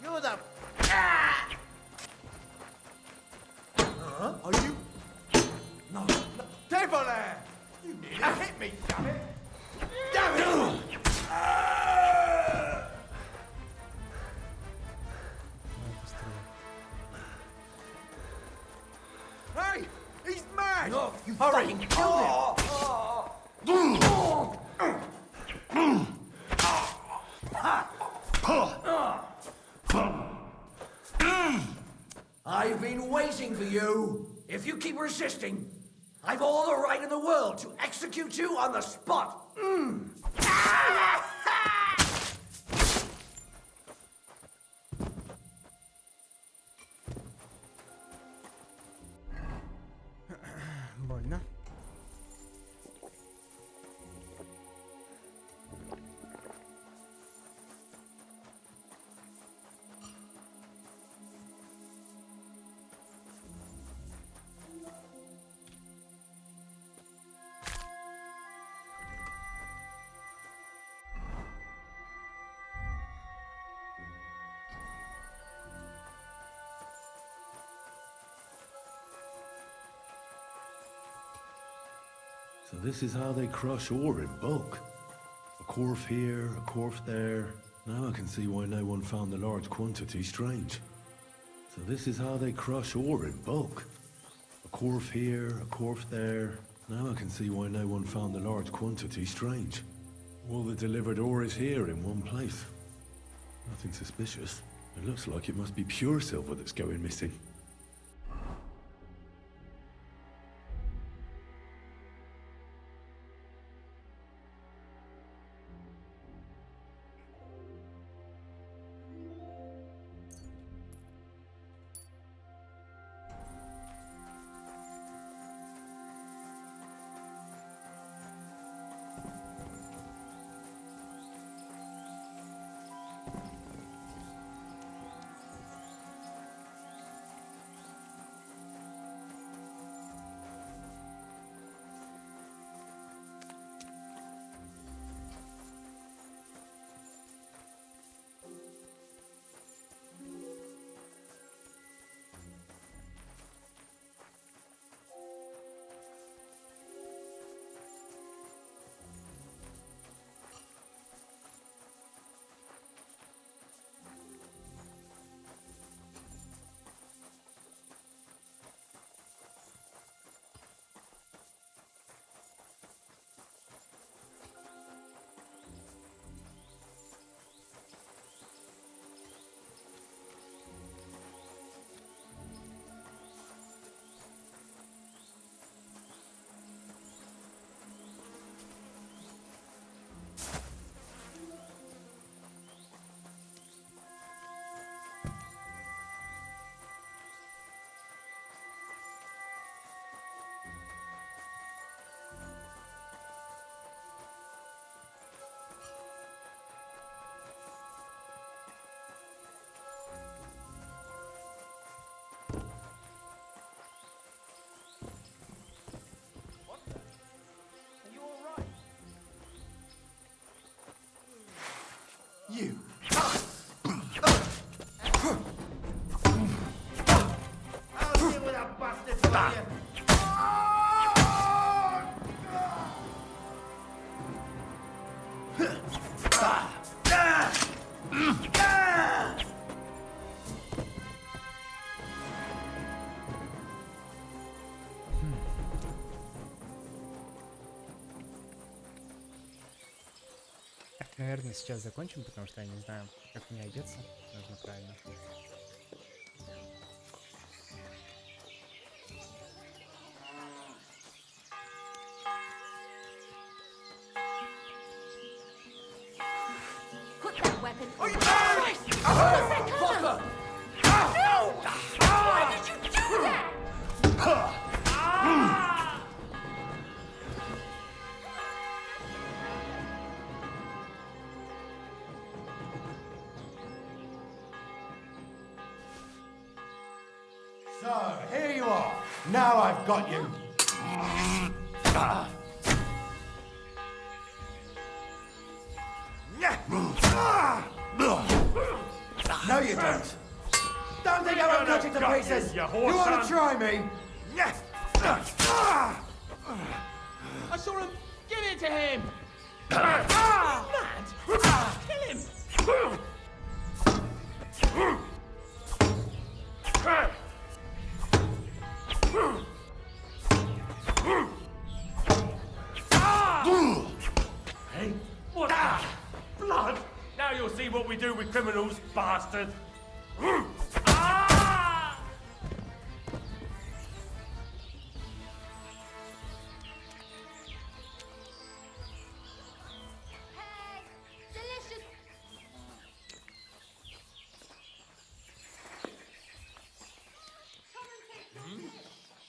You're the... Are you? No. Devil there! You nearly hit me, damn it! Damn it! Hey! He's mad! No, you Hurry! fucking killed him! I've been waiting for you. If you keep resisting, I've all the right in the world to execute you on the spot. Больно. So this is how they crush ore in bulk. A quarf here, a quarf there. Now I can see why no one found the large quantity strange. So this is how they crush ore in bulk. A quarf here, a quarf there. Now I can see why no one found the large quantity strange. All the delivered ore is here in one place. Nothing suspicious. It looks like it must be pure silver that's going missing. You. I'll deal with that bastard for you. Так, наверное, сейчас закончим, потому что я не знаю, как мне одеться. Нужно правильно. Put that weapon. Oh, you Fucker! No! Why did you do that? So, here you are. Now I've got you. No, you don't. Don't think I won't cut you to pieces. You want to try me? I saw him. Give it to him. Mad. Kill him. Hey, what? Blood! Now you'll see what we do with criminals, bastard! Delicious.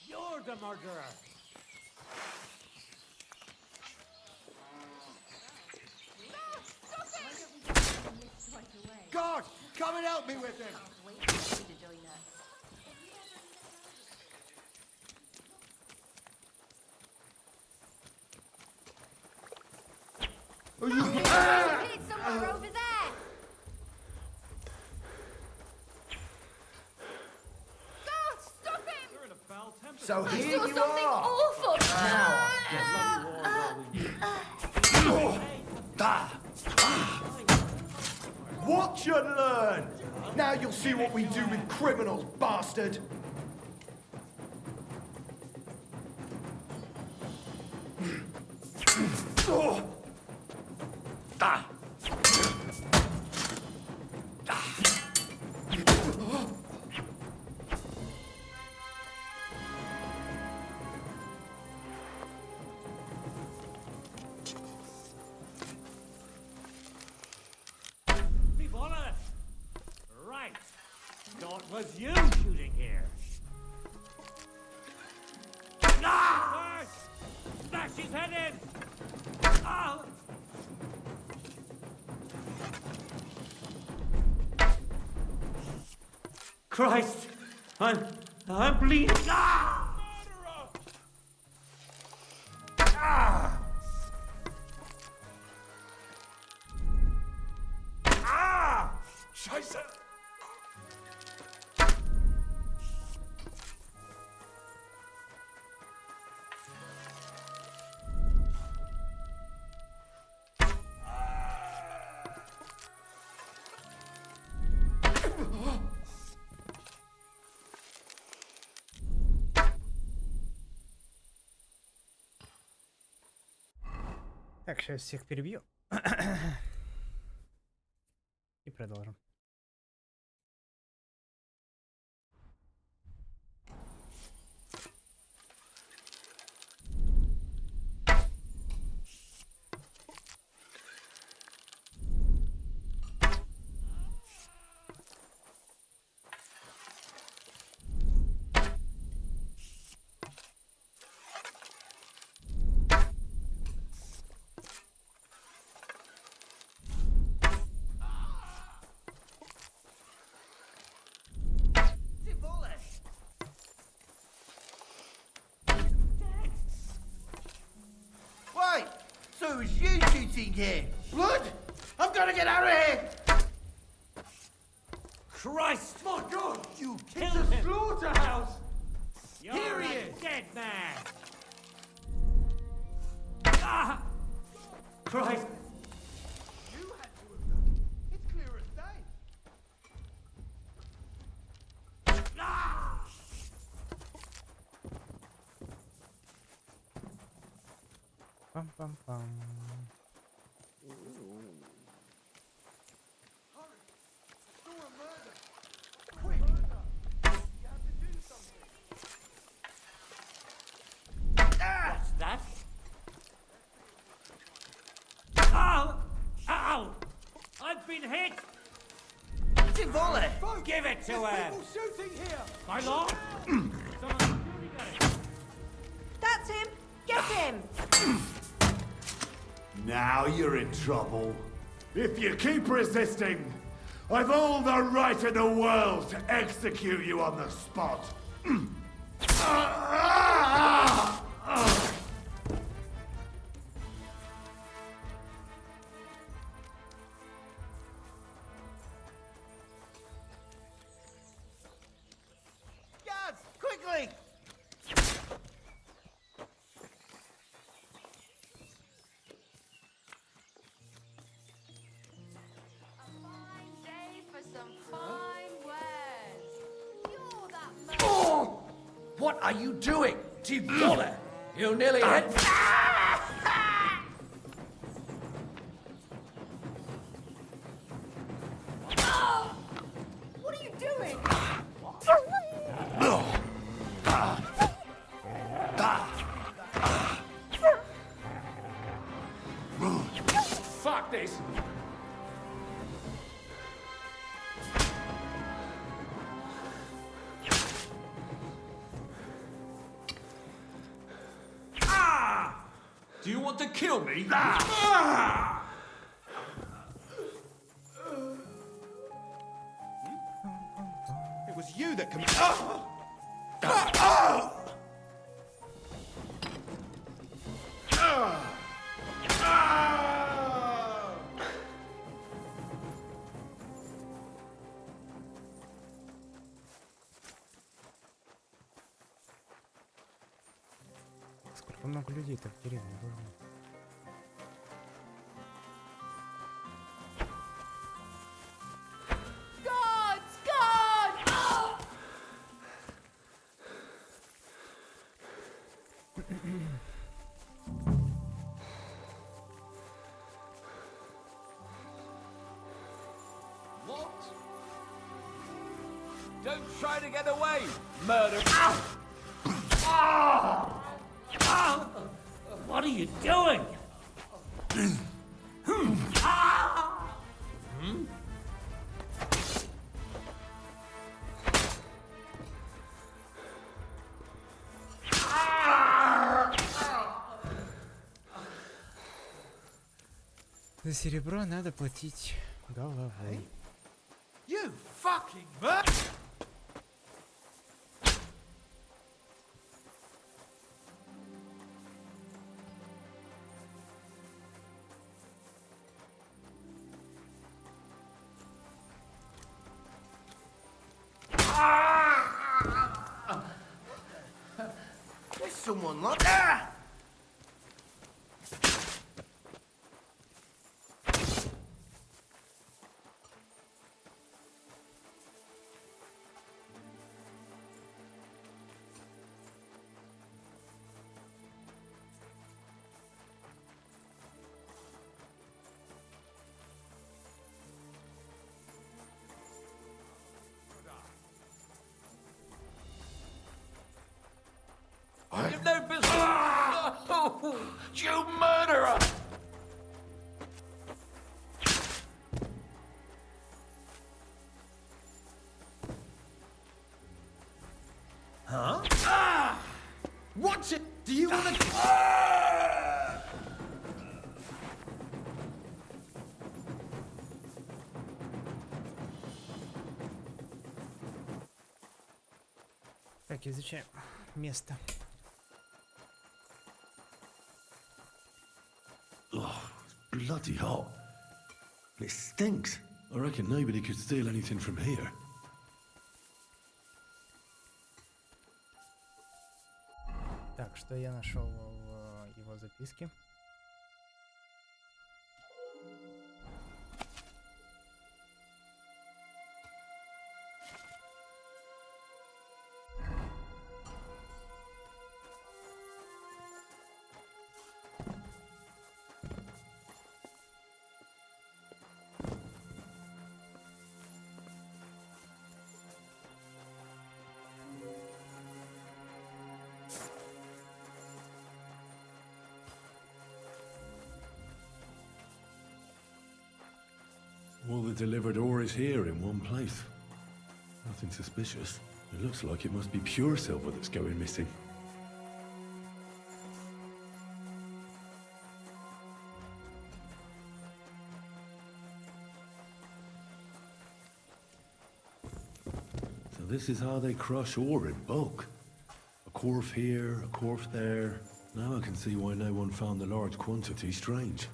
You're the murderer. God, come and help me with him. Hit somewhere over there. God, stop him! You're in a foul temper. So I here saw you something are. awful. Watch and learn. Now you'll see what we do with criminals, bastard. Christ! I'm bleeding! Ah! Ah! Ah! Scheiße! Так, сейчас всех перебью. И продолжим. Wait! So it was you shooting here? Blood? I've got to get out of here! Christ! My God! You It's killed a him! slaughterhouse! You're Here he a is! dead man! Ah! Christ! You had to have done it. It's clear as day. Ah! Пам-пам-пам. What's that? Ow! Ow! I've been hit! Tivoli! Give it to her! People shooting here! My lord! Someone's shooting at it! That's him! Get him! Now you're in trouble. If you keep resisting, I've all the right in the world to execute you on the spot. Guards, quickly! Oh! What are you doing, Tivoli? You nearly hit... What are you doing? Fuck this! Ah! Do you want to kill me? Ah! It was you that committed. Сколько много людей-то в деревне, боже мой. Guards! Guards! Oh! What? Don't try to get away, murder. What are you doing? За серебро надо платить головой. You fucking murder! anyone like... Ah! You've no business. Oh, you murderer! Huh? Ah! What's it? Do you want to... Так, изучаем место. Oh, it's bloody hot. It stinks. I reckon nobody could steal anything from here. Так, что я нашел в его записке? All the delivered ore is here in one place. Nothing suspicious. It looks like it must be pure silver that's going missing. So this is how they crush ore in bulk. A quarf here, a quarf there. Now I can see why no one found the large quantity strange.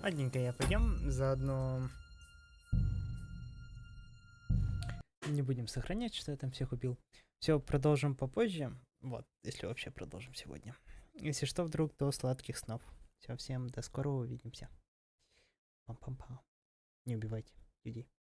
Ладненько, я пойдем, заодно не будем сохранять, что я там всех убил. Все, продолжим попозже. Вот, если вообще продолжим сегодня. Если что, вдруг, то сладких снов. Все, всем до скорого, увидимся. Пам-пам-пам. Не убивайте людей.